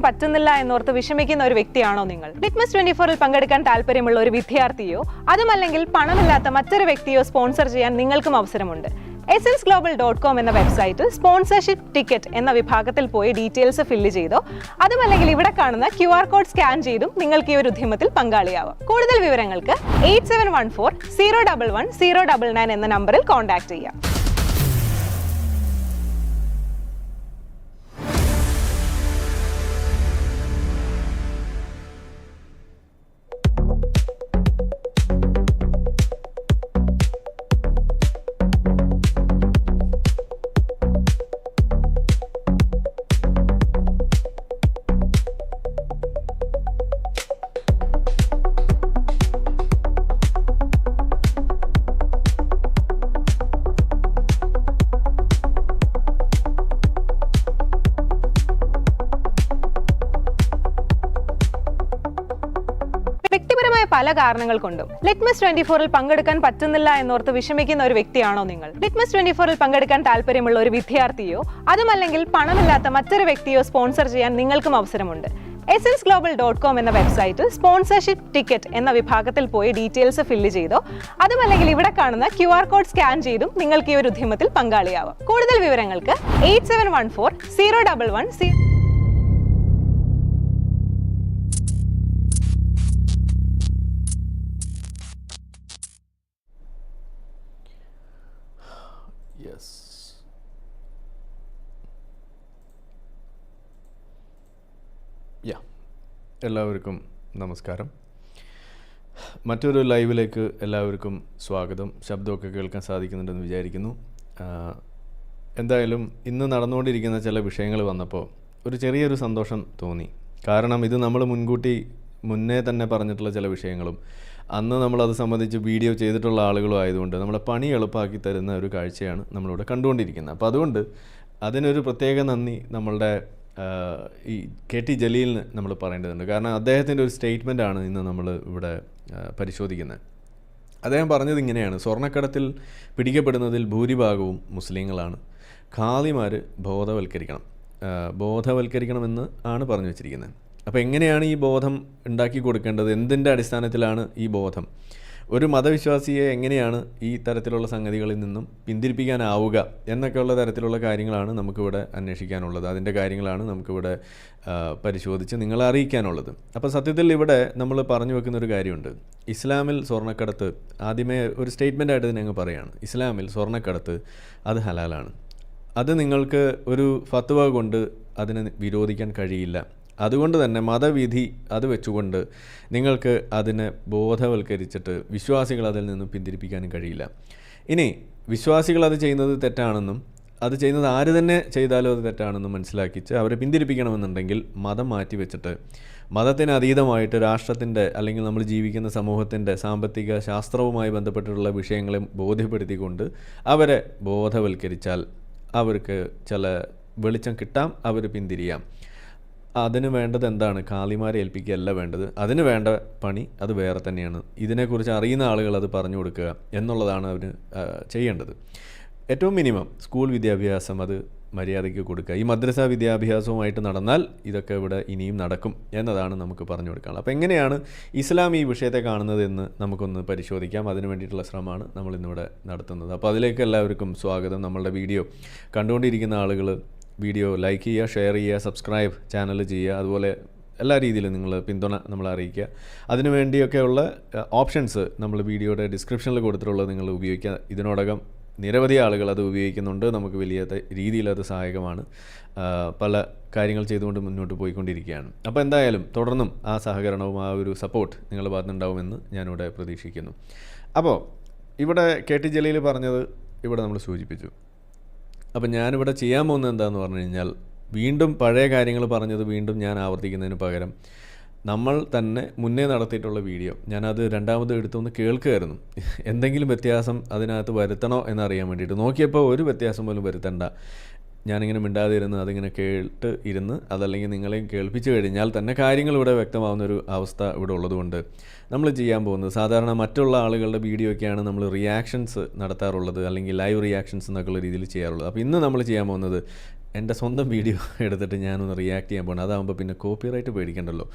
പറ്റുന്നില്ല എന്നോർത്ത് വിഷമിക്കുന്ന ഒരു വ്യക്തിയാണോ നിങ്ങൾ? ലിറ്റ്മസ് 24ൽ പങ്കെടുക്കാൻ താല്പര്യമുള്ള ഒരു വിദ്യാർത്ഥിയോ അതുമല്ലെങ്കിൽ പണമില്ലാത്ത മറ്റൊരു വ്യക്തിയോ സ്പോൺസർ ചെയ്യാൻ നിങ്ങൾക്കും അവസരമുണ്ട്. essensglobal.com എന്ന വെബ്സൈറ്റിൽ സ്പോൺസർഷിപ്പ് ടിക്കറ്റ് എന്ന വിഭാഗത്തിൽ പോയി ഡീറ്റെയിൽസ് ഫില്ല് ചെയ്തോ അതുമല്ലെങ്കിൽ ഇവിടെ കാണുന്ന QR കോഡ് സ്കാൻ ചെയ്തും നിങ്ങൾക്ക് ഈ ഒരു ഉദ്യമത്തിൽ പങ്കാളിയാവാം. കൂടുതൽ വിവരങ്ങൾക്ക് 8714-011-099 എന്ന നമ്പറിൽ കോൺടാക്ട് ചെയ്യാം. വ്യക്തിപരമായ പല കാരണങ്ങൾ കൊണ്ടും ലിറ്റ്മസ് 24ൽ പങ്കെടുക്കാൻ പറ്റുന്നില്ല എന്നോർത്ത് വിഷമിക്കുന്ന ഒരു വ്യക്തിയാണോ നിങ്ങൾ? ലിറ്റ്മസ് 24ൽ പങ്കെടുക്കാൻ താല്പര്യമുള്ള ഒരു വിദ്യാർത്ഥിയോ അതുമല്ലെങ്കിൽ പണമില്ലാത്ത മറ്റൊരു വ്യക്തിയോ സ്പോൺസർ ചെയ്യാൻ നിങ്ങൾക്കും അവസരമുണ്ട്. essensglobal.com എന്ന വെബ്സൈറ്റിൽ സ്പോൺസർഷിപ്പ് ടിക്കറ്റ് എന്ന വിഭാഗത്തിൽ പോയി ഡീറ്റെയിൽസ് ഫില്ല് ചെയ്തോ അതുമല്ലെങ്കിൽ ഇവിടെ കാണുന്ന QR കോഡ് സ്കാൻ ചെയ്തും നിങ്ങൾക്ക് ഈ ഒരു ഉദ്യമത്തിൽ പങ്കാളിയാവാം. കൂടുതൽ വിവരങ്ങൾക്ക് 8714-011-0. എല്ലാവർക്കും നമസ്കാരം. മറ്റൊരു ലൈവിലേക്ക് എല്ലാവർക്കും സ്വാഗതം. ശബ്ദമൊക്കെ കേൾക്കാൻ സാധിക്കുന്നുണ്ടെന്ന് വിചാരിക്കുന്നു. എന്തായാലും ഇന്ന് നടന്നുകൊണ്ടിരിക്കുന്ന ചില വിഷയങ്ങൾ വന്നപ്പോൾ ഒരു ചെറിയൊരു സന്തോഷം തോന്നി. കാരണം ഇത് നമ്മൾ മുന്നേ തന്നെ പറഞ്ഞിട്ടുള്ള ചില വിഷയങ്ങളും അന്ന് നമ്മളത് സംബന്ധിച്ച് വീഡിയോ ചെയ്തിട്ടുള്ള ആളുകളും ആയതുകൊണ്ട് നമ്മളെ പണി എളുപ്പമാക്കി തരുന്ന ഒരു കാഴ്ചയാണ് നമ്മളിവിടെ കണ്ടുകൊണ്ടിരിക്കുന്നത്. അപ്പോൾ അതുകൊണ്ട് അതിനൊരു പ്രത്യേക നന്ദി നമ്മളുടെ ഈ KT ജലീലിന് നമ്മൾ പറയേണ്ടതുണ്ട്. കാരണം അദ്ദേഹത്തിൻ്റെ ഒരു സ്റ്റേറ്റ്മെൻറ്റാണ് ഇന്ന് നമ്മൾ ഇവിടെ പരിശോധിക്കുന്നത്. അദ്ദേഹം പറഞ്ഞത് ഇങ്ങനെയാണ്: സ്വർണ്ണക്കടത്തിൽ പിടിക്കപ്പെടുന്നതിൽ ഭൂരിഭാഗവും മുസ്ലിങ്ങളാണ്. ഖാദിമാർ ബോധവൽക്കരിക്കണമെന്ന് ആണ് പറഞ്ഞു വച്ചിരിക്കുന്നത്. അപ്പോൾ എങ്ങനെയാണ് ഈ ബോധം ഉണ്ടാക്കി കൊടുക്കേണ്ടത്? എന്തിൻ്റെ അടിസ്ഥാനത്തിലാണ് ഈ ബോധം? ഒരു മതവിശ്വാസിയെ എങ്ങനെയാണ് ഈ തരത്തിലുള്ള സംഗതികളിൽ നിന്നും പിന്തിരിപ്പിക്കാനാവുക എന്നൊക്കെയുള്ള തരത്തിലുള്ള കാര്യങ്ങളാണ് നമുക്കിവിടെ അന്വേഷിക്കാനുള്ളത്. അതിൻ്റെ കാര്യങ്ങളാണ് നമുക്കിവിടെ പരിശോധിച്ച് നിങ്ങളെ അറിയിക്കാനുള്ളത്. അപ്പോൾ സത്യത്തിൽ ഇവിടെ നമ്മൾ പറഞ്ഞു വെക്കുന്നൊരു കാര്യമുണ്ട്. ഇസ്ലാമിൽ സ്വർണ്ണക്കടത്ത്, ആദ്യമേ ഒരു സ്റ്റേറ്റ്മെൻറ്റായിട്ട് തന്നെ ഞങ്ങൾ പറയുകയാണ്, ഇസ്ലാമിൽ സ്വർണ്ണക്കടത്ത് അത് ഹലാലാണ്. അത് നിങ്ങൾക്ക് ഒരു ഫത്വ കൊണ്ട് അതിനെ വിരോധിക്കാൻ കഴിയില്ല. അതുകൊണ്ട് തന്നെ മതവിധി അത് വെച്ചുകൊണ്ട് നിങ്ങൾക്ക് അതിനെ ബോധവൽക്കരിച്ചിട്ട് വിശ്വാസികൾ അതിൽ നിന്നും പിന്തിരിപ്പിക്കാനും കഴിയില്ല. ഇനി വിശ്വാസികൾ അത് ചെയ്യുന്നത് തെറ്റാണെന്നും അത് ചെയ്യുന്നത് ആര് തന്നെ ചെയ്താലും അത് തെറ്റാണെന്നും മനസ്സിലാക്കിച്ച് അവരെ പിന്തിരിപ്പിക്കണമെന്നുണ്ടെങ്കിൽ മതം മാറ്റി വെച്ചിട്ട് മതത്തിന് അതീതമായിട്ട് രാഷ്ട്രത്തിൻ്റെ അല്ലെങ്കിൽ നമ്മൾ ജീവിക്കുന്ന സമൂഹത്തിൻ്റെ സാമ്പത്തിക ശാസ്ത്രവുമായി ബന്ധപ്പെട്ടിട്ടുള്ള വിഷയങ്ങളെ ബോധ്യപ്പെടുത്തിക്കൊണ്ട് അവരെ ബോധവൽക്കരിച്ചാൽ അവർക്ക് ചില വെളിച്ചം കിട്ടാം, അവർ പിന്തിരിയാം. അതിന് വേണ്ടത് എന്താണ്? ഖാദിമാരെ ഏൽപ്പിക്കുകയല്ല വേണ്ടത്. അതിന് വേണ്ട പണി അത് വേറെ തന്നെയാണ്. ഇതിനെക്കുറിച്ച് അറിയുന്ന ആളുകൾ അത് പറഞ്ഞു കൊടുക്കുക എന്നുള്ളതാണ് അവന് ചെയ്യേണ്ടത്. ഏറ്റവും മിനിമം സ്കൂൾ വിദ്യാഭ്യാസം അത് മര്യാദയ്ക്ക് കൊടുക്കുക. ഈ മദ്രസ വിദ്യാഭ്യാസവുമായിട്ട് നടന്നാൽ ഇതൊക്കെ ഇവിടെ ഇനിയും നടക്കും എന്നതാണ് നമുക്ക് പറഞ്ഞു കൊടുക്കാനുള്ളത്. അപ്പോൾ എങ്ങനെയാണ് ഇസ്ലാം ഈ വിഷയത്തെ കാണുന്നത് എന്ന് നമുക്കൊന്ന് പരിശോധിക്കാം. അതിന് വേണ്ടിയിട്ടുള്ള ശ്രമമാണ് നമ്മളിന്നിവിടെ നടത്തുന്നത്. അപ്പോൾ അതിലേക്ക് എല്ലാവർക്കും സ്വാഗതം. നമ്മളുടെ വീഡിയോ കണ്ടുകൊണ്ടിരിക്കുന്ന ആളുകൾ വീഡിയോ ലൈക്ക് ചെയ്യുക, ഷെയർ ചെയ്യുക, സബ്സ്ക്രൈബ് ചാനൽ ചെയ്യുക. അതുപോലെ എല്ലാ രീതിയിലും നിങ്ങൾ പിന്തുണ നമ്മളെ അറിയിക്കുക. അതിനു വേണ്ടിയൊക്കെയുള്ള ഓപ്ഷൻസ് നമ്മൾ വീഡിയോയുടെ ഡിസ്ക്രിപ്ഷനിൽ കൊടുത്തിട്ടുള്ളത് നിങ്ങൾ ഉപയോഗിക്കുക. ഇതിനോടകം നിരവധി ആളുകൾ അത് ഉപയോഗിക്കുന്നുണ്ട്. നമുക്ക് വലിയ രീതിയിൽ അത് സഹായകമാണ്. പല കാര്യങ്ങൾ ചെയ്തുകൊണ്ട് മുന്നോട്ട് പോയിക്കൊണ്ടിരിക്കുകയാണ്. അപ്പോൾ എന്തായാലും തുടർന്നും ആ സഹകരണവും ആ ഒരു സപ്പോർട്ട് നിങ്ങളുടെ ഭാഗത്തുനിന്നുണ്ടാവുമെന്ന് ഞാനിവിടെ പ്രതീക്ഷിക്കുന്നു. അപ്പോൾ ഇവിടെ KT ജലീൽ പറഞ്ഞത് ഇവിടെ നമ്മൾ സൂചിപ്പിച്ചു. അപ്പം ഞാനിവിടെ ചെയ്യാൻ പോകുന്നത് എന്താണെന്ന് പറഞ്ഞു കഴിഞ്ഞാൽ, വീണ്ടും പഴയ കാര്യങ്ങൾ പറഞ്ഞത് വീണ്ടും ഞാൻ ആവർത്തിക്കുന്നതിന് പകരം നമ്മൾ തന്നെ മുന്നേ നടത്തിയിട്ടുള്ള വീഡിയോ ഞാനത് രണ്ടാമത് എടുത്തൊന്ന് കേൾക്കുകയായിരുന്നു. എന്തെങ്കിലും വ്യത്യാസം അതിനകത്ത് വരുത്തണോ എന്നറിയാൻ വേണ്ടിയിട്ട് നോക്കിയപ്പോൾ ഒരു വ്യത്യാസം പോലും വരുത്തണ്ട. ഞാനിങ്ങനെ മിണ്ടാതെ ഇരുന്ന് അതിങ്ങനെ കേട്ട് ഇരുന്ന് അതല്ലെങ്കിൽ നിങ്ങളെയും കേൾപ്പിച്ചു കഴിഞ്ഞാൽ തന്നെ കാര്യങ്ങൾ ഇവിടെ വ്യക്തമാവുന്നൊരു അവസ്ഥ ഇവിടെ ഉള്ളതുകൊണ്ട് നമ്മൾ ചെയ്യാൻ പോകുന്നത്, സാധാരണ മറ്റുള്ള ആളുകളുടെ വീഡിയോയൊക്കെയാണ് നമ്മൾ റിയാക്ഷൻസ് നടത്താറുള്ളത്, അല്ലെങ്കിൽ ലൈവ് റിയാക്ഷൻസ് എന്നൊക്കെയുള്ള രീതിയിൽ ചെയ്യാറുള്ളത്. അപ്പോൾ ഇന്ന് നമ്മൾ ചെയ്യാൻ പോകുന്നത് എൻ്റെ സ്വന്തം വീഡിയോ എടുത്തിട്ട് ഞാനൊന്ന് റിയാക്ട് ചെയ്യാൻ പോകണം. അതാകുമ്പോൾ പിന്നെ കോപ്പിറൈറ്റ് പേടിക്കണ്ടല്ലോ,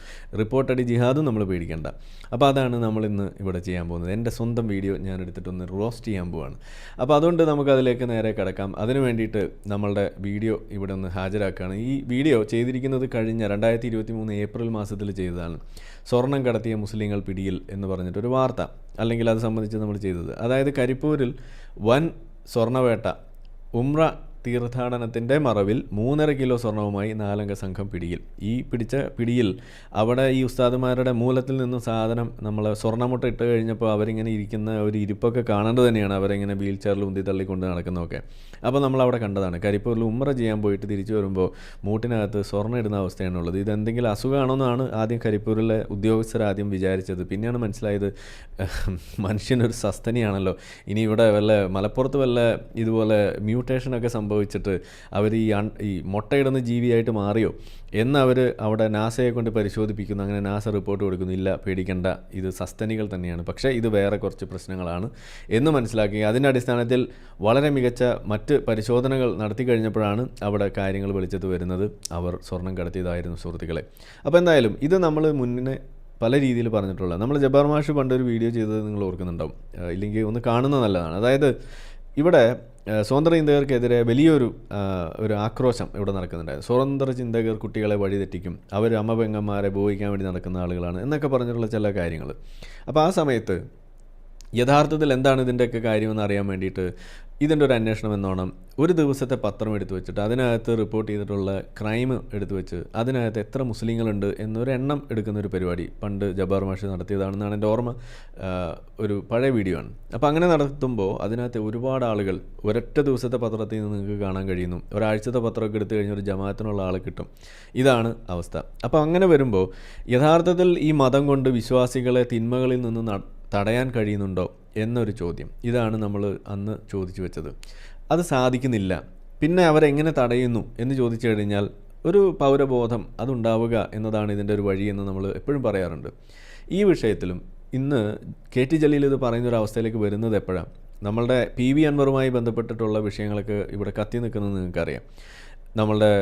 റിപ്പോർട്ടടി ജിഹാദും നമ്മൾ പേടിക്കണ്ട. അപ്പോൾ അതാണ് നമ്മളിന്ന് ഇവിടെ ചെയ്യാൻ പോകുന്നത്. എൻ്റെ സ്വന്തം വീഡിയോ ഞാൻ എടുത്തിട്ടൊന്ന് റോസ്റ്റ് ചെയ്യാൻ പോവാണ്. അപ്പോൾ അതുകൊണ്ട് നമുക്കതിലേക്ക് നേരെ കിടക്കാം. അതിന് വേണ്ടിയിട്ട് നമ്മളുടെ വീഡിയോ ഇവിടെ ഒന്ന് ഹാജരാക്കുകയാണ്. ഈ വീഡിയോ ചെയ്തിരിക്കുന്നത് കഴിഞ്ഞ 2023 ഏപ്രിൽ മാസത്തിൽ ചെയ്തതാണ്. സ്വർണം കടത്തിയ മുസ്ലിങ്ങൾ പിടിയിൽ എന്ന് പറഞ്ഞിട്ടൊരു വാർത്ത, അല്ലെങ്കിൽ അത് സംബന്ധിച്ച് നമ്മൾ ചെയ്തത്. അതായത് കരിപ്പൂരിൽ വൻ സ്വർണ്ണവേട്ട, ഉംറ തീർത്ഥാടനത്തിൻ്റെ മറവിൽ 3.5 കിലോ സ്വർണവുമായി 4 അംഗ സംഘം പിടിയിൽ. ഈ പിടിയിൽ അവിടെ ഈ ഉസ്താദുമാരുടെ മൂലത്തിൽ നിന്നും സാധനം നമ്മൾ സ്വർണ്ണമുട്ട ഇട്ട് കഴിഞ്ഞപ്പോൾ അവരിങ്ങനെ ഇരിക്കുന്ന ഒരു ഇരിപ്പൊക്കെ കാണേണ്ടത് തന്നെയാണ്. അവരിങ്ങനെ വീൽ ചെയറിൽ ഉന്തി തള്ളിക്കൊണ്ട് നടക്കുന്നതൊക്കെ. അപ്പോൾ നമ്മളവിടെ കണ്ടതാണ്. കരിപ്പൂരിൽ ഉംറ ചെയ്യാൻ പോയിട്ട് തിരിച്ചു വരുമ്പോൾ മൂട്ടിനകത്ത് സ്വർണ്ണം ഇടുന്ന അവസ്ഥയാണുള്ളത്. ഇതെന്തെങ്കിലും അസുഖമാണോന്നാണ് ആദ്യം കരിപ്പൂരിലെ ഉദ്യോഗസ്ഥർ ആദ്യം വിചാരിച്ചത്. പിന്നെയാണ് മനസ്സിലായത് മനുഷ്യനൊരു സസ്തനിയാണല്ലോ. ഇനി ഇവിടെ വല്ല മലപ്പുറത്ത് വല്ല ഇതുപോലെ മ്യൂട്ടേഷനൊക്കെ സംഭവിച്ചിട്ട് അവർ ഈ മുട്ടയിടുന്ന ജീവിയായിട്ട് മാറിയോ എന്ന് അവർ അവിടെ നാസയെ കൊണ്ട് പരിശോധിപ്പിക്കുന്നു. അങ്ങനെ നാസ റിപ്പോർട്ട് കൊടുക്കുന്നു, ഇല്ല പേടിക്കേണ്ട, ഇത് സസ്തനികൾ തന്നെയാണ്, പക്ഷേ ഇത് വേറെ കുറച്ച് പ്രശ്നങ്ങളാണ് എന്ന് മനസ്സിലാക്കി. അതിൻ്റെ അടിസ്ഥാനത്തിൽ വളരെ മികച്ച മറ്റ് പരിശോധനകൾ നടത്തി കഴിഞ്ഞപ്പോഴാണ് അവിടെ കാര്യങ്ങൾ വെളിച്ചത്ത് വരുന്നത്. അവർ സ്വർണം കടത്തിയതായിരുന്നു സുഹൃത്തുക്കളെ. അപ്പോൾ എന്തായാലും ഇത് നമ്മൾ മുന്നേ പല രീതിയിൽ പറഞ്ഞിട്ടുള്ള, നമ്മൾ ജബ്ബാർ മാഷ് പണ്ടൊരു വീഡിയോ ചെയ്തത് നിങ്ങൾ ഓർക്കുന്നുണ്ടാവും, ഇല്ലെങ്കിൽ ഒന്ന് കാണുന്നത് നല്ലതാണ്. അതായത് ഇവിടെ സ്വതന്ത്ര ചിന്തകർക്കെതിരെ വലിയൊരു ആക്രോശം ഇവിടെ നടക്കുന്നുണ്ടായിരുന്നു. സ്വതന്ത്ര ചിന്തകർ കുട്ടികളെ വഴിതെറ്റിക്കും, അവർ അമ്മ പെങ്ങന്മാരെ ബോധിക്കാൻ വേണ്ടി നടക്കുന്ന ആളുകളാണ് എന്നൊക്കെ പറഞ്ഞിട്ടുള്ള ചില കാര്യങ്ങൾ. അപ്പോൾ ആ സമയത്ത് യഥാർത്ഥത്തിൽ എന്താണ് ഇതിൻ്റെയൊക്കെ കാര്യമെന്ന് അറിയാൻ വേണ്ടിയിട്ട് ഇതിൻ്റെ ഒരു അന്വേഷണം എന്നോണം ഒരു ദിവസത്തെ പത്രം എടുത്തു വെച്ചിട്ട് അതിനകത്ത് റിപ്പോർട്ട് ചെയ്തിട്ടുള്ള ക്രൈം എടുത്തു വെച്ച് അതിനകത്ത് എത്ര മുസ്ലിങ്ങളുണ്ട് എന്നൊരു എണ്ണം എടുക്കുന്ന ഒരു പരിപാടി പണ്ട് ജബ്ബാർ മാഷ് നടത്തിയതാണെന്നാണ് എൻ്റെ ഓർമ്മ. ഒരു പഴയ വീഡിയോ ആണ്. അപ്പോൾ അങ്ങനെ നടത്തുമ്പോൾ അതിനകത്ത് ഒരുപാട് ആളുകൾ ഒരൊറ്റ ദിവസത്തെ പത്രത്തിൽ നിന്ന് നിങ്ങൾക്ക് കാണാൻ കഴിയുന്നു. ഒരാഴ്ചത്തെ പത്രമൊക്കെ എടുത്തു കഴിഞ്ഞാൽ ഒരു ജമാഅത്തിനുള്ള ആളെ കിട്ടും. ഇതാണ് അവസ്ഥ. അപ്പോൾ അങ്ങനെ വരുമ്പോൾ യഥാർത്ഥത്തിൽ ഈ മതം കൊണ്ട് വിശ്വാസികളെ തിന്മകളിൽ നിന്ന് തടയാൻ കഴിയുന്നുണ്ടോ എന്നൊരു ചോദ്യം, ഇതാണ് നമ്മൾ അന്ന് ചോദിച്ചു വെച്ചത്. അത് സാധിക്കുന്നില്ല. പിന്നെ അവരെങ്ങനെ തടയുന്നു എന്ന് ചോദിച്ചു കഴിഞ്ഞാൽ ഒരു പൗരബോധം അതുണ്ടാവുക എന്നതാണ് ഇതിൻ്റെ ഒരു വഴി എന്ന് നമ്മൾ എപ്പോഴും പറയാറുണ്ട്. ഈ വിഷയത്തിലും ഇന്ന് കെ ടി ജലീൽ ഇത് പറയുന്നൊരവസ്ഥയിലേക്ക് വരുന്നത് എപ്പോഴാണ്? നമ്മളുടെ PV അൻവറുമായി ബന്ധപ്പെട്ടിട്ടുള്ള വിഷയങ്ങളൊക്കെ ഇവിടെ കത്തി നിൽക്കുന്നത് നിങ്ങൾക്കറിയാം. നമ്മളുടെ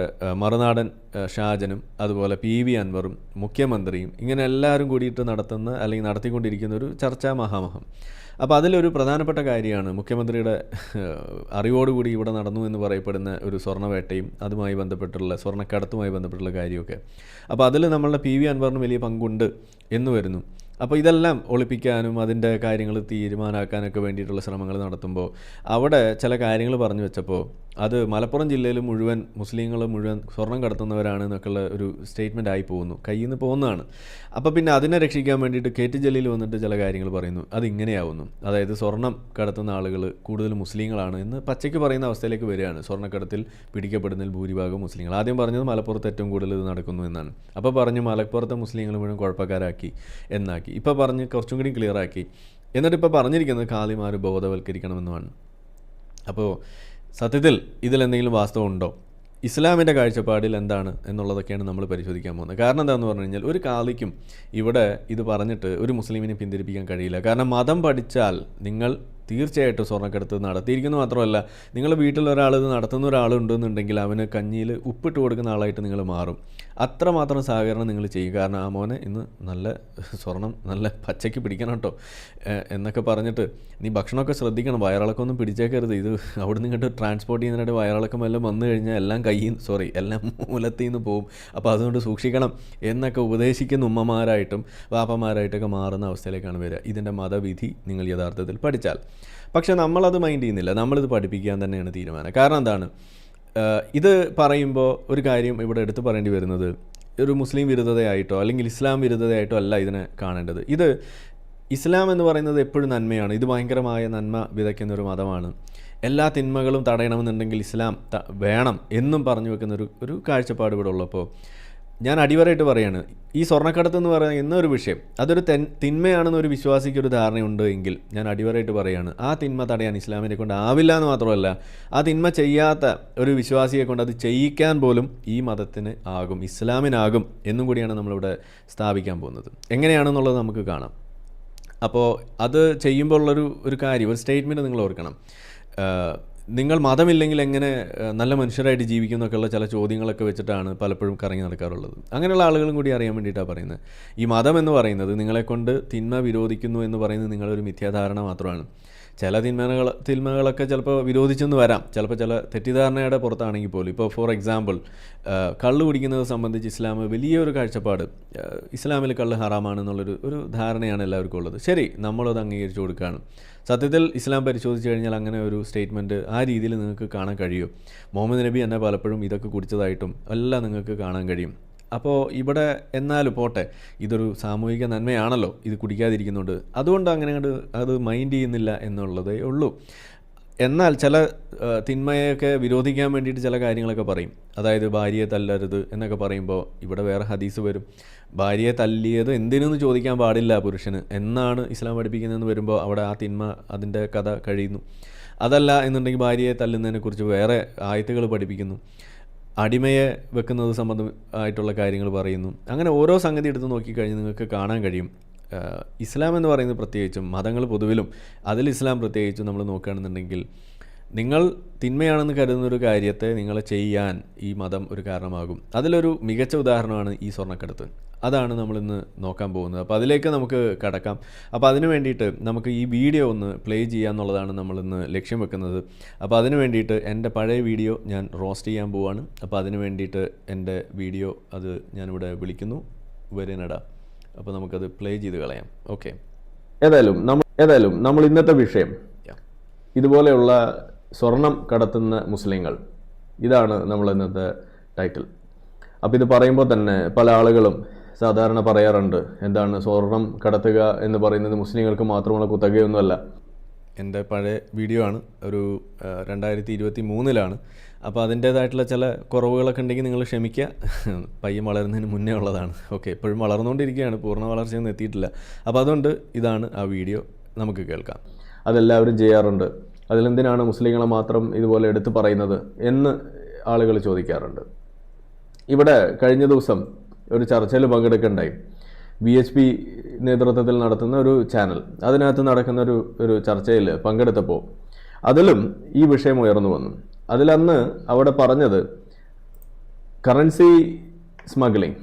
മറുനാടൻ ഷാജനും അതുപോലെ PV അൻവറും മുഖ്യമന്ത്രിയും ഇങ്ങനെ എല്ലാവരും കൂടിയിട്ട് നടത്തുന്ന അല്ലെങ്കിൽ നടത്തിക്കൊണ്ടിരിക്കുന്ന ഒരു ചർച്ചാ മഹാമഹം. അപ്പോൾ അതിലൊരു പ്രധാനപ്പെട്ട കാര്യമാണ് മുഖ്യമന്ത്രിയുടെ അറിവോടുകൂടി ഇവിടെ നടന്നു എന്ന് പറയപ്പെടുന്ന ഒരു സ്വർണ്ണവേട്ടയും അതുമായി ബന്ധപ്പെട്ടുള്ള സ്വർണ്ണക്കടത്തുമായി ബന്ധപ്പെട്ടുള്ള കാര്യമൊക്കെ. അപ്പോൾ അതിൽ നമ്മളുടെ PV അൻവറിന് വലിയ പങ്കുണ്ട് എന്ന് വരുന്നു. അപ്പോൾ ഇതെല്ലാം ഒളിപ്പിക്കാനും അതിൻ്റെ കാര്യങ്ങൾ തീരുമാനമാക്കാനൊക്കെ വേണ്ടിയിട്ടുള്ള ശ്രമങ്ങൾ നടത്തുമ്പോൾ അവിടെ ചില കാര്യങ്ങൾ പറഞ്ഞു വെച്ചപ്പോൾ അത് മലപ്പുറം ജില്ലയിൽ മുഴുവൻ മുസ്ലിങ്ങൾ മുഴുവൻ സ്വർണം കടത്തുന്നവരാണ് എന്നൊക്കെയുള്ള ഒരു സ്റ്റേറ്റ്മെൻ്റ് ആയി പോകുന്നു, കയ്യിൽ നിന്ന് പോകുന്നതാണ്. അപ്പോൾ പിന്നെ അതിനെ രക്ഷിക്കാൻ വേണ്ടിയിട്ട് കെ ടി ജലീൽ വന്നിട്ട് ചില കാര്യങ്ങൾ പറയുന്നു. അതിങ്ങനെയാവുന്നു, അതായത് സ്വർണം കടത്തുന്ന ആളുകൾ കൂടുതൽ മുസ്ലിങ്ങളാണ് എന്ന് പച്ചയ്ക്ക് പറയുന്ന അവസ്ഥയിലേക്ക് വരികയാണ്. സ്വർണ്ണക്കടത്തിൽ പിടിക്കപ്പെടുന്നതിൽ ഭൂരിഭാഗം മുസ്ലിങ്ങൾ. ആദ്യം പറഞ്ഞത് മലപ്പുറത്ത് ഏറ്റവും കൂടുതൽ ഇത് നടക്കുന്നു എന്നാണ്. അപ്പോൾ പറഞ്ഞു മലപ്പുറത്തെ മുസ്ലിങ്ങൾ മുഴുവൻ കുഴപ്പക്കാരാക്കി എന്നാക്കി. ഇപ്പോൾ പറഞ്ഞ് കുറച്ചും കൂടി ക്ലിയർ ആക്കി. എന്നിട്ട് ഇപ്പോൾ പറഞ്ഞിരിക്കുന്നത് ഖാലിമാർ ബോധവൽക്കരിക്കണമെന്നുമാണ്. അപ്പോൾ സത്യത്തിൽ ഇതിലെന്തെങ്കിലും വാസ്തവം ഉണ്ടോ? ഇസ്ലാമിൻ്റെ കാഴ്ചപ്പാടിൽ എന്താണ് എന്നുള്ളതൊക്കെയാണ് നമ്മൾ പരിശോധിക്കാൻ പോകുന്നത്. കാരണം എന്താണെന്ന് പറഞ്ഞു കഴിഞ്ഞാൽ ഒരു കാലിക്കും ഇവിടെ ഇത് പറഞ്ഞിട്ട് ഒരു മുസ്ലിമിനെ പിന്തിരിപ്പിക്കാൻ കഴിയില്ല. കാരണം മതം പഠിച്ചാൽ നിങ്ങൾ തീർച്ചയായിട്ടും സ്വർണ്ണക്കടത്ത് നടത്തിയിരിക്കുന്നു മാത്രമല്ല, നിങ്ങളുടെ വീട്ടിൽ ഒരാൾ ഇത് നടത്തുന്ന ഒരാളുണ്ടെന്നുണ്ടെങ്കിൽ അവന് കഞ്ഞിയിൽ ഉപ്പിട്ട് കൊടുക്കുന്ന ആളായിട്ട് നിങ്ങൾ മാറും. അത്രമാത്രം സഹകരണം നിങ്ങൾ ചെയ്യും. കാരണം ആ മോനെ ഇന്ന് നല്ല സ്വർണം നല്ല പച്ചയ്ക്ക് പിടിക്കണം കേട്ടോ എന്നൊക്കെ പറഞ്ഞിട്ട് നീ ഭക്ഷണമൊക്കെ ശ്രദ്ധിക്കണം, വയറിളക്കമൊന്നും പിടിച്ചേക്കരുത്, ഇത് അവിടെ നിന്ന് ഇങ്ങോട്ട് ട്രാൻസ്പോർട്ട് ചെയ്യുന്നതിനിടെ വയറിളക്കം എല്ലാം വന്നു കഴിഞ്ഞാൽ എല്ലാം എല്ലാം മൂലത്തിൽ നിന്ന് പോവും, അപ്പോൾ അതുകൊണ്ട് സൂക്ഷിക്കണം എന്നൊക്കെ ഉപദേശിക്കുന്ന ഉമ്മമാരായിട്ടും വാപ്പമാരായിട്ടൊക്കെ മാറുന്ന അവസ്ഥയിലേക്കാണ് വരിക ഇതിൻ്റെ മതവിധി നിങ്ങൾ യഥാർത്ഥത്തിൽ പഠിച്ചാൽ. പക്ഷേ നമ്മളത് മൈൻഡ് ചെയ്യുന്നില്ല, നമ്മളിത് പഠിപ്പിക്കാൻ തന്നെയാണ് തീരുമാനം. കാരണം എന്താണ്, ഇത് പറയുമ്പോൾ ഒരു കാര്യം ഇവിടെ എടുത്തു പറയേണ്ടി വരുന്നത് ഒരു മുസ്ലിം വിരുദ്ധതയായിട്ടോ അല്ലെങ്കിൽ ഇസ്ലാം വിരുദ്ധതയായിട്ടോ അല്ല ഇതിനെ കാണേണ്ടത്. ഇത് ഇസ്ലാം എന്ന് പറയുന്നത് എപ്പോഴും നന്മയാണ്. ഇത് ഭയങ്കരമായ നന്മ വിതയ്ക്കുന്നൊരു മതമാണ്. എല്ലാ തിന്മകളും തടയണമെന്നുണ്ടെങ്കിൽ ഇസ്ലാം വേണം എന്നും പറഞ്ഞു വെക്കുന്ന ഒരു കാഴ്ചപ്പാട് ഇവിടെ ഉള്ളപ്പോൾ ഞാൻ അടിവരായിട്ട് പറയാണ്, ഈ സ്വർണ്ണക്കടത്ത് എന്ന് പറയുന്ന എന്നൊരു വിഷയം അതൊരു തിന്മയാണെന്ന് ഒരു വിശ്വാസിക്ക് ഒരു ധാരണയുണ്ട് എങ്കിൽ ഞാൻ അടിവരായിട്ട് പറയാണ്, ആ തിന്മ തടയാൻ ഇസ്ലാമിനെ കൊണ്ട് ആവില്ല എന്ന് മാത്രമല്ല, ആ തിന്മ ചെയ്യാത്ത ഒരു വിശ്വാസിയെ കൊണ്ട് അത് ചെയ്യിക്കാൻ പോലും ഈ മതത്തിന് ആകും, ഇസ്ലാമിനാകും എന്നും കൂടിയാണ് നമ്മളിവിടെ സ്ഥാപിക്കാൻ പോകുന്നത്. എങ്ങനെയാണെന്നുള്ളത് നമുക്ക് കാണാം. അപ്പോൾ അത് ചെയ്യുമ്പോൾ ഉള്ളൊരു കാര്യം, ഒരു സ്റ്റേറ്റ്മെൻറ്റ് നിങ്ങൾ ഓർക്കണം. നിങ്ങൾ മതമില്ലെങ്കിൽ എങ്ങനെ നല്ല മനുഷ്യരായിട്ട് ജീവിക്കുന്നൊക്കെയുള്ള ചില ചോദ്യങ്ങളൊക്കെ വെച്ചിട്ടാണ് പലപ്പോഴും കറങ്ങി നടക്കാറുള്ളത്. അങ്ങനെയുള്ള ആളുകളും കൂടി അറിയാൻ വേണ്ടിയിട്ടാണ് പറയുന്നത്. ഈ മതം എന്ന് പറയുന്നത് നിങ്ങളെക്കൊണ്ട് തിന്മ വിരോധിക്കുന്നു എന്ന് പറയുന്നത് നിങ്ങളൊരു മിഥ്യാധാരണ മാത്രമാണ്. ചില തിന്മകളൊക്കെ ചിലപ്പോൾ വിരോധിച്ചെന്ന് വരാം, ചിലപ്പോൾ ചില തെറ്റിദ്ധാരണയുടെ പുറത്താണെങ്കിൽ പോലും. ഇപ്പോൾ ഫോർ എക്സാമ്പിൾ, കള്ള് കുടിക്കുന്നത് സംബന്ധിച്ച് ഇസ്ലാം വലിയൊരു കാഴ്ചപ്പാട്, ഇസ്ലാമിൽ കള്ള് ഹറാമാണെന്നുള്ളൊരു ധാരണയാണ് എല്ലാവർക്കും ഉള്ളത്. ശരി, നമ്മളത് അംഗീകരിച്ചു കൊടുക്കുകയാണ്. സത്യത്തിൽ ഇസ്ലാം പരിശോധിച്ച് കഴിഞ്ഞാൽ അങ്ങനെ ഒരു സ്റ്റേറ്റ്മെൻറ്റ് ആ രീതിയിൽ നിങ്ങൾക്ക് കാണാൻ കഴിയും. മുഹമ്മദ് നബി എന്നെ പലപ്പോഴും ഇതൊക്കെ കുടിച്ചതായിട്ടും എല്ലാം നിങ്ങൾക്ക് കാണാൻ കഴിയും. അപ്പോൾ ഇവിടെ എന്നാലും പോട്ടെ, ഇതൊരു സാമൂഹിക നന്മയാണല്ലോ ഇത് കുടിക്കാതിരിക്കുന്നുണ്ട്, അതുകൊണ്ട് അങ്ങനെ അത് മൈൻഡ് ചെയ്യുന്നില്ല എന്നുള്ളതേ ഉള്ളൂ. എന്നാൽ ചില തിന്മയൊക്കെ വിരോധിക്കാൻ വേണ്ടിയിട്ട് ചില കാര്യങ്ങളൊക്കെ പറയും. അതായത് ഭാര്യയെ തല്ലരുത് എന്നൊക്കെ പറയുമ്പോൾ ഇവിടെ വേറെ ഹദീസ് വരും. ഭാര്യയെ തല്ലിയത് എന്തിനെന്ന് ചോദിക്കാൻ പാടില്ല പുരുഷന് എന്നാണ് ഇസ്ലാം പഠിപ്പിക്കുന്നതെന്ന് വരുമ്പോൾ അവിടെ ആ തിന്മ അതിൻ്റെ കഥ കഴിയുന്നു. അതല്ല എന്നുണ്ടെങ്കിൽ ഭാര്യയെ തല്ലുന്നതിനെക്കുറിച്ച് വേറെ ആയത്തുകൾ പഠിപ്പിക്കുന്നു. അടിമയെ വെക്കുന്നത് സംബന്ധമായിട്ടുള്ള കാര്യങ്ങൾ പറയുന്നു. അങ്ങനെ ഓരോ സംഗതി എടുത്ത് നോക്കിക്കഴിഞ്ഞ് നിങ്ങൾക്ക് കാണാൻ കഴിയും. ഇസ്ലാം എന്ന് പറയുന്നത് പ്രത്യേകിച്ചും മതങ്ങൾ പൊതുവിലും അതിൽ ഇസ്ലാം പ്രത്യേകിച്ചും നമ്മൾ നോക്കുകയാണെന്നുണ്ടെങ്കിൽ നിങ്ങൾ തിന്മയാണെന്ന് കരുതുന്നൊരു കാര്യത്തെ നിങ്ങൾ ചെയ്യാൻ ഈ മതം ഒരു കാരണമാകും. അതിലൊരു മികച്ച ഉദാഹരണമാണ് ഈ സ്വർണ്ണക്കടത്ത്. അതാണ് നമ്മളിന്ന് നോക്കാൻ പോകുന്നത്. അപ്പോൾ അതിലേക്ക് നമുക്ക് കടക്കാം. അപ്പോൾ അതിന് വേണ്ടിയിട്ട് നമുക്ക് ഈ വീഡിയോ ഒന്ന് പ്ലേ ചെയ്യാന്നുള്ളതാണ് നമ്മളിന്ന് ലക്ഷ്യം വെക്കുന്നത്. അപ്പോൾ അതിന് വേണ്ടിയിട്ട് എൻ്റെ പഴയ വീഡിയോ ഞാൻ റോസ്റ്റ് ചെയ്യാൻ പോവുകയാണ്. അപ്പോൾ അതിന് വേണ്ടിയിട്ട് എൻ്റെ വീഡിയോ അത് ഞാനിവിടെ വിളിക്കുന്നു, വരനട. അപ്പോൾ നമുക്കത് പ്ലേ ചെയ്ത് കളയാം. ഓക്കെ, ഏതായാലും നമ്മൾ ഇന്നത്തെ വിഷയം ഇതുപോലെയുള്ള സ്വർണം കടത്തുന്ന മുസ്ലിങ്ങൾ, ഇതാണ് നമ്മൾ ഇന്നത്തെ ടൈറ്റിൽ. അപ്പോൾ ഇത് പറയുമ്പോൾ തന്നെ പല ആളുകളും സാധാരണ പറയാറുണ്ട്, എന്താണ് സ്വർണം കടത്തുക എന്ന് പറയുന്നത് മുസ്ലിങ്ങൾക്ക് മാത്രമുള്ള കുത്തകയൊന്നുമല്ല. എൻ്റെ പഴയ വീഡിയോ ആണ്, ഒരു 2023 അപ്പോൾ അതിൻ്റേതായിട്ടുള്ള ചില കുറവുകളൊക്കെ ഉണ്ടെങ്കിൽ നിങ്ങൾ ക്ഷമിക്കുക. പയ്യൻ വളരുന്നതിന് മുന്നേ ഉള്ളതാണ്. ഓക്കെ, എപ്പോഴും വളർന്നുകൊണ്ടിരിക്കുകയാണ്, പൂർണ്ണ വളർച്ചയൊന്നും എത്തിയിട്ടില്ല. അപ്പോൾ അതുകൊണ്ട് ഇതാണ് ആ വീഡിയോ, നമുക്ക് കേൾക്കാം. അതെല്ലാവരും ചെയ്യാറുണ്ട്. അതിലെന്തിനാണ് മുസ്ലിങ്ങളെ മാത്രം ഇതുപോലെ എടുത്തു പറയുന്നത് എന്ന് ആളുകൾ ചോദിക്കാറുണ്ട്. ഇവിടെ കഴിഞ്ഞ ദിവസം ഒരു ചർച്ചയിൽ പങ്കെടുക്കണ്ടായി. BHP നേതൃത്വത്തിൽ നടത്തുന്ന ഒരു ചാനൽ, അതിനകത്ത് നടക്കുന്ന ഒരു ചർച്ചയിൽ പങ്കെടുത്തപ്പോൾ അതിലും ഈ വിഷയം ഉയർന്നു വന്നു. അതിലന്ന് അവിടെ പറഞ്ഞത് കറൻസി സ്മഗ്ലിംഗ്,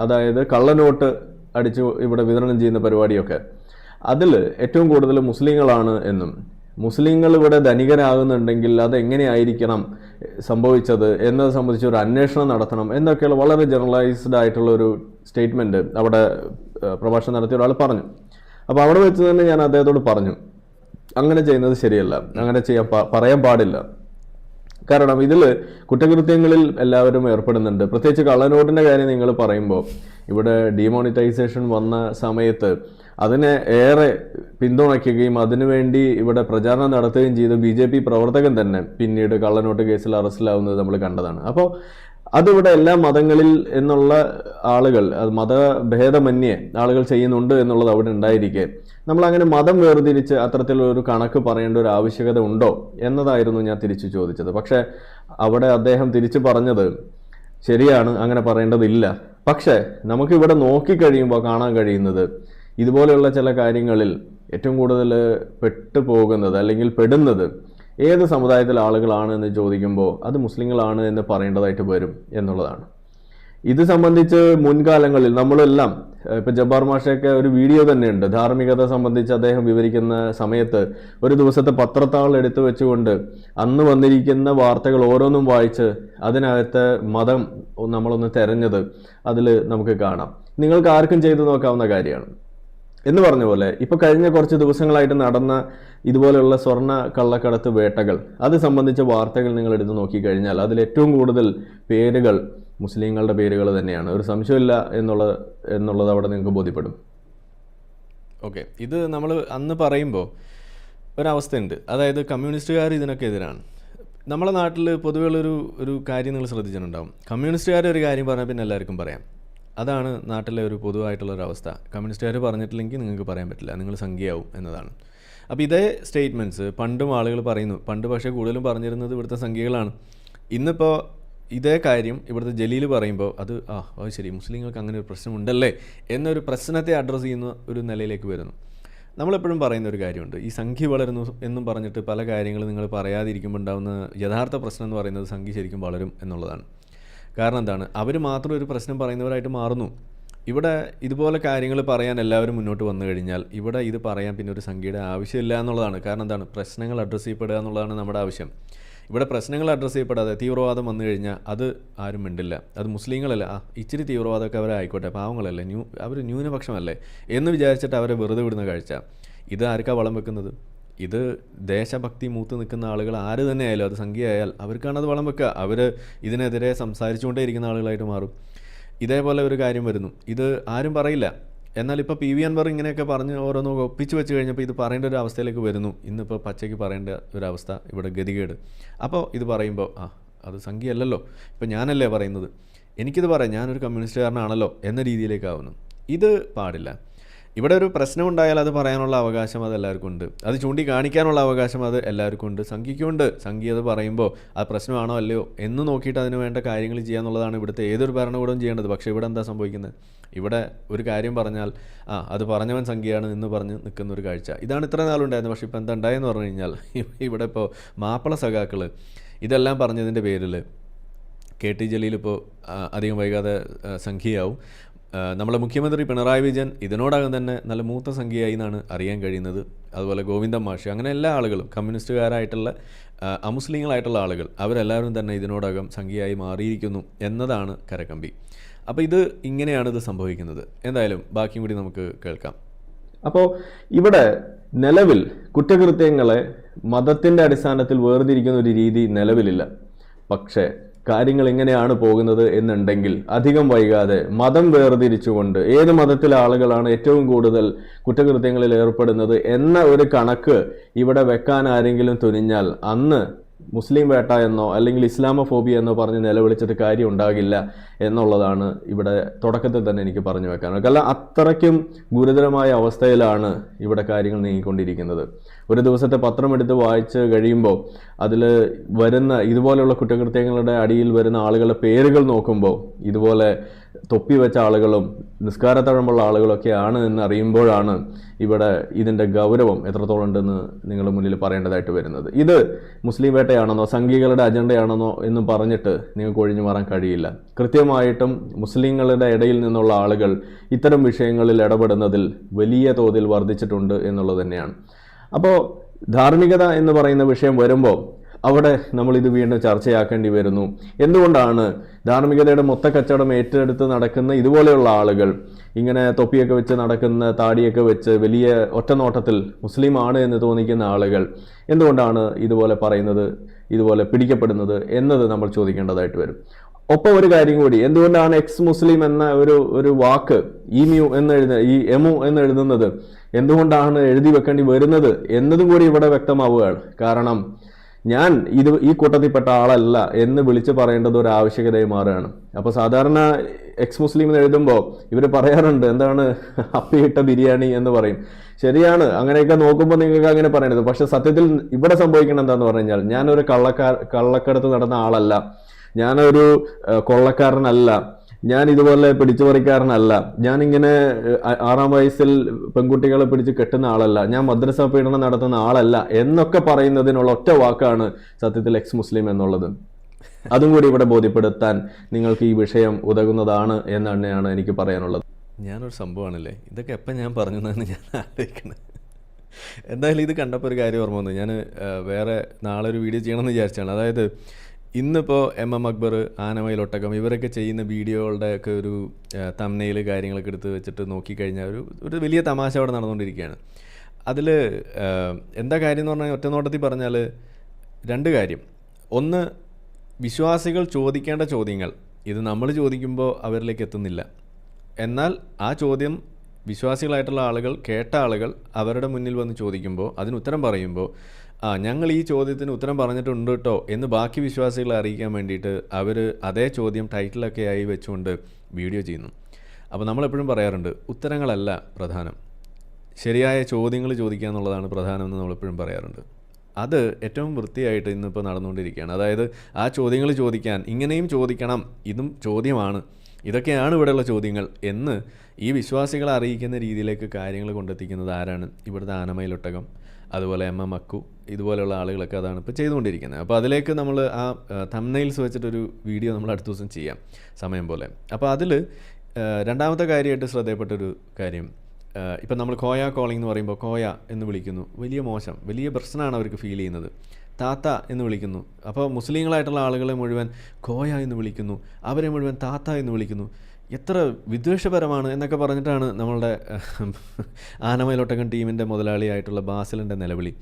അതായത് കള്ളനോട്ട് അടിച്ച് ഇവിടെ വിതരണം ചെയ്യുന്ന പരിപാടിയൊക്കെ, അതിൽ ഏറ്റവും കൂടുതൽ മുസ്ലിങ്ങളാണ് എന്നും മുസ്ലിങ്ങൾ ഇവിടെ ധനികരാകുന്നുണ്ടെങ്കിൽ അതെങ്ങനെയായിരിക്കണം സംഭവിച്ചത് എന്നത് സംബന്ധിച്ച് ഒരു അന്വേഷണം നടത്തണം എന്നൊക്കെയുള്ള വളരെ ജനറലൈസ്ഡ് ആയിട്ടുള്ള ഒരു സ്റ്റേറ്റ്മെൻറ്റ് അവിടെ പ്രഭാഷണം നടത്തിയ ഒരാൾ പറഞ്ഞു. അപ്പോൾ അവിടെ വെച്ച് തന്നെ ഞാൻ അദ്ദേഹത്തോട് പറഞ്ഞു, അങ്ങനെ ചെയ്യുന്നത് ശരിയല്ല, അങ്ങനെ പറയാൻ പാടില്ല. കാരണം ഇതിൽ കുറ്റകൃത്യങ്ങളിൽ എല്ലാവരും ഏർപ്പെടുന്നുണ്ട്. പ്രത്യേകിച്ച് കള്ളനോട്ടിൻ്റെ കാര്യം നിങ്ങൾ പറയുമ്പോൾ ഇവിടെ ഡിമോണിറ്റൈസേഷൻ വന്ന സമയത്ത് അതിനെ ഏറെ പിന്തുണയ്ക്കുകയും അതിനുവേണ്ടി ഇവിടെ പ്രചാരണം നടത്തുകയും ചെയ്ത BJP പ്രവർത്തകൻ തന്നെ പിന്നീട് കള്ളനോട്ട് കേസിൽ അറസ്റ്റിലാവുന്നത് നമ്മൾ കണ്ടതാണ്. അപ്പോൾ അതിവിടെ എല്ലാ മതങ്ങളിൽ എന്നുള്ള ആളുകൾ, അത് മതഭേദമന്യേ ആളുകൾ ചെയ്യുന്നുണ്ട് എന്നുള്ളത് അവിടെ ഉണ്ടായിരിക്കെ നമ്മളങ്ങനെ മതം വേർതിരിച്ച് അത്തരത്തിലൊരു കണക്ക് പറയേണ്ട ഒരു ആവശ്യകത ഉണ്ടോ എന്നതായിരുന്നു ഞാൻ തിരിച്ചു ചോദിച്ചത്. പക്ഷേ അവിടെ അദ്ദേഹം തിരിച്ചു പറഞ്ഞത്, ശരിയാണ്, അങ്ങനെ പറയേണ്ടതില്ല. പക്ഷേ നമുക്കിവിടെ നോക്കിക്കഴിയുമ്പോൾ കാണാൻ കഴിയുന്നത് ഇതുപോലെയുള്ള ചില കാര്യങ്ങളിൽ ഏറ്റവും കൂടുതൽ പെട്ടുപോകുന്നത് അല്ലെങ്കിൽ പെടുന്നത് ഏത് സമുദായത്തിലെ ആളുകളാണ് എന്ന് ചോദിക്കുമ്പോൾ അത് മുസ്ലിങ്ങളാണ് എന്ന് പറയേണ്ടതായിട്ട് വരും എന്നുള്ളതാണ്. ഇത് സംബന്ധിച്ച് മുൻകാലങ്ങളിൽ നമ്മളെല്ലാം, ഇപ്പം ജബ്ബാർ മാഷയൊക്കെ ഒരു വീഡിയോ തന്നെയുണ്ട് ധാർമ്മികത സംബന്ധിച്ച് അദ്ദേഹം വിവരിക്കുന്ന സമയത്ത് ഒരു ദിവസത്തെ പത്രത്താൾ എടുത്തു വെച്ചുകൊണ്ട് അന്ന് വന്നിരിക്കുന്ന വാർത്തകൾ ഓരോന്നും വായിച്ച് അതിനകത്ത് മതം നമ്മളൊന്ന് തെരഞ്ഞത് അതിൽ നമുക്ക് കാണാം. നിങ്ങൾക്ക് ആർക്കും ചെയ്തു നോക്കാവുന്ന കാര്യമാണ്. എന്ന് പറഞ്ഞ പോലെ ഇപ്പോൾ കഴിഞ്ഞ കുറച്ച് ദിവസങ്ങളായിട്ട് നടന്ന ഇതുപോലെയുള്ള സ്വർണ്ണ കള്ളക്കടത്ത് വേട്ടകൾ, അത് സംബന്ധിച്ച വാർത്തകൾ നിങ്ങൾ എടുത്ത് നോക്കിക്കഴിഞ്ഞാൽ അതിൽ ഏറ്റവും കൂടുതൽ പേരുകൾ മുസ്ലിങ്ങളുടെ പേരുകൾ തന്നെയാണ്. ഒരു സംശയമില്ല എന്നുള്ളത് അവിടെ നിങ്ങൾക്ക് ബോധ്യപ്പെടും. ഓക്കെ, ഇത് നമ്മൾ അന്ന് പറയുമ്പോൾ ഒരവസ്ഥയുണ്ട്. അതായത് കമ്മ്യൂണിസ്റ്റുകാർ ഇതിനൊക്കെ എതിരാണ്. നമ്മളെ നാട്ടിൽ പൊതുവെ ഒരു കാര്യം നിങ്ങൾ ശ്രദ്ധിച്ചിട്ടുണ്ടാവും. കമ്മ്യൂണിസ്റ്റുകാർ ഒരു കാര്യം പറഞ്ഞാൽ പിന്നെ എല്ലാവർക്കും പറയാം. അതാണ് നാട്ടിലെ ഒരു പൊതുവായിട്ടുള്ളൊരവസ്ഥ. കമ്മ്യൂണിസ്റ്റുകാർ പറഞ്ഞിട്ടില്ലെങ്കിൽ നിങ്ങൾക്ക് പറയാൻ പറ്റില്ല, നിങ്ങൾ സംഖ്യയാവും എന്നതാണ്. അപ്പോൾ ഇതേ സ്റ്റേറ്റ്മെൻറ്റ്സ് പണ്ടും ആളുകൾ പറയുന്നു. പണ്ട് പക്ഷേ കൂടുതലും പറഞ്ഞിരുന്നത് ഇവിടുത്തെ സംഖ്യകളാണ്. ഇന്നിപ്പോൾ ഇതേ കാര്യം ഇവിടുത്തെ ജലീൽ പറയുമ്പോൾ അത് ശരി, മുസ്ലിങ്ങൾക്ക് അങ്ങനെ ഒരു പ്രശ്നമുണ്ടല്ലേ എന്നൊരു പ്രശ്നത്തെ അഡ്രസ്സ് ചെയ്യുന്ന ഒരു നിലയിലേക്ക് വരുന്നു. നമ്മളെപ്പോഴും പറയുന്ന ഒരു കാര്യമുണ്ട്, ഈ സംഖ്യ വളരുന്നു എന്നും പറഞ്ഞിട്ട് പല കാര്യങ്ങളും നിങ്ങൾ പറയാതിരിക്കുമ്പോൾ ഉണ്ടാകുന്ന യഥാർത്ഥ പ്രശ്നം എന്ന് പറയുന്നത് സംഖ്യ ശരിക്കും വളരും എന്നുള്ളതാണ്. കാരണം എന്താണ്, അവർ മാത്രം ഒരു പ്രശ്നം പറയുന്നവരായിട്ട് മാറുന്നു. ഇവിടെ ഇതുപോലെ കാര്യങ്ങൾ പറയാൻ എല്ലാവരും മുന്നോട്ട് വന്നു കഴിഞ്ഞാൽ ഇവിടെ ഇത് പറയാൻ പിന്നെ ഒരു സംഖ്യയുടെ ആവശ്യമില്ല എന്നുള്ളതാണ്. കാരണം എന്താണ്, പ്രശ്നങ്ങൾ അഡ്രസ്സ് ചെയ്യപ്പെടുക എന്നുള്ളതാണ് നമ്മുടെ ആവശ്യം. ഇവിടെ പ്രശ്നങ്ങൾ അഡ്രസ്സ് ചെയ്യപ്പെടാതെ തീവ്രവാദം വന്നു കഴിഞ്ഞാൽ അത് ആരും മിണ്ടില്ല. അത് മുസ്ലിങ്ങളല്ല, ഇച്ചിരി തീവ്രവാദമൊക്കെ അവരായിക്കോട്ടെ, പാവങ്ങളല്ലേ, അവർ ന്യൂനപക്ഷമല്ലേ എന്ന് വിചാരിച്ചിട്ട് അവരെ വെറുതെ വിടുന്ന കാഴ്ച. ഇത് ആർക്കാ വളം വെക്കുന്നത്? ഇത് ദേശഭക്തി മൂത്ത് നിൽക്കുന്ന ആളുകൾ ആര് തന്നെ ആയാലും, അത് സംഖ്യയായാൽ അവർക്കാണത് വളം വെക്കുക. അവർ ഇതിനെതിരെ സംസാരിച്ചുകൊണ്ടേ ഇരിക്കുന്ന ആളുകളായിട്ട് മാറും. ഇതേപോലെ ഒരു കാര്യം വരുന്നു, ഇത് ആരും പറയില്ല. എന്നാൽ ഇപ്പോൾ പി വി അൻവർ ഇങ്ങനെയൊക്കെ പറഞ്ഞ് ഓരോന്ന് ഒപ്പിച്ച് വെച്ച് കഴിഞ്ഞപ്പോൾ ഇത് പറയേണ്ട ഒരു അവസ്ഥയിലേക്ക് വരുന്നു. ഇന്നിപ്പോൾ പച്ചയ്ക്ക് പറയേണ്ട ഒരവസ്ഥ, ഇവിടെ ഗതികേട്. അപ്പോൾ ഇത് പറയുമ്പോൾ അത് സംഖ്യയല്ലല്ലോ, ഇപ്പം ഞാനല്ലേ പറയുന്നത്, എനിക്കിത് പറയാം, ഞാനൊരു കമ്മ്യൂണിസ്റ്റുകാരനാണല്ലോ എന്ന രീതിയിലേക്കാവുന്നു. ഇത് പാടില്ല. ഇവിടെ ഒരു പ്രശ്നം ഉണ്ടായാൽ അത് പറയാനുള്ള അവകാശം അത് എല്ലാവർക്കും ഉണ്ട്, അത് ചൂണ്ടിക്കാണിക്കാനുള്ള അവകാശം അത് എല്ലാവർക്കും ഉണ്ട്, സംഖ്യയ്ക്കുണ്ട്. സംഖ്യ അത് പറയുമ്പോൾ അത് പ്രശ്നമാണോ അല്ലയോ എന്ന് നോക്കിയിട്ട് അതിന് വേണ്ട കാര്യങ്ങൾ ചെയ്യുക എന്നുള്ളതാണ് ഇവിടുത്തെ ഏതൊരു ഭരണകൂടവും ചെയ്യേണ്ടത്. പക്ഷേ ഇവിടെ എന്താ സംഭവിക്കുന്നത്? ഇവിടെ ഒരു കാര്യം പറഞ്ഞാൽ അത് പറഞ്ഞവൻ സംഖ്യയാണ് എന്ന് പറഞ്ഞ് നിൽക്കുന്ന ഒരു കാഴ്ച. ഇതാണ് ഇത്ര നാളുണ്ടായിരുന്നത്. പക്ഷേ ഇപ്പോൾ എന്താ ഉണ്ടായെന്ന് പറഞ്ഞു കഴിഞ്ഞാൽ ഇവിടെ ഇപ്പോൾ മാപ്പിള സഖാക്കൾ ഇതെല്ലാം പറഞ്ഞതിൻ്റെ പേരിൽ KT ജലീൽ ഇപ്പോൾ അധികം വൈകാതെ സംഖ്യയാവും. നമ്മളെ മുഖ്യമന്ത്രി പിണറായി വിജയൻ ഇതിനോടകം തന്നെ നല്ല മൂത്ത സംഖ്യയായി എന്നാണ് അറിയാൻ കഴിയുന്നത്. അതുപോലെ ഗോവിന്ദൻ മാഷ്, അങ്ങനെ എല്ലാ ആളുകളും കമ്മ്യൂണിസ്റ്റുകാരായിട്ടുള്ള അമുസ്ലിങ്ങളായിട്ടുള്ള ആളുകൾ അവരെല്ലാവരും തന്നെ ഇതിനോടകം സംഖ്യയായി മാറിയിരിക്കുന്നു എന്നതാണ് കരകമ്പി. അപ്പോൾ ഇത് ഇങ്ങനെയാണ് ഇത് സംഭവിക്കുന്നത്. എന്തായാലും ബാക്കിയും കൂടി നമുക്ക് കേൾക്കാം. അപ്പോൾ ഇവിടെ നിലവിൽ കുറ്റകൃത്യങ്ങളെ മതത്തിൻ്റെ അടിസ്ഥാനത്തിൽ വേർതിരിക്കുന്ന ഒരു രീതി നിലവിലില്ല. പക്ഷേ കാര്യങ്ങൾ എങ്ങനെയാണ് പോകുന്നത് എന്നുണ്ടെങ്കിൽ അധികം വൈകാതെ മതം വേർതിരിച്ചുകൊണ്ട് ഏത് മതത്തിലെ ആളുകളാണ് ഏറ്റവും കൂടുതൽ കുറ്റകൃത്യങ്ങളിൽ ഏർപ്പെടുന്നത് എന്ന ഒരു കണക്ക് ഇവിടെ വെക്കാൻ ആരെങ്കിലും തുനിഞ്ഞാൽ അന്ന് മുസ്ലിം വേട്ട എന്നോ അല്ലെങ്കിൽ ഇസ്ലാമോഫോബിയ എന്നോ പറഞ്ഞ് നിലവിളിച്ചിട്ട് കാര്യം ഉണ്ടാകില്ല എന്നുള്ളതാണ് ഇവിടെ തുടക്കത്തിൽ തന്നെ എനിക്ക് പറഞ്ഞു വെക്കാനുള്ളത്. കാരണം അത്രയ്ക്കും ഗുരുതരമായ അവസ്ഥയിലാണ് ഇവിടെ കാര്യങ്ങൾ നീങ്ങിക്കൊണ്ടിരിക്കുന്നത്. ഒരു ദിവസത്തെ പത്രം എടുത്ത് വായിച്ച് കഴിയുമ്പോൾ അതിൽ വരുന്ന ഇതുപോലെയുള്ള കുറ്റകൃത്യങ്ങളുടെ അടിയിൽ വരുന്ന ആളുകളുടെ പേരുകൾ നോക്കുമ്പോൾ ഇതുപോലെ തൊപ്പി വെച്ച ആളുകളും നിസ്കാരത്തഴമ്പുള്ള ആളുകളൊക്കെയാണ് എന്ന് അറിയുമ്പോഴാണ് ഇവിടെ ഇതിൻ്റെ ഗൗരവം എത്രത്തോളം ഉണ്ടെന്ന് നിങ്ങളുടെ മുന്നിൽ പറയേണ്ടതായിട്ട് വരുന്നത്. ഇത് മുസ്ലിം വേട്ടയാണെന്നോ സംഘികളുടെ അജണ്ടയാണെന്നോ എന്ന് പറഞ്ഞിട്ട് നിങ്ങൾക്ക് ഒഴിഞ്ഞു മാറാൻ കഴിയില്ല. കൃത്യമായിട്ടും മുസ്ലിങ്ങളുടെ ഇടയിൽ നിന്നുള്ള ആളുകൾ ഇത്തരം വിഷയങ്ങളിൽ ഇടപെടുന്നതിൽ വലിയ തോതിൽ വർദ്ധിച്ചിട്ടുണ്ട് എന്നുള്ളത് തന്നെയാണ്. അപ്പോൾ ധാർമ്മികത എന്ന് പറയുന്ന വിഷയം വരുമ്പോൾ അവിടെ നമ്മളിത് വീണ്ടും ചർച്ചയാക്കേണ്ടി വരുന്നു. എന്തുകൊണ്ടാണ് ധാർമ്മികതയുടെ മൊത്ത കച്ചവടം ഏറ്റെടുത്ത് നടക്കുന്ന ഇതുപോലെയുള്ള ആളുകൾ, ഇങ്ങനെ തൊപ്പിയൊക്കെ വെച്ച് നടക്കുന്ന, താടിയൊക്കെ വെച്ച് വലിയ ഒറ്റനോട്ടത്തിൽ മുസ്ലിം ആണ് എന്ന് തോന്നിക്കുന്ന ആളുകൾ എന്തുകൊണ്ടാണ് ഇതുപോലെ പറയുന്നത്, ഇതുപോലെ പിടിക്കപ്പെടുന്നത് എന്നത് നമ്മൾ ചോദിക്കേണ്ടതായിട്ട് വരും. ഒപ്പം ഒരു കാര്യം കൂടി, എന്തുകൊണ്ടാണ് എക്സ് മുസ്ലിം എന്ന ഒരു വാക്ക് ഈ എമു എന്ന് എഴുതുന്നത് എന്തുകൊണ്ടാണ് എഴുതി വെക്കേണ്ടി വരുന്നത് എന്നതും കൂടി ഇവിടെ വ്യക്തമാവുകയാണ്. കാരണം ഞാൻ ഈ കൂട്ടത്തിൽപ്പെട്ട ആളല്ല എന്ന് വിളിച്ച് പറയേണ്ടത് ഒരു ആവശ്യകതയായി മാറുകയാണ്. അപ്പോൾ സാധാരണ എക്സ് മുസ്ലിം എന്ന് എഴുതുമ്പോൾ ഇവർ പറയാറുണ്ട്, എന്താണ് അപ്പിയിട്ട ബിരിയാണി എന്ന് പറയും. ശരിയാണ്, അങ്ങനെയൊക്കെ നോക്കുമ്പോൾ നിങ്ങൾക്ക് അങ്ങനെ പറയണത്. പക്ഷെ സത്യത്തിൽ ഇവിടെ സംഭവിക്കണം എന്താന്ന് പറഞ്ഞു കഴിഞ്ഞാൽ, ഞാനൊരു കള്ളക്കടത്ത് നടന്ന ആളല്ല, ഞാനൊരു കൊള്ളക്കാരനല്ല, ഞാൻ ഇതുപോലെ പിടിച്ചുപറിക്കാരനല്ല, ഞാനിങ്ങനെ 6-ാം വയസ്സിൽ പെൺകുട്ടികളെ പിടിച്ച് കെട്ടുന്ന ആളല്ല, ഞാൻ മദ്രസ പീഡനം നടത്തുന്ന ആളല്ല എന്നൊക്കെ പറയുന്നതിനുള്ള ഒറ്റ വാക്കാണ് സത്യത്തിൽ എക്സ് മുസ്ലിം എന്നുള്ളത്. അതും കൂടി ഇവിടെ ബോധ്യപ്പെടുത്താൻ നിങ്ങൾക്ക് ഈ വിഷയം ഉതകുന്നതാണ് എന്ന് തന്നെയാണ് എനിക്ക് പറയാനുള്ളത്. ഞാനൊരു സംഭവമാണല്ലേ, ഇതൊക്കെ എപ്പം ഞാൻ പറഞ്ഞു എന്നാണ് ഞാൻ ആലോചിക്കുന്നത്. എന്തായാലും ഇത് കണ്ടപ്പോൾ ഒരു കാര്യം ഓർമ്മ വന്നു. ഞാൻ വേറെ നാളെ ഒരു വീഡിയോ ചെയ്യണമെന്ന് വിചാരിച്ചാണ്. അതായത് ഇന്നിപ്പോൾ MM അക്ബർ, ആനമയിൽ ഒട്ടകം ഇവരൊക്കെ ചെയ്യുന്ന വീഡിയോകളുടെയൊക്കെ ഒരു തംബ്നെയിൽ കാര്യങ്ങളൊക്കെ എടുത്ത് വെച്ചിട്ട് നോക്കിക്കഴിഞ്ഞാൽ ഒരു വലിയ തമാശ അവിടെ നടന്നുകൊണ്ടിരിക്കുകയാണ്. അതിൽ എന്താ കാര്യം എന്ന് പറഞ്ഞാൽ, ഒറ്റനോട്ടത്തിൽ പറഞ്ഞാൽ രണ്ട് കാര്യം. ഒന്ന്, വിശ്വാസികൾ ചോദിക്കേണ്ട ചോദ്യങ്ങൾ ഇത് നമ്മൾ ചോദിക്കുമ്പോൾ അവരിലേക്ക് എത്തുന്നില്ല. എന്നാൽ ആ ചോദ്യം വിശ്വാസികളായിട്ടുള്ള ആളുകൾ, കേട്ട ആളുകൾ അവരുടെ മുന്നിൽ വന്ന് ചോദിക്കുമ്പോൾ അതിന് ഉത്തരം പറയുമ്പോൾ ഞങ്ങൾ ഈ ചോദ്യത്തിന് ഉത്തരം പറഞ്ഞിട്ടുണ്ട് കേട്ടോ എന്ന് ബാക്കി വിശ്വാസികളെ അറിയിക്കാൻ വേണ്ടിയിട്ട് അവർ അതേ ചോദ്യം ടൈറ്റിലൊക്കെ ആയി വെച്ചുകൊണ്ട് വീഡിയോ ചെയ്യുന്നു. അപ്പോൾ നമ്മളെപ്പോഴും പറയാറുണ്ട്, ഉത്തരങ്ങളല്ല പ്രധാനം, ശരിയായ ചോദ്യങ്ങൾ ചോദിക്കുക എന്നുള്ളതാണ് പ്രധാനമെന്ന് നമ്മളെപ്പോഴും പറയാറുണ്ട്. അത് ഏറ്റവും വൃത്തിയായിട്ട് ഇന്നിപ്പോൾ നടന്നുകൊണ്ടിരിക്കുകയാണ്. അതായത് ആ ചോദ്യങ്ങൾ ചോദിക്കാൻ ഇങ്ങനെയും ചോദിക്കണം, ഇതും ചോദ്യമാണ് ഇതൊക്കെയാണ് ഇവിടെയുള്ള ചോദ്യങ്ങൾ എന്ന് ഈ വിശ്വാസികളെ അറിയിക്കുന്ന രീതിയിലേക്ക് കാര്യങ്ങൾ കൊണ്ടെത്തിക്കുന്നത് ആരാണ്? ഇവിടുത്തെ ആനമയിലൊട്ടകം, അതുപോലെ MM അക്കു, ഇതുപോലെയുള്ള ആളുകളൊക്കെ അതാണ് ഇപ്പോൾ ചെയ്തുകൊണ്ടിരിക്കുന്നത്. അപ്പോൾ അതിലേക്ക് നമ്മൾ ആ തംബ്നെയിൽസ് വെച്ചിട്ടൊരു വീഡിയോ നമ്മൾ അടുത്ത ദിവസം ചെയ്യാം സമയം പോലെ. അപ്പോൾ അതിൽ രണ്ടാമത്തെ കാര്യമായിട്ട് ശ്രദ്ധയപ്പെട്ടൊരു കാര്യം, ഇപ്പം നമ്മൾ കോയ കോളിംഗ് എന്ന് പറയുമ്പോൾ കോയ എന്ന് വിളിക്കുന്നു, വലിയ മോശം, വലിയ പ്രശ്നമാണ് അവർക്ക് ഫീൽ ചെയ്യുന്നത്. താത്ത എന്ന് വിളിക്കുന്നു, അപ്പോൾ മുസ്ലിങ്ങളായിട്ടുള്ള ആളുകളെ മുഴുവൻ കോയ എന്ന് വിളിക്കുന്നു, അവരെ മുഴുവൻ താത്ത എന്ന് വിളിക്കുന്നു, എത്ര വിദ്വേഷപരമാണ് എന്നൊക്കെ പറഞ്ഞിട്ടാണ് നമ്മളുടെ ആനമയിലൊട്ടകം ടീമിൻ്റെ മുതലാളിയായിട്ടുള്ള ബാസിലിൻ്റെ നിലവിളി.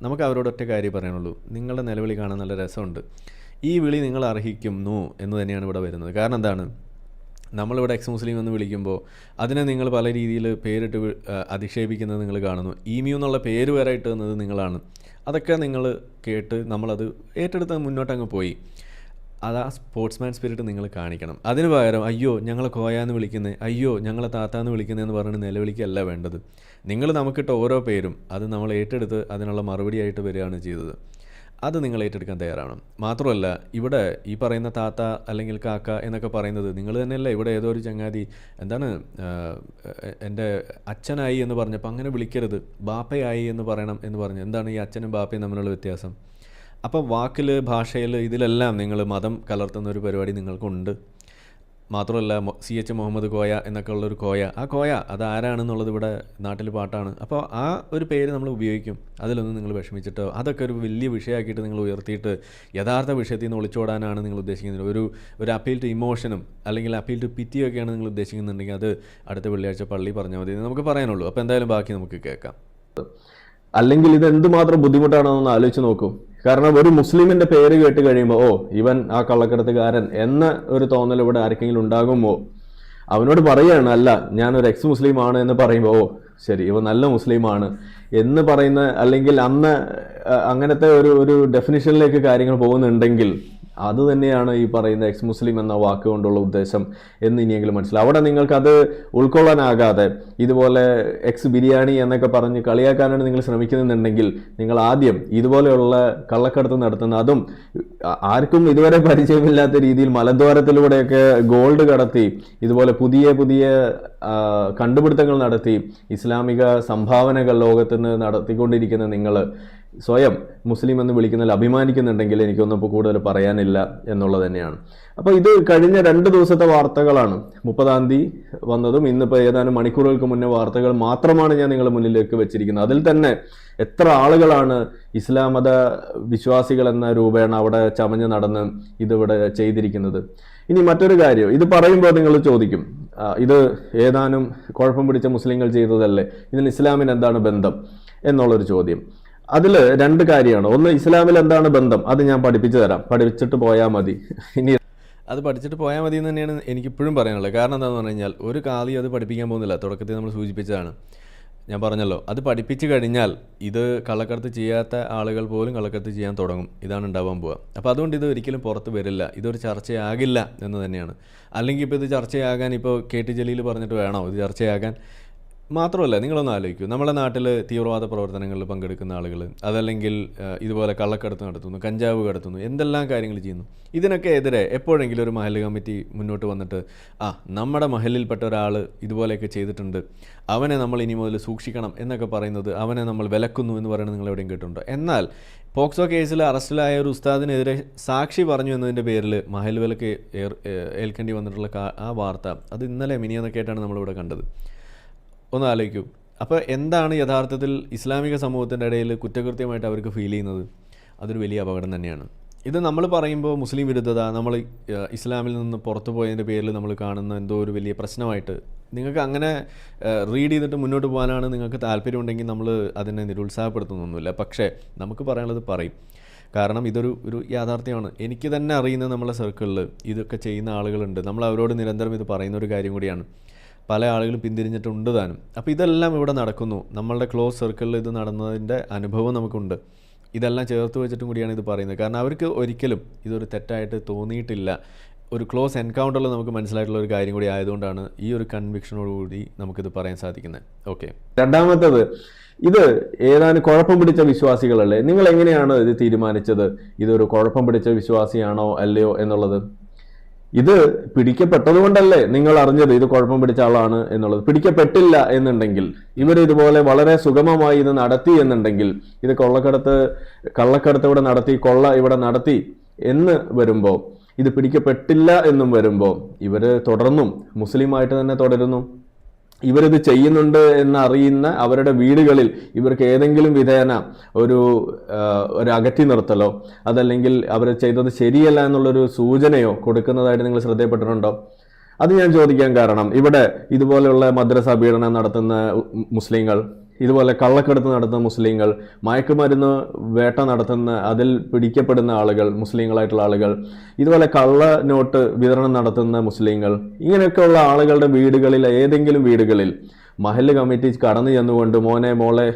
നമുക്ക് അവരോട് ഒറ്റ കാര്യം പറയാനുള്ളൂ, നിങ്ങളുടെ നിലവിളി കാണാൻ നല്ല രസമുണ്ട്, ഈ വിളി നിങ്ങൾ അർഹിക്കുന്നു എന്ന് തന്നെയാണ് ഇവിടെ വരുന്നത്. കാരണം എന്താണ്, നമ്മളിവിടെ എക്സ് മുസ്ലിം എന്ന് വിളിക്കുമ്പോൾ അതിനെ നിങ്ങൾ പല രീതിയിൽ പേരിട്ട് അധിക്ഷേപിക്കുന്നത് നിങ്ങൾ കാണുന്നു. ഈമിയു എന്നുള്ള പേര് വരെ ഇട്ട് തന്നത് നിങ്ങളാണ്. അതൊക്കെ നിങ്ങൾ കേട്ട് നമ്മളത് ഏറ്റെടുത്ത് മുന്നോട്ടങ്ങ് പോയി. അത് ആ സ്പോർട്സ്മാൻ സ്പിരിറ്റ് നിങ്ങൾ കാണിക്കണം. അതിന് പകരം അയ്യോ ഞങ്ങളെ കോയാന്ന് വിളിക്കുന്നത്, അയ്യോ ഞങ്ങളെ താത്താന്ന് വിളിക്കുന്നതെന്ന് പറഞ്ഞ് നിലവിളിക്കല്ല വേണ്ടത്. നിങ്ങൾ നമുക്കിട്ട ഓരോ പേരും അത് നമ്മൾ ഏറ്റെടുത്ത് അതിനുള്ള മറുപടിയായിട്ട് വരികയാണ് ചെയ്തത്. അത് നിങ്ങൾ ഏറ്റെടുക്കാൻ തയ്യാറാണ്. മാത്രമല്ല ഇവിടെ ഈ പറയുന്ന താത്ത അല്ലെങ്കിൽ കാക്ക എന്നൊക്കെ പറയുന്നത് നിങ്ങൾ തന്നെയല്ല. ഇവിടെ ഏതോ ഒരു ചങ്ങാതി എന്താണ് എൻ്റെ അച്ഛനായി എന്ന് പറഞ്ഞപ്പോൾ അങ്ങനെ വിളിക്കരുത്, ബാപ്പയായി എന്ന് പറയണം എന്ന് പറഞ്ഞു. എന്താണ് ഈ അച്ഛനും ബാപ്പയും തമ്മിലുള്ള വ്യത്യാസം? അപ്പം വാക്കിൽ, ഭാഷയിൽ, ഇതിലെല്ലാം നിങ്ങൾ മതം കലർത്തുന്ന ഒരു പരിപാടി നിങ്ങൾക്കുണ്ട്. മാത്രമല്ല CH മുഹമ്മദ് കോയ എന്നൊക്കെ ഉള്ളൊരു കോയ, ആ കോയ അത് ആരാണെന്നുള്ളത് ഇവിടെ നാട്ടിൽ പാട്ടാണ്. അപ്പോൾ ആ ഒരു പേര് നമ്മൾ ഉപയോഗിക്കും. അതിലൊന്നും നിങ്ങൾ വിഷമിച്ചിട്ടോ അതൊക്കെ ഒരു വലിയ വിഷയമാക്കിയിട്ട് നിങ്ങൾ ഉയർത്തിയിട്ട് യഥാർത്ഥ വിഷയത്തിൽ നിന്ന് ഒളിച്ചോടാനാണ് നിങ്ങൾ ഉദ്ദേശിക്കുന്നത്. ഒരു അപ്പീൽ ടു ഇമോഷനും അല്ലെങ്കിൽ അപ്പീൽ ടു പിറ്റിയൊക്കെയാണ് നിങ്ങൾ ഉദ്ദേശിക്കുന്നുണ്ടെങ്കിൽ അത് അടുത്ത വെള്ളിയാഴ്ച പള്ളി പറഞ്ഞാൽ മതി എന്ന് നമുക്ക് പറയാനുള്ളൂ. അപ്പോൾ എന്തായാലും ബാക്കി നമുക്ക് കേൾക്കാം. അല്ലെങ്കിൽ ഇത് എന്തുമാത്രം ബുദ്ധിമുട്ടാണെന്നൊന്ന് ആലോചിച്ച് നോക്കൂ. കാരണം ഒരു മുസ്ലിമിന്റെ പേര് കേട്ട് കഴിയുമ്പോൾ ഇവൻ ആ കള്ളക്കടത്തുകാരൻ എന്ന ഒരു തോന്നൽ ഇവിടെ ആർക്കെങ്കിലും ഉണ്ടാകുമ്പോൾ അവനോട് പറയുകയാണ്, അല്ല ഞാനൊരു എക്സ് മുസ്ലിം ആണ് എന്ന് പറയുമ്പോൾ ശരി ഇവ നല്ല മുസ്ലിമാണ് എന്ന് പറയുന്ന, അല്ലെങ്കിൽ അന്ന് അങ്ങനത്തെ ഒരു ഡെഫിനിഷനിലേക്ക് കാര്യങ്ങൾ പോകുന്നുണ്ടെങ്കിൽ അത് തന്നെയാണ് ഈ പറയുന്ന എക്സ് മുസ്ലിം എന്ന വാക്ക് കൊണ്ടുള്ള ഉദ്ദേശം എന്ന് ഇനിയെങ്കിലും മനസ്സിലാവും. അവിടെ നിങ്ങൾക്കത് ഉൾക്കൊള്ളാനാകാതെ ഇതുപോലെ എക്സ് ബിരിയാണി എന്നൊക്കെ പറഞ്ഞ് കളിയാക്കാനാണ് നിങ്ങൾ ശ്രമിക്കുന്നുണ്ടെങ്കിൽ നിങ്ങൾ ആദ്യം ഇതുപോലെയുള്ള കള്ളക്കടത്ത് നടത്തുന്ന, അതും ആർക്കും ഇതുവരെ പരിചയമില്ലാത്ത രീതിയിൽ മലദ്വാരത്തിലൂടെയൊക്കെ ഗോൾഡ് കടത്തി ഇതുപോലെ പുതിയ പുതിയ കണ്ടുപിടുത്തങ്ങൾ നടത്തി ഇസ്ലാമിക സംഭാവനകൾ ലോകത്തിന് നടത്തിക്കൊണ്ടിരിക്കുന്ന നിങ്ങൾ സ്വയം മുസ്ലിം എന്ന് വിളിക്കുന്നതിൽ അഭിമാനിക്കുന്നുണ്ടെങ്കിൽ എനിക്കൊന്നും ഇപ്പോൾ കൂടുതൽ പറയാനില്ല എന്നുള്ളത് തന്നെയാണ്. അപ്പോൾ ഇത് കഴിഞ്ഞ 2 ദിവസത്തെ വാർത്തകളാണ്. 30-ാം തീയതി വന്നതും ഇന്നിപ്പോൾ ഏതാനും മണിക്കൂറുകൾക്ക് മുന്നേ വാർത്തകൾ മാത്രമാണ് ഞാൻ നിങ്ങളുടെ മുന്നിലേക്ക് വെച്ചിരിക്കുന്നത്. അതിൽ തന്നെ എത്ര ആളുകളാണ് ഇസ്ലാം മത വിശ്വാസികൾ എന്ന രൂപേണ അവിടെ ചമഞ്ഞ് നടന്ന് ഇതിവിടെ ചെയ്തിരിക്കുന്നത്. ഇനി മറ്റൊരു കാര്യം, ഇത് പറയുമ്പോൾ നിങ്ങൾ ചോദിക്കും, ഇത് ഏതാനും കുഴപ്പം പിടിച്ച മുസ്ലിങ്ങൾ ചെയ്തതല്ലേ, ഇതിന് ഇസ്ലാമിന് എന്താണ് ബന്ധം എന്നുള്ളൊരു ചോദ്യം. അതിൽ 2 കാര്യമാണ്. ഒന്ന്, ഇസ്ലാമിൽ എന്താണ് ബന്ധം അത് ഞാൻ പഠിപ്പിച്ചു തരാം, പഠിച്ചിട്ട് പോയാൽ മതി. ഇനി അത് പഠിച്ചിട്ട് പോയാൽ മതി എന്ന് തന്നെയാണ് എനിക്കിപ്പോഴും പറയാനുള്ളത്. കാരണം എന്താണെന്ന് പറഞ്ഞു കഴിഞ്ഞാൽ ഒരു കാലി അത് പഠിപ്പിക്കാൻ പോകുന്നില്ല. തുടക്കത്തിൽ നമ്മൾ സൂചിപ്പിച്ചതാണ്, ഞാൻ പറഞ്ഞല്ലോ, അത് പഠിപ്പിച്ചു കഴിഞ്ഞാൽ ഇത് കള്ളക്കടത്ത് ചെയ്യാത്ത ആളുകൾ പോലും കള്ളക്കടത്ത് ചെയ്യാൻ തുടങ്ങും. ഇതാണ് ഉണ്ടാവാൻ പോവുക. അപ്പോൾ അതുകൊണ്ട് ഇത് ഒരിക്കലും പുറത്ത് വരില്ല, ഇതൊരു ചർച്ചയാകില്ല എന്ന് തന്നെയാണ്. അല്ലെങ്കിൽ ഇപ്പോൾ ഇത് ചർച്ചയാകാൻ ഇപ്പോൾ KT ജലീൽ പറഞ്ഞിട്ട് വേണോ ഇത് ചർച്ചയാകാൻ? മാത്രമല്ല നിങ്ങളൊന്ന് ആലോചിക്കൂ, നമ്മുടെ നാട്ടിൽ തീവ്രവാദ പ്രവർത്തനങ്ങളിൽ പങ്കെടുക്കുന്ന ആളുകൾ, അതല്ലെങ്കിൽ ഇതുപോലെ കള്ളക്കടത്ത് നടത്തുന്നു, കഞ്ചാവ് കടത്തുന്നു, എന്തെല്ലാം കാര്യങ്ങൾ ചെയ്യുന്നു, ഇതിനൊക്കെ എതിരെ എപ്പോഴെങ്കിലും ഒരു മഹല്ല് കമ്മിറ്റി മുന്നോട്ട് വന്നിട്ട് നമ്മുടെ മഹലിൽപ്പെട്ട ഒരാൾ ഇതുപോലെയൊക്കെ ചെയ്തിട്ടുണ്ട്, അവനെ നമ്മൾ ഇനി മുതൽ സൂക്ഷിക്കണം എന്നൊക്കെ പറയുന്നത്, അവനെ നമ്മൾ വിലക്കുന്നു എന്ന് പറയുന്നത് നിങ്ങൾ എവിടെയും കേട്ടിട്ടുണ്ടോ? എന്നാൽ പോക്സോ കേസിൽ അറസ്റ്റിലായ ഒരു ഉസ്താദിനെതിരെ സാക്ഷി പറഞ്ഞു എന്നതിൻ്റെ പേരിൽ മഹൽ വിലക്ക് ഏൽക്കേണ്ടി വന്നിട്ടുള്ള ആ വാർത്ത അത് ഇന്നലെ മിനിയെന്നൊക്കെ ആയിട്ടാണ് നമ്മളിവിടെ കണ്ടത്. ഒന്ന് ആലോചിക്കൂ. അപ്പോൾ എന്താണ് യഥാർത്ഥത്തിൽ ഇസ്ലാമിക സമൂഹത്തിൻ്റെ ഇടയിൽ കുറ്റകൃത്യമായിട്ട് അവർക്ക് ഫീൽ ചെയ്യുന്നത്? അതൊരു വലിയ അപകടം തന്നെയാണ്. ഇത് നമ്മൾ പറയുമ്പോൾ മുസ്ലിം വിരുദ്ധത, നമ്മൾ ഇസ്ലാമിൽ നിന്ന് പുറത്തു പോയതിൻ്റെ പേരിൽ നമ്മൾ കാണുന്ന എന്തോ ഒരു വലിയ പ്രശ്നമായിട്ട് നിങ്ങൾക്ക് അങ്ങനെ റീഡ് ചെയ്തിട്ട് മുന്നോട്ട് പോകാനാണ് നിങ്ങൾക്ക് താല്പര്യമുണ്ടെങ്കിൽ നമ്മൾ അതിനെ നിരുത്സാഹപ്പെടുത്തുന്നൊന്നുമില്ല. പക്ഷേ നമുക്ക് പറയാനുള്ളത് പറയും. കാരണം ഇതൊരു യാഥാർത്ഥ്യമാണ്. എനിക്ക് തന്നെ അറിയുന്ന നമ്മളെ സർക്കിളിൽ ഇതൊക്കെ ചെയ്യുന്ന ആളുകളുണ്ട്. നമ്മൾ അവരോട് നിരന്തരം ഇത് പറയുന്ന ഒരു കാര്യം കൂടിയാണ്. പല ആളുകളും പിന്തിരിഞ്ഞിട്ടുണ്ട് താനും. അപ്പോൾ ഇതെല്ലാം ഇവിടെ നടക്കുന്നു. നമ്മളുടെ ക്ലോസ് സർക്കിളിൽ ഇത് നടന്നതിൻ്റെ അനുഭവം നമുക്കുണ്ട്. ഇതെല്ലാം ചേർത്ത് വെച്ചിട്ടും കൂടിയാണ് ഇത് പറയുന്നത്. കാരണം അവർക്ക് ഒരിക്കലും ഇതൊരു തെറ്റായിട്ട് തോന്നിയിട്ടില്ല. ഒരു ക്ലോസ് എൻകൗണ്ടറിൽ നമുക്ക് മനസ്സിലായിട്ടുള്ള ഒരു കാര്യം കൂടി ആയതുകൊണ്ടാണ് ഈ ഒരു കൺവിക്ഷനോടുകൂടി നമുക്കിത് പറയാൻ സാധിക്കുന്നത്. ഓക്കെ, രണ്ടാമത്തേത്, ഇത് ഏതാനും കുഴപ്പം പിടിച്ച വിശ്വാസികളല്ലേ? നിങ്ങൾ എങ്ങനെയാണ് ഇത് തീരുമാനിച്ചത്? ഇതൊരു കുഴപ്പം പിടിച്ച വിശ്വാസിയാണോ അല്ലയോ എന്നുള്ളത്? ഇത് പിടിക്കപ്പെട്ടതുകൊണ്ടല്ലേ നിങ്ങൾ അറിഞ്ഞത് ഇത് കുഴപ്പം പിടിച്ച ആളാണ് എന്നുള്ളത്. പിടിക്കപ്പെട്ടില്ല എന്നുണ്ടെങ്കിൽ, ഇവർ ഇതുപോലെ വളരെ സുഗമമായി ഇത് നടത്തി എന്നുണ്ടെങ്കിൽ, ഇത് കള്ളക്കടത്ത് ഇവിടെ നടത്തി, കൊള്ള ഇവിടെ നടത്തി എന്ന് വരുമ്പോൾ, ഇത് പിടിക്കപ്പെട്ടില്ല എന്നും വരുമ്പോൾ ഇവര് തുടർന്നും മുസ്ലിമായിട്ട് തന്നെ തുടരുന്നു. ഇവരിത് ചെയ്യുന്നുണ്ട് എന്നറിയുന്ന അവരുടെ വീടുകളിൽ ഇവർക്ക് ഏതെങ്കിലും വിധേന ഒരു അകറ്റി നിർത്തലോ അതല്ലെങ്കിൽ അവർ ചെയ്തത് ശരിയല്ല എന്നുള്ളൊരു സൂചനയോ കൊടുക്കുന്നതായിട്ട് നിങ്ങൾ ശ്രദ്ധയപ്പെട്ടിട്ടുണ്ടോ? അത് ഞാൻ ചോദിക്കാൻ കാരണം, ഇവിടെ ഇതുപോലെയുള്ള മദ്രസ പീഡനം നടത്തുന്ന മുസ്ലിങ്ങൾ, ഇതുപോലെ കള്ളക്കടത്ത് നടത്തുന്ന മുസ്ലിങ്ങൾ, മയക്കുമരുന്ന് വേട്ട നടത്തുന്ന അതിൽ പിടിക്കപ്പെടുന്ന ആളുകൾ, മുസ്ലിങ്ങളായിട്ടുള്ള ആളുകൾ, ഇതുപോലെ കള്ള നോട്ട് വിതരണം നടത്തുന്ന മുസ്ലിങ്ങൾ, ഇങ്ങനെയൊക്കെയുള്ള ആളുകളുടെ വീടുകളിൽ, ഏതെങ്കിലും വീടുകളിൽ മഹല്ല് കമ്മിറ്റി കടന്നു ചെന്നുകൊണ്ട് മോനെ മോളെ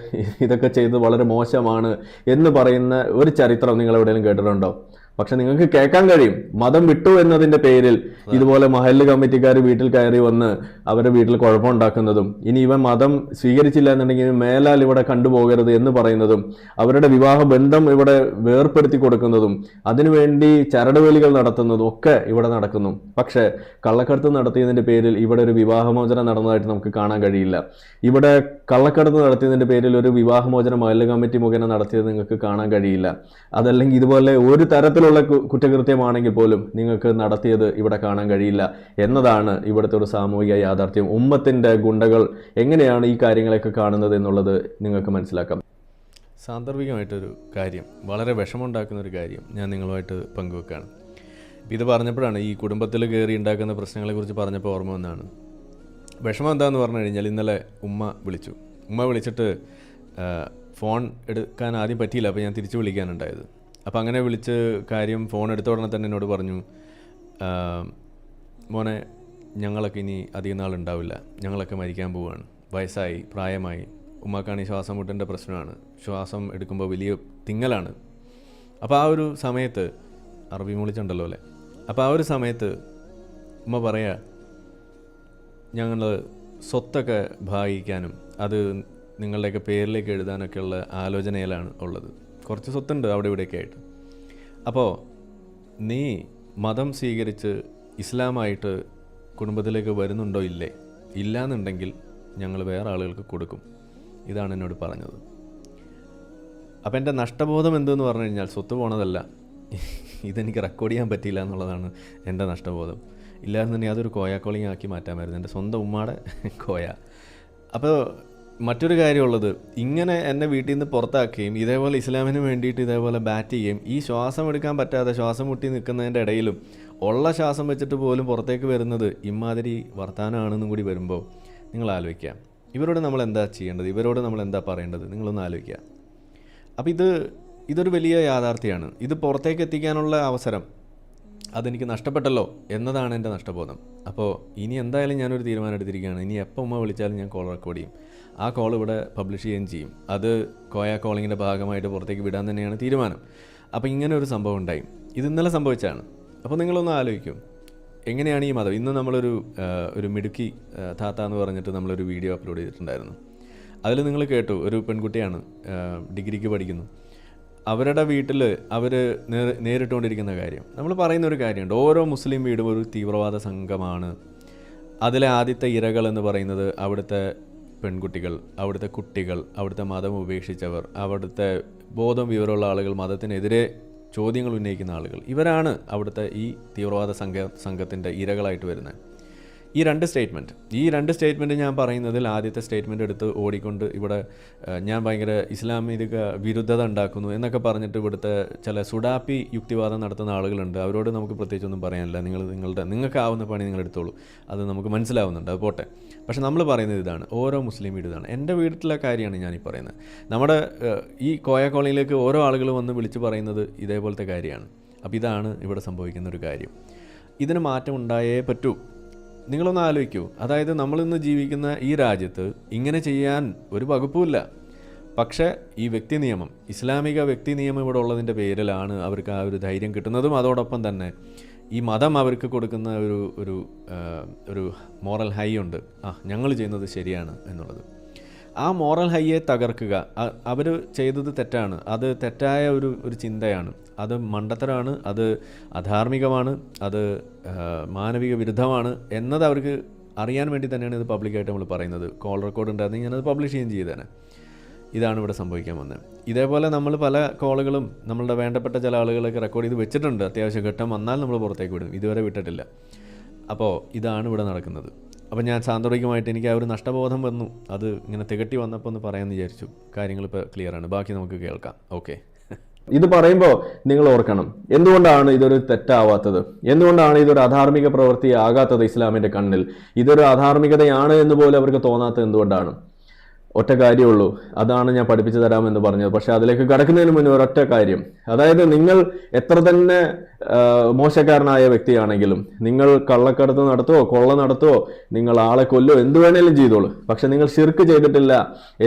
ഇതൊക്കെ ചെയ്ത് വളരെ മോശമാണ് എന്ന് പറയുന്ന ഒരു ചരിത്രം നിങ്ങൾ എവിടെയെങ്കിലും കേട്ടിട്ടുണ്ടോ? പക്ഷെ നിങ്ങൾക്ക് കേൾക്കാൻ കഴിയും, മതം വിട്ടു എന്നതിന്റെ പേരിൽ ഇതുപോലെ മഹല്ല് കമ്മിറ്റിക്കാർ വീട്ടിൽ കയറി വന്ന് അവരുടെ വീട്ടിൽ കുഴപ്പമുണ്ടാക്കുന്നതും, ഇനി ഇവൻ മതം സ്വീകരിച്ചില്ല എന്നുണ്ടെങ്കിൽ മേലാൽ ഇവിടെ കണ്ടുപോകരുത് എന്ന് പറയുന്നതും, അവരുടെ വിവാഹ ബന്ധം ഇവിടെ വേർപ്പെടുത്തി കൊടുക്കുന്നതും, അതിനുവേണ്ടി ചരടുവേലികൾ നടത്തുന്നതും ഒക്കെ ഇവിടെ നടക്കുന്നു. പക്ഷെ കള്ളക്കടത്ത് നടത്തിയതിന്റെ പേരിൽ ഇവിടെ ഒരു വിവാഹമോചനം നടന്നതായിട്ട് നമുക്ക് കാണാൻ കഴിയില്ല. ഇവിടെ കള്ളക്കടത്ത് നടത്തിയതിന്റെ പേരിൽ ഒരു വിവാഹമോചനം മഹല്ല് കമ്മിറ്റി മുഖേന നടത്തിയത് നിങ്ങൾക്ക് കാണാൻ കഴിയില്ല. അതല്ലെങ്കിൽ ഇതുപോലെ ഒരു തരത്തിലുള്ള കുറ്റകൃത്യമാണെങ്കിൽ പോലും നിങ്ങൾക്ക് നടത്തിയത് ഇവിടെ കാണാൻ കഴിയില്ല എന്നതാണ് ഇവിടുത്തെ ഒരു സാമൂഹിക യാഥാർത്ഥ്യം. ഉമ്മത്തിന്റെ ഗുണ്ടകൾ എങ്ങനെയാണ് ഈ കാര്യങ്ങളൊക്കെ കാണുന്നത് എന്നുള്ളത് നിങ്ങൾക്ക് മനസ്സിലാക്കാം. സാന്ദർഭികമായിട്ടൊരു കാര്യം, വളരെ വിഷമമുണ്ടാക്കുന്ന ഒരു കാര്യം ഞാൻ നിങ്ങളുമായിട്ട് പങ്കുവെക്കുകയാണ്. ഇത് പറഞ്ഞപ്പോഴാണ് ഈ കുടുംബത്തിൽ കയറി ഉണ്ടാക്കുന്ന പ്രശ്നങ്ങളെക്കുറിച്ച് പറഞ്ഞപ്പോൾ ഓർമ്മ വന്നാണ്. വിഷമം എന്താണെന്ന് പറഞ്ഞു കഴിഞ്ഞാൽ, ഇന്നലെ ഉമ്മ വിളിച്ചിട്ട് ഫോൺ എടുക്കാൻ ആദ്യം പറ്റിയില്ല, അപ്പോൾ ഞാൻ തിരിച്ച് വിളിക്കാനുണ്ടായത്. അപ്പോൾ അങ്ങനെ വിളിച്ച് കാര്യം ഫോൺ എടുത്ത ഉടനെ തന്നെ എന്നോട് പറഞ്ഞു, മോനെ ഞങ്ങളൊക്കെ ഇനി അധികം നാളുണ്ടാവില്ല, ഞങ്ങളൊക്കെ മരിക്കാൻ പോവുകയാണ്, വയസ്സായി, പ്രായമായി, ഉമ്മാക്കാണെങ്കിൽ ശ്വാസം മുട്ടേണ്ട പ്രശ്നമാണ്, ശ്വാസം എടുക്കുമ്പോൾ വലിയ തിങ്ങലാണ്. അപ്പോൾ ആ ഒരു സമയത്ത്, അറബി വിളിച്ചുണ്ടല്ലോ അല്ലേ, അപ്പോൾ ആ ഒരു സമയത്ത് ഉമ്മ പറയാ, ഞങ്ങൾ സ്വത്തൊക്കെ ഭാഗിക്കാനും അത് നിങ്ങളുടെയൊക്കെ പേരിലേക്ക് എഴുതാനൊക്കെ ഉള്ള ആലോചനയിലാണ് ഉള്ളത്. കുറച്ച് സ്വത്തുണ്ട് അവിടെ ഇവിടെയൊക്കെ ആയിട്ട്. അപ്പോൾ നീ മതം സ്വീകരിച്ച് ഇസ്ലാമായിട്ട് കുടുംബത്തിലേക്ക് വരുന്നുണ്ടോ ഇല്ലേ? ഇല്ലയെന്നുണ്ടെങ്കിൽ ഞങ്ങൾ വേറെ ആളുകൾക്ക് കൊടുക്കും. ഇതാണ് എന്നോട് പറഞ്ഞത്. അപ്പോൾ എൻ്റെ നഷ്ടബോധം എന്തെന്ന് പറഞ്ഞു കഴിഞ്ഞാൽ, സ്വത്ത് പോണതല്ല, ഇതെനിക്ക് റെക്കോർഡ് ചെയ്യാൻ പറ്റിയില്ല എന്നുള്ളതാണ് എൻ്റെ നഷ്ടബോധം. ഇല്ലായിരുന്നുണ്ടെങ്കിൽ അതൊരു കോയാക്കോളിങ് ആക്കി മാറ്റാമായിരുന്നു, എൻ്റെ സ്വന്തം ഉമ്മാടെ കോയ. അപ്പോൾ മറ്റൊരു കാര്യമുള്ളത്, ഇങ്ങനെ എന്നെ വീട്ടിൽ നിന്ന് പുറത്താക്കുകയും ഇതേപോലെ ഇസ്ലാമിന് വേണ്ടിയിട്ട് ഇതേപോലെ ബാറ്റ് ചെയ്യുകയും ഈ ശ്വാസം എടുക്കാൻ പറ്റാതെ ശ്വാസം മുട്ടി നിൽക്കുന്നതിൻ്റെ ഇടയിലും ഉള്ള ശ്വാസം വെച്ചിട്ട് പോലും പുറത്തേക്ക് വരുന്നത് ഇമാതിരി വർത്തമാനമാണെന്നും കൂടി വരുമ്പോൾ നിങ്ങൾ ആലോചിക്കുക, ഇവരോട് നമ്മൾ എന്താ ചെയ്യേണ്ടത്, ഇവരോട് നമ്മൾ എന്താ പറയേണ്ടത്, നിങ്ങളൊന്ന് ആലോചിക്കുക. അപ്പോൾ ഇതൊരു വലിയ യാഥാർത്ഥ്യമാണ്. ഇത് പുറത്തേക്ക് എത്തിക്കാനുള്ള അവസരം അതെനിക്ക് നഷ്ടപ്പെട്ടല്ലോ എന്നതാണ് എൻ്റെ നഷ്ടബോധം. അപ്പോൾ ഇനി എന്തായാലും ഞാനൊരു തീരുമാനം എടുത്തിരിക്കുകയാണ്. ഇനി എപ്പോൾ ഉമ്മ വിളിച്ചാലും ഞാൻ കോൾ റെക്കോർഡ് ചെയ്യും, ആ കോൾ ഇവിടെ പബ്ലിഷ് ചെയ്യുകയും ചെയ്യും. അത് കോയ കോളിങ്ങിൻ്റെ ഭാഗമായിട്ട് പുറത്തേക്ക് വിടാൻ തന്നെയാണ് തീരുമാനം. അപ്പോൾ ഇങ്ങനെ ഒരു സംഭവം ഉണ്ടായി. ഇത് ഇന്നലെ സംഭവിച്ചാണ്. അപ്പോൾ നിങ്ങളൊന്ന് ആലോചിക്കും, എങ്ങനെയാണ് ഈ മതം. ഇന്ന് ഒരു മിടുക്കി താത്ത എന്ന് പറഞ്ഞിട്ട് നമ്മളൊരു വീഡിയോ അപ്ലോഡ് ചെയ്തിട്ടുണ്ടായിരുന്നു. അതിൽ നിങ്ങൾ കേട്ടു, ഒരു പെൺകുട്ടിയാണ്, ഡിഗ്രിക്ക് പഠിക്കുന്നു. അവരുടെ വീട്ടിൽ അവർ നേരിട്ടുകൊണ്ടിരിക്കുന്ന കാര്യം, നമ്മൾ പറയുന്ന ഒരു കാര്യമുണ്ട്, ഓരോ മുസ്ലിം വീടും ഒരു തീവ്രവാദ സംഘമാണ്. അതിലെ ആദ്യത്തെ ഇരകൾ എന്ന് പറയുന്നത് അവിടുത്തെ പെൺകുട്ടികൾ, അവിടുത്തെ കുട്ടികൾ, അവിടുത്തെ മതം ഉപേക്ഷിച്ചവർ, അവിടുത്തെ ബോധം വിവരമുള്ള ആളുകൾ, മതത്തിനെതിരെ ചോദ്യങ്ങൾ ഉന്നയിക്കുന്ന ആളുകൾ, ഇവരാണ് അവിടുത്തെ ഈ തീവ്രവാദ സംഘത്തിൻ്റെ ഇരകളായിട്ട് വരുന്നത്. ഈ രണ്ട് സ്റ്റേറ്റ്മെൻറ്റ് ഞാൻ പറയുന്നതിൽ ആദ്യത്തെ സ്റ്റേറ്റ്മെൻറ്റ് എടുത്ത് ഓടിക്കൊണ്ട് ഇവിടെ ഞാൻ ഭയങ്കര ഇസ്ലാമിക വിരുദ്ധത ഉണ്ടാക്കുന്നു എന്നൊക്കെ പറഞ്ഞിട്ട് ഇവിടുത്തെ ചില സുഡാപ്പി യുക്തിവാദം നടത്തുന്ന ആളുകളുണ്ട്. അവരോട് നമുക്ക് പ്രത്യേകിച്ചൊന്നും പറയാനില്ല. നിങ്ങൾക്കാവുന്ന പണി നിങ്ങൾ എടുത്തോളൂ, അത് നമുക്ക് മനസ്സിലാവുന്നുണ്ട്, അത് പോട്ടെ. പക്ഷെ നമ്മൾ പറയുന്നത് ഇതാണ്, ഓരോ മുസ്ലിം വീട് ഇതാണ്. എൻ്റെ വീട്ടിലെ കാര്യമാണ് ഞാനീ പറയുന്നത്. നമ്മുടെ ഈ കോയ കോളനിയിലേക്ക് ഓരോ ആളുകൾ വന്ന് വിളിച്ച് പറയുന്നത് ഇതേപോലത്തെ കാര്യമാണ്. അപ്പോൾ ഇതാണ് ഇവിടെ സംഭവിക്കുന്ന ഒരു കാര്യം. ഇതിന് മാറ്റം ഉണ്ടായേ പറ്റൂ. നിങ്ങളൊന്ന് ആലോചിക്കൂ, അതായത് നമ്മളിന്ന് ജീവിക്കുന്ന ഈ രാജ്യത്ത് ഇങ്ങനെ ചെയ്യാൻ ഒരു വകുപ്പുമില്ല. പക്ഷേ ഈ വ്യക്തി നിയമം, ഇസ്ലാമിക വ്യക്തി നിയമം ഇവിടെ ഉള്ളതിൻ്റെ പേരിലാണ് അവർക്ക് ആ ഒരു ധൈര്യം കിട്ടുന്നതും അതോടൊപ്പം തന്നെ ഈ മതം അവർക്ക് കൊടുക്കുന്ന ഒരു മോറൽ ഹൈ ഉണ്ട്, ഞങ്ങൾ ചെയ്യുന്നത് ശരിയാണ് എന്നുള്ളത്. ആ മോറൽ ഹൈയെ തകർക്കുക. അവർ ചെയ്തത് തെറ്റാണ്, അത് തെറ്റായ ഒരു ചിന്തയാണ്, അത് മണ്ടത്തരമാണ്, അത് അധാർമികമാണ്, അത് മാനവിക വിരുദ്ധമാണ് എന്നത് അവർക്ക് അറിയാൻ വേണ്ടി തന്നെയാണ് ഇത് പബ്ലിക്കായിട്ട് നമ്മൾ പറയുന്നത്. കോൾ റെക്കോർഡ് ഉണ്ടായിരുന്നെങ്കിൽ ഞാനത് പബ്ലിഷ് ചെയ്യുകയും ചെയ്തേനെ. ഇതാണ് ഇവിടെ സംഭവിക്കാൻ വന്നത്. ഇതേപോലെ നമ്മൾ പല കോളുകളും നമ്മളുടെ വേണ്ടപ്പെട്ട ചില ആളുകളൊക്കെ റെക്കോർഡ് ചെയ്ത് വെച്ചിട്ടുണ്ട്. അത്യാവശ്യം ഘട്ടം വന്നാൽ നമ്മൾ പുറത്തേക്ക് വിടും, ഇതുവരെ വിട്ടിട്ടില്ല. അപ്പോൾ ഇതാണ് ഇവിടെ നടക്കുന്നത്. അപ്പോൾ ഞാൻ സാന്ദർഭികമായിട്ട് എനിക്ക് ആ ഒരു നഷ്ടബോധം വന്നു, അത് ഇങ്ങനെ തികട്ടി വന്നപ്പോൾ ഒന്ന് പറയാമെന്ന് വിചാരിച്ചു. കാര്യങ്ങളിപ്പോൾ ക്ലിയറാണ്, ബാക്കി നമുക്ക് കേൾക്കാം. ഓക്കെ. ഇത് പറയുമ്പോൾ നിങ്ങൾ ഓർക്കണം, എന്തുകൊണ്ടാണ് ഇതൊരു തെറ്റാവാത്തത്, എന്തുകൊണ്ടാണ് ഇതൊരു അധാർമിക പ്രവൃത്തി ആകാത്തത് ഇസ്ലാമിന്റെ കണ്ണിൽ. ഇതൊരു അധാർമികതയാണ് എന്ന് പോലും അവർക്ക് തോന്നാത്തത് എന്തുകൊണ്ടാണ്? ഒറ്റ കാര്യമുള്ളൂ, അതാണ് ഞാൻ പഠിപ്പിച്ചു തരാമെന്ന് പറഞ്ഞത്. പക്ഷെ അതിലേക്ക് കടക്കുന്നതിന് മുന്നേ ഒരൊറ്റ കാര്യം, അതായത് നിങ്ങൾ എത്ര തന്നെ മോശക്കാരനായ വ്യക്തിയാണെങ്കിലും, നിങ്ങൾ കള്ളക്കടത്ത് നടത്തുവോ കൊള്ള നടത്തുവോ നിങ്ങൾ ആളെ കൊല്ലോ എന്ത് വേണേലും ചെയ്തോളൂ, പക്ഷെ നിങ്ങൾ ശിർക്ക് ചെയ്തിട്ടില്ല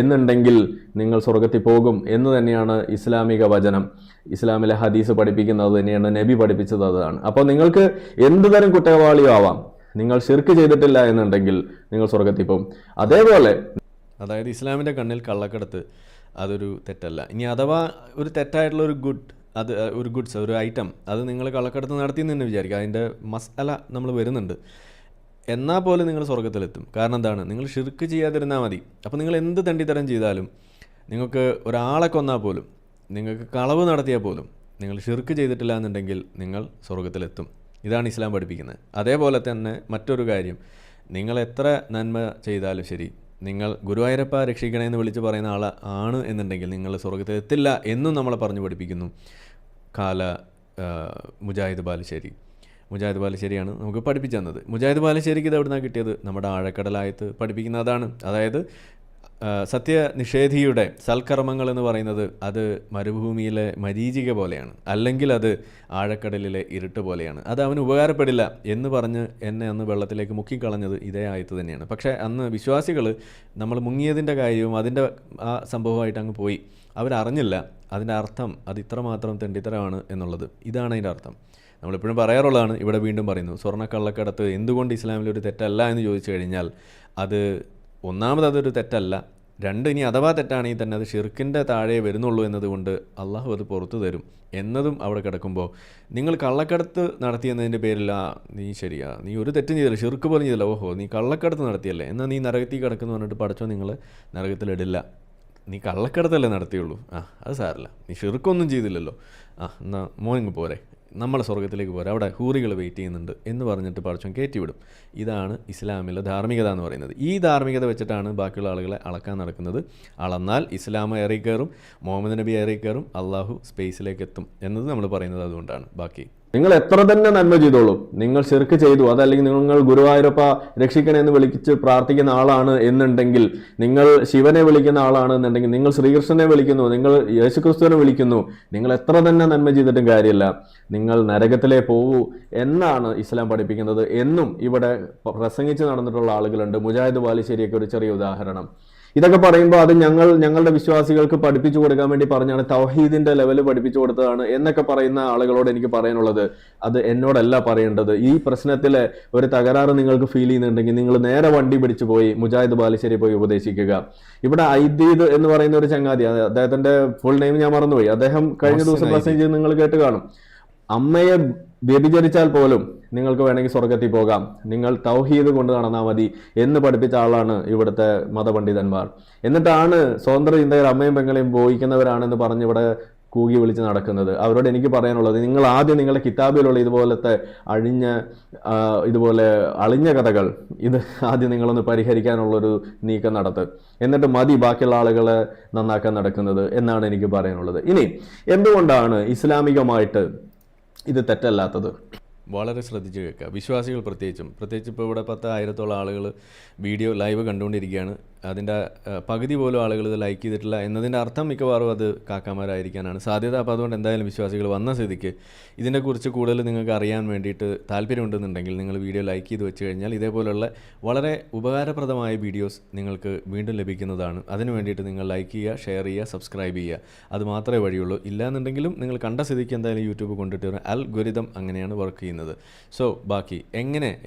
എന്നുണ്ടെങ്കിൽ നിങ്ങൾ സ്വർഗത്തിൽ പോകും എന്ന് തന്നെയാണ് ഇസ്ലാമിക വചനം, ഇസ്ലാമിലെ ഹദീസ് പഠിപ്പിക്കുന്നത് തന്നെയാണ്, നബി പഠിപ്പിച്ചത് അതാണ്. അപ്പോൾ നിങ്ങൾക്ക് എന്ത് തരം കുറ്റവാളിയോ ആവാം, നിങ്ങൾ ശിർക്ക് ചെയ്തിട്ടില്ല എന്നുണ്ടെങ്കിൽ നിങ്ങൾ സ്വർഗത്തിൽ പോകും. അതേപോലെ അതായത് ഇസ്ലാമിൻ്റെ കണ്ണിൽ കള്ളക്കടത്ത് അതൊരു തെറ്റല്ല. ഇനി അഥവാ ഒരു തെറ്റായിട്ടുള്ള ഒരു ഗുഡ്സ് ഒരു ഐറ്റം അത് നിങ്ങൾ കള്ളക്കടത്ത് നടത്തിയെന്ന് തന്നെ വിചാരിക്കുക, അതിൻ്റെ മസാല നമ്മൾ വരുന്നുണ്ട്, എന്നാൽ പോലും നിങ്ങൾ സ്വർഗത്തിലെത്തും. കാരണം എന്താണ്? നിങ്ങൾ ഷിർക്ക് ചെയ്യാതിരുന്നാൽ മതി. അപ്പോൾ നിങ്ങൾ എന്ത് തണ്ടിത്തരം ചെയ്താലും, നിങ്ങൾക്ക് ഒരാളെ കൊന്നാൽ പോലും, നിങ്ങൾക്ക് കളവ് നടത്തിയാൽ പോലും, നിങ്ങൾ ഷിർക്ക് ചെയ്തിട്ടില്ല എന്നുണ്ടെങ്കിൽ നിങ്ങൾ സ്വർഗത്തിലെത്തും. ഇതാണ് ഇസ്ലാം പഠിപ്പിക്കുന്നത്. അതേപോലെ തന്നെ മറ്റൊരു കാര്യം, നിങ്ങൾ എത്ര നന്മ ചെയ്താലും ശരി, നിങ്ങൾ ഗുരുവായൂരപ്പ രക്ഷിക്കണമെന്ന് വിളിച്ച് പറയുന്ന ആണ് എന്നുണ്ടെങ്കിൽ നിങ്ങൾ സ്വർഗത്തിൽ എത്തില്ല എന്നും നമ്മളെ പറഞ്ഞു പഠിപ്പിക്കുന്നു. മുജാഹിദ് ബാലുശ്ശേരിയാണ് നമുക്ക് പഠിപ്പിച്ചു തന്നത്. മുജാഹിദ് ബാലുശ്ശേരിക്ക് ഇത് എവിടുന്നാണ് കിട്ടിയത്? നമ്മുടെ ആഴക്കടലായത്ത് പഠിപ്പിക്കുന്ന അതാണ്. അതായത് സത്യനിഷേധിയുടെ സൽക്കർമ്മങ്ങൾ എന്ന് പറയുന്നത് അത് മരുഭൂമിയിലെ മരീചിക പോലെയാണ്, അല്ലെങ്കിൽ അത് ആഴക്കടലിലെ ഇരുട്ട് പോലെയാണ്, അത് അവന് ഉപകാരപ്പെടില്ല എന്ന് പറഞ്ഞ് എന്നെ അന്ന് വെള്ളത്തിലേക്ക് മുക്കിക്കളഞ്ഞത് ഇതേ ആയത്ത് തന്നെയാണ്. പക്ഷേ അന്ന് വിശ്വാസികൾ നമ്മൾ മുങ്ങിയതിൻ്റെ കാര്യവും അതിൻ്റെ ആ സംഭവമായിട്ട് അങ്ങ് പോയി, അവരറിഞ്ഞില്ല അതിൻ്റെ അർത്ഥം അത് ഇത്രമാത്രം തെണ്ടിത്തരമാണ് എന്നുള്ളത്. ഇതാണ് അതിൻ്റെ അർത്ഥം. നമ്മളെപ്പോഴും പറയാറുള്ളതാണ്, ഇവിടെ വീണ്ടും പറയുന്നു, സ്വർണ്ണക്കള്ളക്കടത്ത് എന്തുകൊണ്ട് ഇസ്ലാമിലൊരു തെറ്റല്ല എന്ന് ചോദിച്ചു കഴിഞ്ഞാൽ അത് ഒന്നാമത് അതൊരു തെറ്റല്ല, രണ്ട് ഇനി അഥവാ തെറ്റാണെങ്കിൽ തന്നെ അത് ഷിർക്കിൻ്റെ താഴെ വരുന്നുള്ളൂ എന്നതുകൊണ്ട് അള്ളാഹു അത് പുറത്തു തരും എന്നതും അവിടെ കിടക്കുമ്പോൾ, നിങ്ങൾ കള്ളക്കടത്ത് നടത്തിയെന്നതിൻ്റെ പേരിൽ നീ ശരിയാ, നീ ഒരു തെറ്റും ചെയ്തില്ല, ഷിർക്ക് പോലും ചെയ്തില്ല, ഓഹോ നീ കള്ളക്കടത്ത് നടത്തിയല്ലേ, എന്നാൽ നീ നരകത്തിൽ കിടക്കുന്നു പറഞ്ഞിട്ട് പഠിച്ചോ നിങ്ങൾ നരകത്തിലിടില്ല, നീ കള്ളക്കടത്തല്ലേ നടത്തിയുള്ളൂ, അത് സാരല്ല, നീ ഷിർക്കൊന്നും ചെയ്തില്ലല്ലോ, എന്നാൽ മോനിങ് പോരെ, നമ്മൾ സ്വർഗത്തിലേക്ക് പോരാ, അവിടെ ഹൂറികൾ വെയിറ്റ് ചെയ്യുന്നുണ്ട് എന്ന് പറഞ്ഞിട്ട് പഠിച്ചോ കയറ്റിവിടും. ഇതാണ് ഇസ്ലാമിലെ ധാർമ്മികത എന്ന് പറയുന്നത്. ഈ ധാർമ്മികത വെച്ചിട്ടാണ് ബാക്കിയുള്ള ആളുകളെ അളക്കാൻ നടക്കുന്നത്. അളന്നാൽ ഇസ്ലാം ഏറിക്കയറും, മുഹമ്മദ് നബി ഏറിക്കയറും, അള്ളാഹു സ്പേസിലേക്ക് എത്തും എന്നത് നമ്മൾ പറയുന്നത് അതുകൊണ്ടാണ്. ബാക്കി നിങ്ങൾ എത്ര തന്നെ നന്മ ചെയ്തോളൂ, നിങ്ങൾ ശിർക്ക് ചെയ്തു, അതല്ലെങ്കിൽ നിങ്ങൾ ഗുരുവായൂരപ്പ രക്ഷിക്കണമെന്ന് വിളിച്ച് പ്രാർത്ഥിക്കുന്ന ആളാണ് എന്നുണ്ടെങ്കിൽ, നിങ്ങൾ ശിവനെ വിളിക്കുന്ന ആളാണ് എന്നുണ്ടെങ്കിൽ, നിങ്ങൾ ശ്രീകൃഷ്ണനെ വിളിക്കുന്നു, നിങ്ങൾ യേശുക്രിസ്തുവിനെ വിളിക്കുന്നു, നിങ്ങൾ എത്ര തന്നെ നന്മ ചെയ്തിട്ടും കാര്യമില്ല, നിങ്ങൾ നരകത്തിലേ പോവൂ എന്നാണ് ഇസ്ലാം പഠിപ്പിക്കുന്നത് എന്നും ഇവിടെ പ്രസംഗിച്ച് നടന്നിട്ടുള്ള ആളുകളുണ്ട്. മുജാഹിദ് ബാലുശ്ശേരിയൊക്കെ ഒരു ചെറിയ ഉദാഹരണം. ഇതൊക്കെ പറയുമ്പോൾ അത് ഞങ്ങളുടെ വിശ്വാസികൾക്ക് പഠിപ്പിച്ചു കൊടുക്കാൻ വേണ്ടി പറഞ്ഞാണ്, തൗഹീദിന്റെ ലെവൽ പഠിപ്പിച്ചു കൊടുത്തതാണ് എന്നൊക്കെ പറയുന്ന ആളുകളോട് എനിക്ക് പറയാനുള്ളത്, അത് എന്നോടല്ല പറയേണ്ടത്. ഈ പ്രശ്നത്തിലെ ഒരു തകരാറ് നിങ്ങൾക്ക് ഫീൽ ചെയ്യുന്നുണ്ടെങ്കിൽ നിങ്ങൾ നേരെ വണ്ടി പിടിച്ചു പോയി മുജാഹിദ് ബാലുശ്ശേരി പോയി ഉപദേശിക്കുക. ഇവിടെ ഐദീദ് എന്ന് പറയുന്ന ഒരു ചങ്ങാതി, അദ്ദേഹത്തിന്റെ ഫുൾ നെയിം ഞാൻ മറന്നുപോയി, അദ്ദേഹം കഴിഞ്ഞ ദിവസം പ്രസംഗം ചെയ്ത് നിങ്ങൾ കേട്ട് കാണും. അമ്മയെ വ്യഭിചരിച്ചാൽ പോലും നിങ്ങൾക്ക് വേണമെങ്കിൽ സ്വർഗത്തിൽ പോകാം, നിങ്ങൾ തൗഹീദ് കൊണ്ട് നടന്നാൽ മതി എന്ന് പഠിപ്പിച്ച ആളാണ് ഇവിടുത്തെ മതപണ്ഡിതന്മാർ. എന്നിട്ടാണ് സ്വതന്ത്ര ചിന്തയിൽ അമ്മയും പെങ്ങളെയും ബോധിക്കുന്നവരാണെന്ന് പറഞ്ഞ് ഇവിടെ കൂകി വിളിച്ച് നടക്കുന്നത്. അവരോട് എനിക്ക് പറയാനുള്ളത്, നിങ്ങൾ ആദ്യം നിങ്ങളുടെ കിതാബിലുള്ള ഇതുപോലത്തെ ഇതുപോലെ അളിഞ്ഞ കഥകൾ ഇത് ആദ്യം നിങ്ങളൊന്ന് പരിഹരിക്കാനുള്ളൊരു നീക്കം നടത്ത്, എന്നിട്ട് മതി ബാക്കിയുള്ള ആളുകളെ നന്നാക്കാൻ നടക്കുന്നത് എന്നാണ് എനിക്ക് പറയാനുള്ളത്. ഇനി എന്തുകൊണ്ടാണ് ഇസ്ലാമികമായിട്ട് ഇത് തെറ്റല്ലാത്തത്? വളരെ ശ്രദ്ധിച്ച് കേൾക്കുക, വിശ്വാസികൾ പ്രത്യേകിച്ച് ഇപ്പോൾ ഇവിടെ 10,000-ഓളം ആളുകൾ വീഡിയോ ലൈവ് കണ്ടുകൊണ്ടിരിക്കുകയാണ്. അതിൻ്റെ പകുതി പോലും ആളുകൾ ഇത് ലൈക്ക് ചെയ്തിട്ടില്ല എന്നതിൻ്റെ അർത്ഥം മിക്കവാറും അത് കാക്കാമാരായിരിക്കാനാണ് സാധ്യത. അപ്പോൾ അതുകൊണ്ട് എന്തായാലും വിശ്വാസികൾ വന്ന സ്ഥിതിക്ക് ഇതിനെക്കുറിച്ച് കൂടുതൽ നിങ്ങൾക്ക് അറിയാൻ വേണ്ടിയിട്ട് താല്പര്യമുണ്ടെന്നുണ്ടെങ്കിൽ നിങ്ങൾ വീഡിയോ ലൈക്ക് ചെയ്ത് വെച്ച് കഴിഞ്ഞാൽ ഇതേപോലുള്ള വളരെ ഉപകാരപ്രദമായ വീഡിയോസ് നിങ്ങൾക്ക് വീണ്ടും ലഭിക്കുന്നതാണ്. അതിന് വേണ്ടിയിട്ട് നിങ്ങൾ ലൈക്ക് ചെയ്യുക, ഷെയർ ചെയ്യുക, സബ്സ്ക്രൈബ് ചെയ്യുക, അത് മാത്രമേ വഴിയുള്ളൂ. ഇല്ലാന്നുണ്ടെങ്കിലും നിങ്ങൾ കണ്ട സ്ഥിതിക്ക് എന്തായാലും യൂട്യൂബ് കൊണ്ടിട്ട് അൽഗോരിതം അങ്ങനെയാണ് വർക്ക് ചെയ്യുന്നത്. സോ ബാക്കി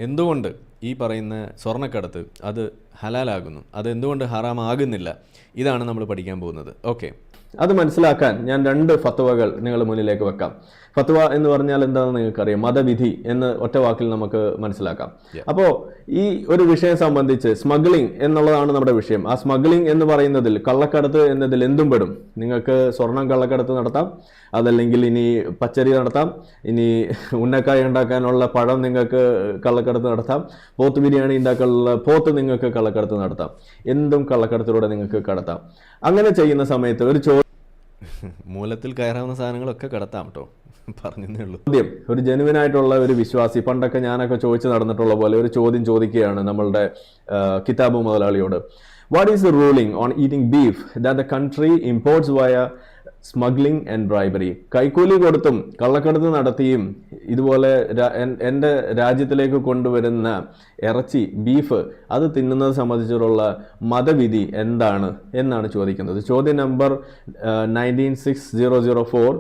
എന്തുകൊണ്ട് ഈ പറയുന്ന സ്വർണ്ണക്കടത്ത് അത് ഹലാലാകുന്നു, അത് എന്തുകൊണ്ട് ഹറാമാകുന്നില്ല, ഇതാണ് നമ്മൾ പഠിക്കാൻ പോകുന്നത്. ഓക്കെ, അത് മനസ്സിലാക്കാൻ ഞാൻ 2 ഫത്വകൾ നിങ്ങളുടെ മുന്നിലേക്ക് വെക്കാം. ഫത്വ എന്ന് പറഞ്ഞാൽ എന്താണെന്ന് നിങ്ങൾക്കറിയാം, മതവിധി എന്ന് ഒറ്റ വാക്കിൽ നമുക്ക് മനസ്സിലാക്കാം. അപ്പോൾ ഈ ഒരു വിഷയം സംബന്ധിച്ച് സ്മഗ്ലിംഗ് എന്നുള്ളതാണ് നമ്മുടെ വിഷയം. ആ സ്മഗ്ലിംഗ് എന്ന് പറയുന്നതിൽ, കള്ളക്കടത്ത് എന്നതിൽ എന്തും പെടും. നിങ്ങൾക്ക് സ്വർണം കള്ളക്കടത്ത് നടത്താം, അതല്ലെങ്കിൽ ഇനി പച്ചരി നടത്താം, ഇനി ഉന്നക്കായ ഉണ്ടാക്കാനുള്ള പഴം നിങ്ങൾക്ക് കള്ളക്കടത്ത് നടത്താം, പോത്ത് ബിരിയാണി ഉണ്ടാക്കാനുള്ള പോത്ത് നിങ്ങൾക്ക് കള്ളക്കടത്ത് നടത്താം, എന്തും കള്ളക്കടത്തിലൂടെ നിങ്ങൾക്ക് കടത്താം. അങ്ങനെ ചെയ്യുന്ന സമയത്ത് ഒരു മൂലത്തിൽ കയറാവുന്ന സാധനങ്ങളൊക്കെ കടത്താം കേട്ടോ, പറഞ്ഞേ ഉള്ളൂ. ചോദ്യം, ഒരു ജെനുവിനായിട്ടുള്ള ഒരു വിശ്വാസി, പണ്ടൊക്കെ ഞാനൊക്കെ ചോദിച്ചു നടന്നിട്ടുള്ള പോലെ ഒരു ചോദ്യം ചോദിക്കുകയാണ് നമ്മളുടെ കിതാബ് മുതലാളിയോട്. What is the ruling on eating beef that the country imports via smuggling and bribery? കൈക്കൂലി കൊടുത്തും കള്ളക്കടത്ത് നടത്തിയും ഇതുപോലെ എൻ്റെ രാജ്യത്തിലേക്ക് കൊണ്ടുവരുന്ന ഇറച്ചി, ബീഫ്, അത് തിന്നുന്നത് സംബന്ധിച്ചുള്ള മതവിധി എന്താണ് എന്നാണ് ചോദിക്കുന്നത്. ചോദ്യം നമ്പർ 196,004,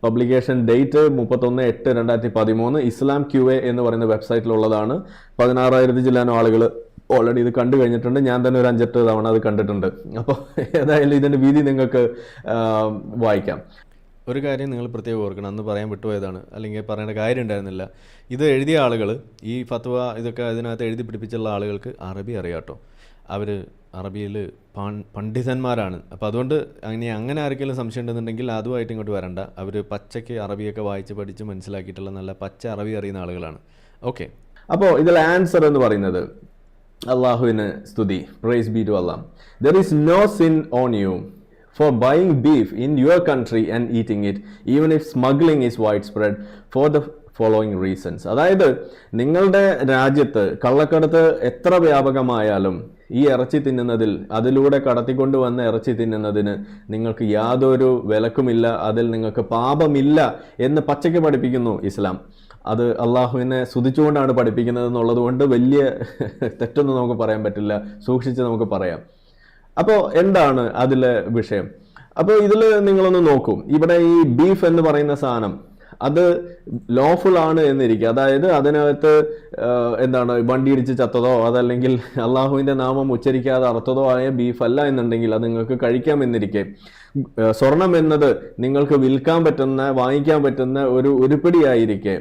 പബ്ലിക്കേഷൻ ഡേറ്റ് 31/8/2013, ഇസ്ലാം QA എന്ന് പറയുന്ന വെബ്സൈറ്റിലുള്ളതാണ്. 16,000 ചില്ലാനോ ആളുകൾ ഓൾറെഡി ഇത് കണ്ടു കഴിഞ്ഞിട്ടുണ്ട്. ഞാൻ തന്നെ ഒരു 5-8 തവണ അത് കണ്ടിട്ടുണ്ട്. അപ്പോൾ ഏതായാലും ഇതിൻ്റെ വീതി നിങ്ങൾക്ക് വായിക്കാം. ഒരു കാര്യം നിങ്ങൾ പ്രത്യേകം ഓർക്കണം, അന്ന് പറയാൻ വിട്ടുപോയതാണ്, അല്ലെങ്കിൽ പറയേണ്ട കാര്യം ഉണ്ടായിരുന്നില്ല. ഇത് എഴുതിയ ആളുകൾ, ഈ ഫത്വ ഇതൊക്കെ അതിനകത്ത് എഴുതി പിടിപ്പിച്ചുള്ള ആളുകൾക്ക് അറബി അറിയാം കേട്ടോ. അവർ അറബിയിൽ പണ്ഡിതന്മാരാണ്. അപ്പോൾ അതുകൊണ്ട് അങ്ങനെ ആർക്കെങ്കിലും സംശയം ഉണ്ടെന്നുണ്ടെങ്കിൽ അതുമായിട്ട് ഇങ്ങോട്ട് വരണ്ട. അവർ പച്ചയ്ക്ക് അറബിയൊക്കെ വായിച്ച് പഠിച്ച് മനസ്സിലാക്കിയിട്ടുള്ള നല്ല പച്ച അറബി അറിയുന്ന ആളുകളാണ്. ഓക്കെ, അപ്പോൾ ഇതിൽ ആൻസർ എന്ന് പറയുന്നത്, അള്ളാഹുവിന് സ്തുതി, praise be to Allah. There is no sin on you for buying beef in your country and eating it, even if smuggling is widespread, for the following reasons. അതായത് നിങ്ങളുടെ രാജ്യത്ത് കള്ളക്കടത്ത് എത്ര വ്യാപകമായാലും ഈ ഇറച്ചി തിന്നുന്നതിൽ, അതിലൂടെ കടത്തിക്കൊണ്ടുവന്ന ഇറച്ചി തിന്നുന്നതിന് നിങ്ങൾക്ക് യാതൊരു വിലക്കുമില്ല, അതിൽ നിങ്ങൾക്ക് പാപമില്ല എന്ന് പച്ചയ്ക്ക് പഠിപ്പിക്കുന്നു ഇസ്ലാം. അത് അള്ളാഹുവിനെ സ്തുതിച്ചുകൊണ്ടാണ് പഠിപ്പിക്കുന്നത് എന്നുള്ളത് കൊണ്ട് വലിയ തെറ്റൊന്നും നമുക്ക് പറയാൻ പറ്റില്ല, സൂക്ഷിച്ച് നമുക്ക് പറയാം. അപ്പോൾ എന്താണ് അതിലെ വിഷയം? അപ്പോൾ ഇതിൽ നിങ്ങളൊന്ന് നോക്കൂ, ഇവിടെ ഈ ബീഫ് എന്ന് പറയുന്ന സാധനം അത് ലോഫുൾ ആണ് എന്നിരിക്കുക. അതായത് അതിനകത്ത് എന്താണ്, വണ്ടി ഇടിച്ച് ചത്തതോ അതല്ലെങ്കിൽ അള്ളാഹുവിൻ്റെ നാമം ഉച്ചരിക്കാതെ അറുത്തതോ ആയ ബീഫ് അല്ല എന്നുണ്ടെങ്കിൽ അത് നിങ്ങൾക്ക് കഴിക്കാമെന്നിരിക്കെ, സ്വർണം എന്നത് നിങ്ങൾക്ക് വിൽക്കാൻ പറ്റുന്ന, വാങ്ങിക്കാൻ പറ്റുന്ന ഒരു ഉരുപ്പടിയായിരിക്കെ,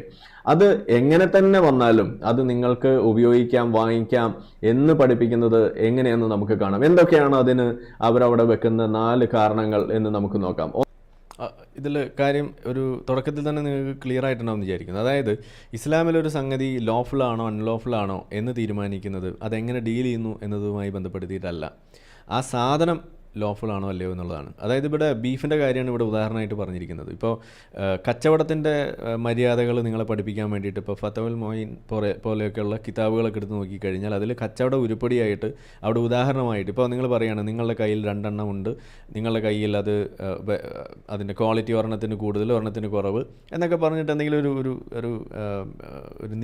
അത് എങ്ങനെ തന്നെ വന്നാലും അത് നിങ്ങൾക്ക് ഉപയോഗിക്കാം, വാങ്ങിക്കാം എന്ന് പഠിപ്പിക്കുന്നത് എങ്ങനെയെന്ന് നമുക്ക് കാണാം. എന്തൊക്കെയാണ് അതിന് അവരവിടെ വെക്കുന്ന 4 കാരണങ്ങൾ എന്ന് നമുക്ക് നോക്കാം. ഇതിൽ കാര്യം ഒരു തുടക്കത്തിൽ തന്നെ നിങ്ങൾക്ക് ക്ലിയർ ആയിട്ടുണ്ടാവും വിചാരിക്കുന്നത്. അതായത് ഇസ്ലാമിലൊരു സംഗതി ലോഫുൾ ആണോ അൺലോഫുൾ ആണോ എന്ന് തീരുമാനിക്കുന്നത് അതെങ്ങനെ ഡീൽ ചെയ്യുന്നു എന്നതുമായി ബന്ധപ്പെടുത്തിയിട്ടല്ല, ആ സാധനം ലോഫുൾ ആണോ അല്ലയോ എന്നുള്ളതാണ്. അതായത് ഇവിടെ ബീഫിൻ്റെ കാര്യമാണ് ഇവിടെ ഉദാഹരണമായിട്ട് പറഞ്ഞിരിക്കുന്നത്. ഇപ്പോൾ കച്ചവടത്തിൻ്റെ മര്യാദകൾ നിങ്ങളെ പഠിപ്പിക്കാൻ വേണ്ടിയിട്ട് ഇപ്പോൾ ഫതവുൽ മൊയ്ൻ പോലെയൊക്കെയുള്ള കിതാബുകളൊക്കെ എടുത്ത് നോക്കിക്കഴിഞ്ഞാൽ അതിൽ കച്ചവട ഉരുപ്പടിയായിട്ട് അവിടെ ഉദാഹരണമായിട്ട് ഇപ്പോൾ നിങ്ങൾ പറയുകയാണ് നിങ്ങളുടെ കയ്യിൽ 2 എണ്ണം ഉണ്ട്, നിങ്ങളുടെ കയ്യിൽ അത് അതിൻ്റെ ക്വാളിറ്റി ഒരെണ്ണത്തിന് കൂടുതൽ ഒരെണ്ണത്തിന് കുറവ് എന്നൊക്കെ പറഞ്ഞിട്ട് എന്തെങ്കിലും ഒരു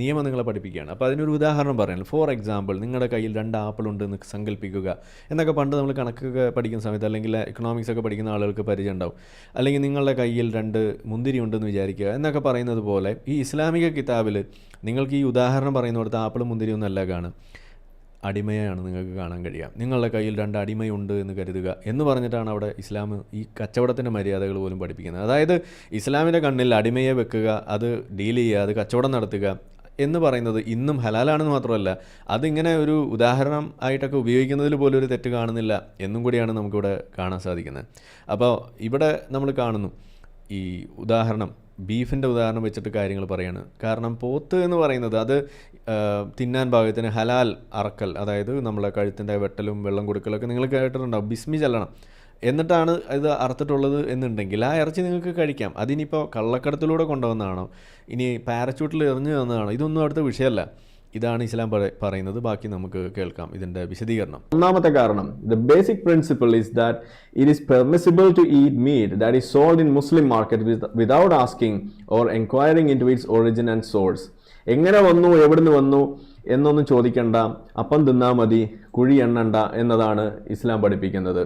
നിയമം നിങ്ങളെ പഠിപ്പിക്കുകയാണ്. അപ്പോൾ അതിനൊരു ഉദാഹരണം പറയണം. ഫോർ എക്സാമ്പിൾ, നിങ്ങളുടെ കയ്യിൽ 2 ആപ്പിൾ ഉണ്ട് എന്ന് സങ്കല്പിക്കുക എന്നൊക്കെ പണ്ട് നമ്മൾ കണക്കൊക്കെ പഠിക്കുന്ന സമയത്ത് അല്ലെങ്കിൽ എക്കണോമിക്സ് ഒക്കെ പഠിക്കുന്ന ആളുകൾക്ക് പരിചയം ഉണ്ടാവും. അല്ലെങ്കിൽ നിങ്ങളുടെ കയ്യിൽ 2 മുന്തിരി ഉണ്ടെന്ന് വിചാരിക്കുക എന്നൊക്കെ പറയുന്നത് പോലെ ഈ ഇസ്ലാമിക കിതാബിൽ നിങ്ങൾക്ക് ഈ ഉദാഹരണം പറയുന്നിടത്ത് ആപ്പിളും മുന്തിരി ഒന്നും അല്ല കാണും, അടിമയാണ് നിങ്ങൾക്ക് കാണാൻ കഴിയുക. നിങ്ങളുടെ കയ്യിൽ 2 അടിമയുണ്ട് എന്ന് കരുതുക എന്ന് പറഞ്ഞിട്ടാണ് അവിടെ ഇസ്ലാം ഈ കച്ചവടത്തിൻ്റെ മര്യാദകൾ പോലും പഠിപ്പിക്കുന്നത്. അതായത് ഇസ്ലാമിൻ്റെ കണ്ണിൽ അടിമയെ വെക്കുക, അത് ഡീൽ ചെയ്യുക, അത് കച്ചവടം നടത്തുക എന്ന് പറയുന്നത് ഇന്നും ഹലാലാണെന്ന് മാത്രമല്ല, അതിങ്ങനെ ഒരു ഉദാഹരണം ആയിട്ടൊക്കെ ഉപയോഗിക്കുന്നതിൽ പോലും ഒരു തെറ്റ് കാണുന്നില്ല എന്നും കൂടിയാണ് നമുക്കിവിടെ കാണാൻ സാധിക്കുന്നത്. അപ്പോൾ ഇവിടെ നമ്മൾ കാണുന്നു ഈ ഉദാഹരണം, ബീഫിൻ്റെ ഉദാഹരണം വെച്ചിട്ട് കാര്യങ്ങൾ പറയാണ്. കാരണം പോത്ത് എന്ന് പറയുന്നത് അത് തിന്നാൻ ഭാഗത്തിന് ഹലാൽ അറക്കൽ, അതായത് നമ്മളെ കഴുത്തിൻ്റെ വെട്ടലും വെള്ളം കൊടുക്കലൊക്കെ നിങ്ങൾ കേട്ടിട്ടുണ്ടാവും, ബിസ്മി ചെല്ലണം എന്നിട്ടാണ് ഇത് അറുത്തിട്ടുള്ളത് എന്നുണ്ടെങ്കിൽ ആ ഇറച്ചി നിങ്ങൾക്ക് കഴിക്കാം. അതിനിപ്പോൾ കള്ളക്കടത്തിലൂടെ കൊണ്ടുവന്നതാണോ ഇനി പാരച്യൂട്ടിൽ എറിഞ്ഞു തന്നതാണോ, ഇതൊന്നും അവിടുത്തെ വിഷയമല്ല. ഇതാണ് ഇസ്ലാം പറയുന്നത്. ബാക്കി നമുക്ക് കേൾക്കാം ഇതിൻ്റെ വിശദീകരണം. ഒന്നാമത്തെ കാരണം, the basic principle is that it is permissible to eat meat that is sold in Muslim market without asking or inquiring into its origin and source. എങ്ങനെ വന്നു, എവിടുന്ന് വന്നു എന്നൊന്നും ചോദിക്കണ്ട, അപ്പം തിന്നാ മതി, കുഴി എണ്ണണ്ട എന്നതാണ് ഇസ്ലാം പഠിപ്പിക്കുന്നത്.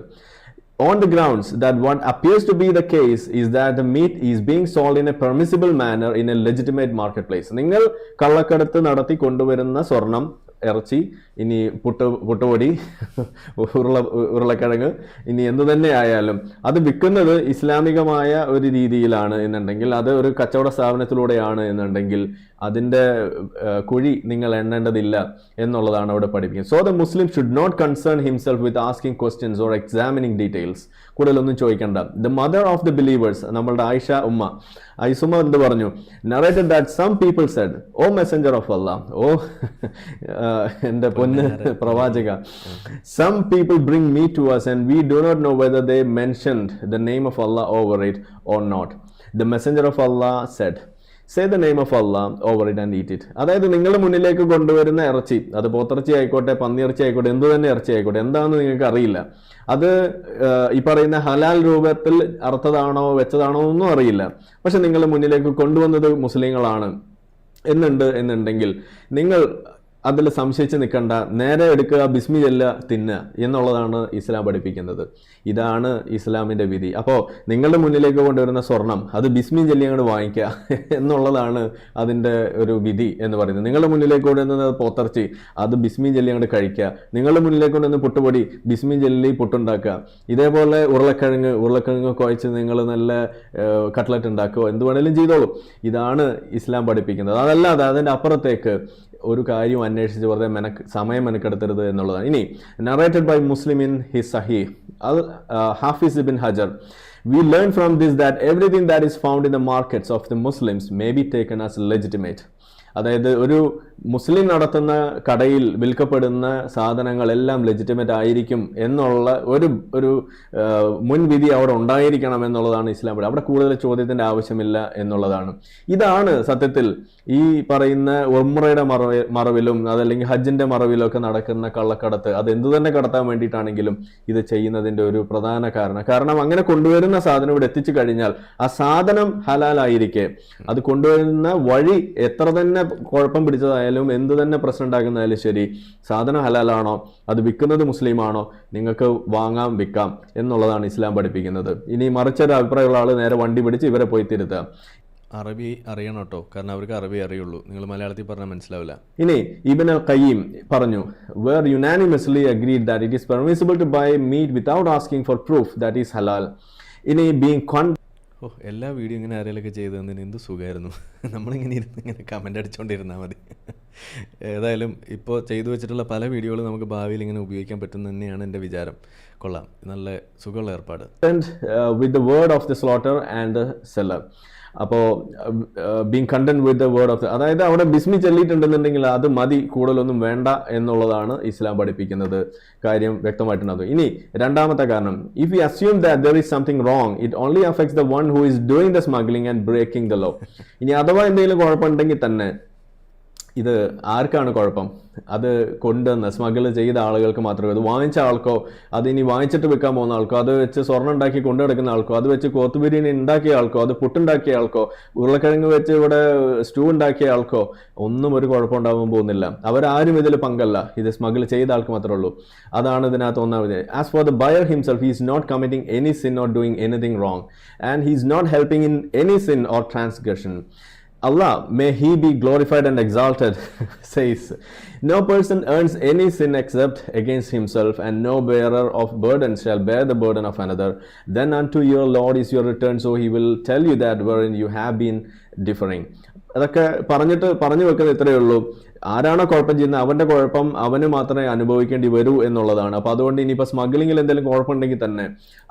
On the grounds that what appears to be the case is that the meat is being sold in a permissible manner in a legitimate marketplace. നിങ്ങൾ കള്ളക്കടത്ത് നടത്തി കൊണ്ടുവരുന്ന സ്വർണം ഇറച്ചി, ഇനി പുട്ടുപൊടി, ഉരുളക്കിഴങ്ങ്, ഇനി എന്തു തന്നെ ആയാലും അത് വിൽക്കുന്നത് ഇസ്ലാമികമായ ഒരു രീതിയിലാണ് എന്നുണ്ടെങ്കിൽ, അത് ഒരു കച്ചവട സ്ഥാപനത്തിലൂടെയാണ് എന്നുണ്ടെങ്കിൽ അതിൻ്റെ കുഴി നിങ്ങൾ എണ്ണേണ്ടതില്ല എന്നുള്ളതാണ് അവിടെ പഠിപ്പിക്കുന്നത്. So the Muslim should not concern himself with asking questions or examining details. കൂടുതലൊന്നും ചോദിക്കണ്ട. The mother of the believers, നമ്മളുടെ ആയിഷ ഉമ്മ, ഐസുമ എന്ത് പറഞ്ഞു? Narrated that some people said, O messenger of Allah, ഓ എൻ്റെ പൊന്ന് പ്രവാചക, some people bring me to us and we do not know whether they mentioned the name of Allah over it or not. The messenger of Allah said, say the name of Allah over it and eat it. അതായത് നിങ്ങളുടെ മുന്നിലേക്ക് കൊണ്ടുവരുന്ന ഇറച്ചി, അത് പോത്തിറച്ചി ആയിക്കോട്ടെ, പന്നിയിറച്ചി ആയിക്കോട്ടെ, എന്ത് തന്നെ ഇറച്ചി ആയിക്കോട്ടെ, എന്താണെന്ന് നിങ്ങൾക്ക് അറിയില്ല. അത് ഈ പറയുന്ന ഹലാൽ രൂപത്തിൽ അർത്ഥതാണോ വെച്ചതാണോ ഒന്നും അറിയില്ല. പക്ഷെ നിങ്ങളുടെ മുന്നിലേക്ക് കൊണ്ടുവന്നത് മുസ്ലിങ്ങളാണ് എന്നുണ്ടെങ്കിൽ നിങ്ങൾ അതിൽ സംശയിച്ച് നിൽക്കണ്ട, നേരെ എടുക്കുക, ബിസ്മി ചൊല്ലുക, തിന്നുക എന്നുള്ളതാണ് ഇസ്ലാം പഠിപ്പിക്കുന്നത്. ഇതാണ് ഇസ്ലാമിൻ്റെ വിധി. അപ്പോൾ നിങ്ങളുടെ മുന്നിലേക്ക് കൊണ്ടുവരുന്ന സ്വർണം അത് ബിസ്മി ചൊല്ലി അങ്ങോട്ട് വാങ്ങിക്കുക എന്നുള്ളതാണ് അതിൻ്റെ ഒരു വിധി എന്ന് പറയുന്നത്. നിങ്ങളുടെ മുന്നിലേക്ക് കൊണ്ടുവരുന്നത് പോത്തിറച്ചി, അത് ബിസ്മി ചൊല്ലി അങ്ങോട്ട് കഴിക്കുക. നിങ്ങളുടെ മുന്നിലേക്ക് കൊണ്ടുവന്ന് പുട്ടുപൊടി, ബിസ്മി ചൊല്ലി പുട്ടുണ്ടാക്കുക. ഇതേപോലെ ഉരുളക്കിഴങ്ങ് കുഴച്ച് നിങ്ങൾ നല്ല കട്ട്ലറ്റ് ഉണ്ടാക്കുക, എന്ത് വേണേലും ചെയ്തോളൂ. ഇതാണ് ഇസ്ലാം പഠിപ്പിക്കുന്നത്. അതല്ലാതെ അതിൻ്റെ അപ്പുറത്തേക്ക് ഒരു കാര്യം അന്വേഷിച്ച് വെറുതെ സമയം മെനക്കെടുത്തരുത് എന്നുള്ളതാണ്. ഇനി narrated by Muslim in his Sahih Hafiz ഇബ്ൻ Hajar, we learn from this that everything that is found in the markets of the Muslims may be taken as legitimate. അതായത് ഒരു മുസ്ലിം നടത്തുന്ന കടയിൽ വിൽക്കപ്പെടുന്ന സാധനങ്ങളെല്ലാം ലെജിറ്റിമേറ്റ് ആയിരിക്കും എന്നുള്ള ഒരു മുൻവിധി അവിടെ ഉണ്ടായിരിക്കണം എന്നുള്ളതാണ് ഇസ്ലാം. അവിടെ കൂടുതൽ ചോദ്യത്തിൻ്റെ ആവശ്യമില്ല എന്നുള്ളതാണ്. ഇതാണ് സത്യത്തിൽ ഈ പറയുന്ന ഉംറയുടെ മറവിലും അതല്ലെങ്കിൽ ഹജ്ജിന്റെ മറവിലും ഒക്കെ നടക്കുന്ന കള്ളക്കടത്ത്, അത് എന്തു തന്നെ കടത്താൻ വേണ്ടിയിട്ടാണെങ്കിലും ഇത് ചെയ്യുന്നതിൻ്റെ ഒരു പ്രധാന കാരണം അങ്ങനെ കൊണ്ടുവരുന്ന സാധനം ഇവിടെ എത്തിച്ചു കഴിഞ്ഞാൽ ആ സാധനം ഹലാലായിരിക്കെ അത് കൊണ്ടുവരുന്ന വഴി എത്ര തന്നെ കുഴപ്പം പിടിച്ചതായാലും എന്ത് തന്നെ പ്രശ്നം ഉണ്ടാക്കുന്നതായാലും ശരി, സാധനം ഹലാലാണോ, അത് വിൽക്കുന്നത് മുസ്ലിമാണോ, നിങ്ങൾക്ക് വാങ്ങാം വിൽക്കാം എന്നുള്ളതാണ് ഇസ്ലാം പഠിപ്പിക്കുന്നത്. ഇനി മറിച്ചൊരു അഭിപ്രായമുള്ള ആൾ നേരെ വണ്ടി പിടിച്ച് ഇവരെ പോയി തിരുത്തുക. അറബി അറിയണം കേട്ടോ, കാരണം അവർക്ക് അറബി അറിയുള്ളൂ, നിങ്ങൾ മലയാളത്തിൽ പറഞ്ഞാൽ മനസ്സിലാവില്ല. ഇനി ഇബ്ൻ അൽ ഖയ്യിം പറഞ്ഞു, were unanimously agreed that it is permissible to buy meat without asking for proof that is halal. ഇനി എല്ലാ വീഡിയോ ഇങ്ങനെ ആരെങ്കിലൊക്കെ ചെയ്ത് തന്നതിന് എന്ത് സുഖമായിരുന്നു. നമ്മളിങ്ങനെ ഇങ്ങനെ കമൻ്റ് അടിച്ചുകൊണ്ടിരുന്നാൽ മതി. ഏതായാലും ഇപ്പോൾ ചെയ്തു വെച്ചിട്ടുള്ള പല വീഡിയോകളും നമുക്ക് ഭാവിയിൽ ഇങ്ങനെ ഉപയോഗിക്കാൻ പറ്റുന്ന തന്നെയാണ് എൻ്റെ വിചാരം. കൊള്ളാം, നല്ല സുഖമുള്ള ഏർപ്പാട്. With the word of the slaughter and the seller. അപ്പോൾ being content with the word of the, അതായത് അവിടെ ബിസ്മി ചൊല്ലിയിട്ടുണ്ടെന്നുണ്ടെങ്കിൽ അത് മതി, കൂടുതലൊന്നും വേണ്ട എന്നുള്ളതാണ് ഇസ്ലാം പഠിപ്പിക്കുന്നത്. കാര്യം വ്യക്തമായിട്ടുണ്ട്. ഇനി രണ്ടാമത്തെ കാരണം, if you assume that there is something wrong it only affects the one who is doing the smuggling and breaking the law. ഇനി അഥവാ എന്തെങ്കിലും കുഴപ്പമുണ്ടെങ്കിൽ തന്നെ ഇത് ആർക്കാണ് കുഴപ്പം? അത് കൊണ്ടുവന്ന് സ്മഗിൾ ചെയ്ത ആളുകൾക്ക് മാത്രമേ, അത് വാങ്ങിച്ച ആൾക്കോ, അത് ഇനി വാങ്ങിച്ചിട്ട് വിൽക്കാൻ പോകുന്ന ആൾക്കോ, അത് വെച്ച് സ്വർണ്ണം ഉണ്ടാക്കി കൊണ്ടു നടക്കുന്ന ആൾക്കോ, അത് വെച്ച് കോത്ത് ബിരിയാണി ഉണ്ടാക്കിയ ആൾക്കോ, അത് പുട്ടുണ്ടാക്കിയ ആൾക്കോ, ഉരുളക്കിഴങ്ങ് വെച്ച് ഇവിടെ സ്റ്റൂ ഉണ്ടാക്കിയ ആൾക്കോ ഒന്നും ഒരു കുഴപ്പമുണ്ടാകാൻ പോകുന്നില്ല. അവരാരും ഇതിൽ പങ്കല്ല, ഇത് സ്മഗിൾ ചെയ്ത ആൾക്ക് മാത്രമേ ഉള്ളൂ. അതാണ് ഇതിനകത്ത് ഒന്നാമത്. As for the buyer himself, he is not committing any sin or doing anything wrong and he is not helping in any sin or transgression. Allah, may he be glorified and exalted, says, no person earns any sin except against himself, and no bearer of burden shall bear the burden of another. Then unto your Lord is your return, so he will tell you that wherein you have been differing. അതൊക്കെ പറഞ്ഞു വെക്കുന്നത് ഇത്രയേ ഉള്ളൂ. ആരാണോ കുഴപ്പം ചെയ്യുന്നത് അവൻ്റെ കുഴപ്പം അവന് മാത്രമേ അനുഭവിക്കേണ്ടി വരൂ എന്നുള്ളതാണ്. അപ്പോൾ അതുകൊണ്ട് ഇനിയിപ്പോൾ സ്മഗ്ലിങ്ങിൽ എന്തെങ്കിലും കുഴപ്പമുണ്ടെങ്കിൽ തന്നെ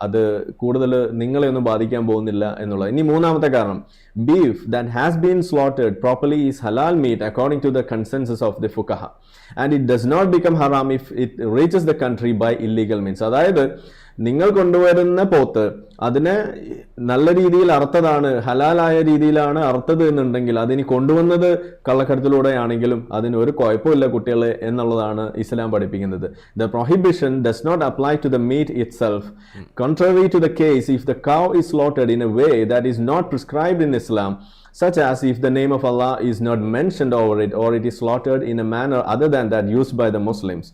അത് കൂടുതൽ നിങ്ങളെ ഒന്നും ബാധിക്കാൻ പോകുന്നില്ല എന്നുള്ളത്. ഇനി മൂന്നാമത്തെ കാരണം, beef that has been slaughtered properly is halal meat according to the consensus of the fuqaha, and it does not become haram if it reaches the country by illegal means. അതായത് നിങ്ങൾ കൊണ്ടുവരുന്ന പോത്ത് അതിനെ നല്ല രീതിയിൽ അറുത്തതാണ്, ഹലാലായ രീതിയിലാണ് അറുത്തത് എന്നുണ്ടെങ്കിൽ അതിനി കൊണ്ടുവന്നത് കള്ളക്കടത്തിലൂടെയാണെങ്കിലും അതിന് ഒരു കുഴപ്പമില്ല കുട്ടികളെ എന്നുള്ളതാണ് ഇസ്ലാം പഠിപ്പിക്കുന്നത്. The prohibition does not apply to the meat itself. Contrary to the case if the cow is slaughtered in a way that is not prescribed in Islam, such as if the name of Allah is not mentioned over it or it is slaughtered in a manner other than that used by the Muslims.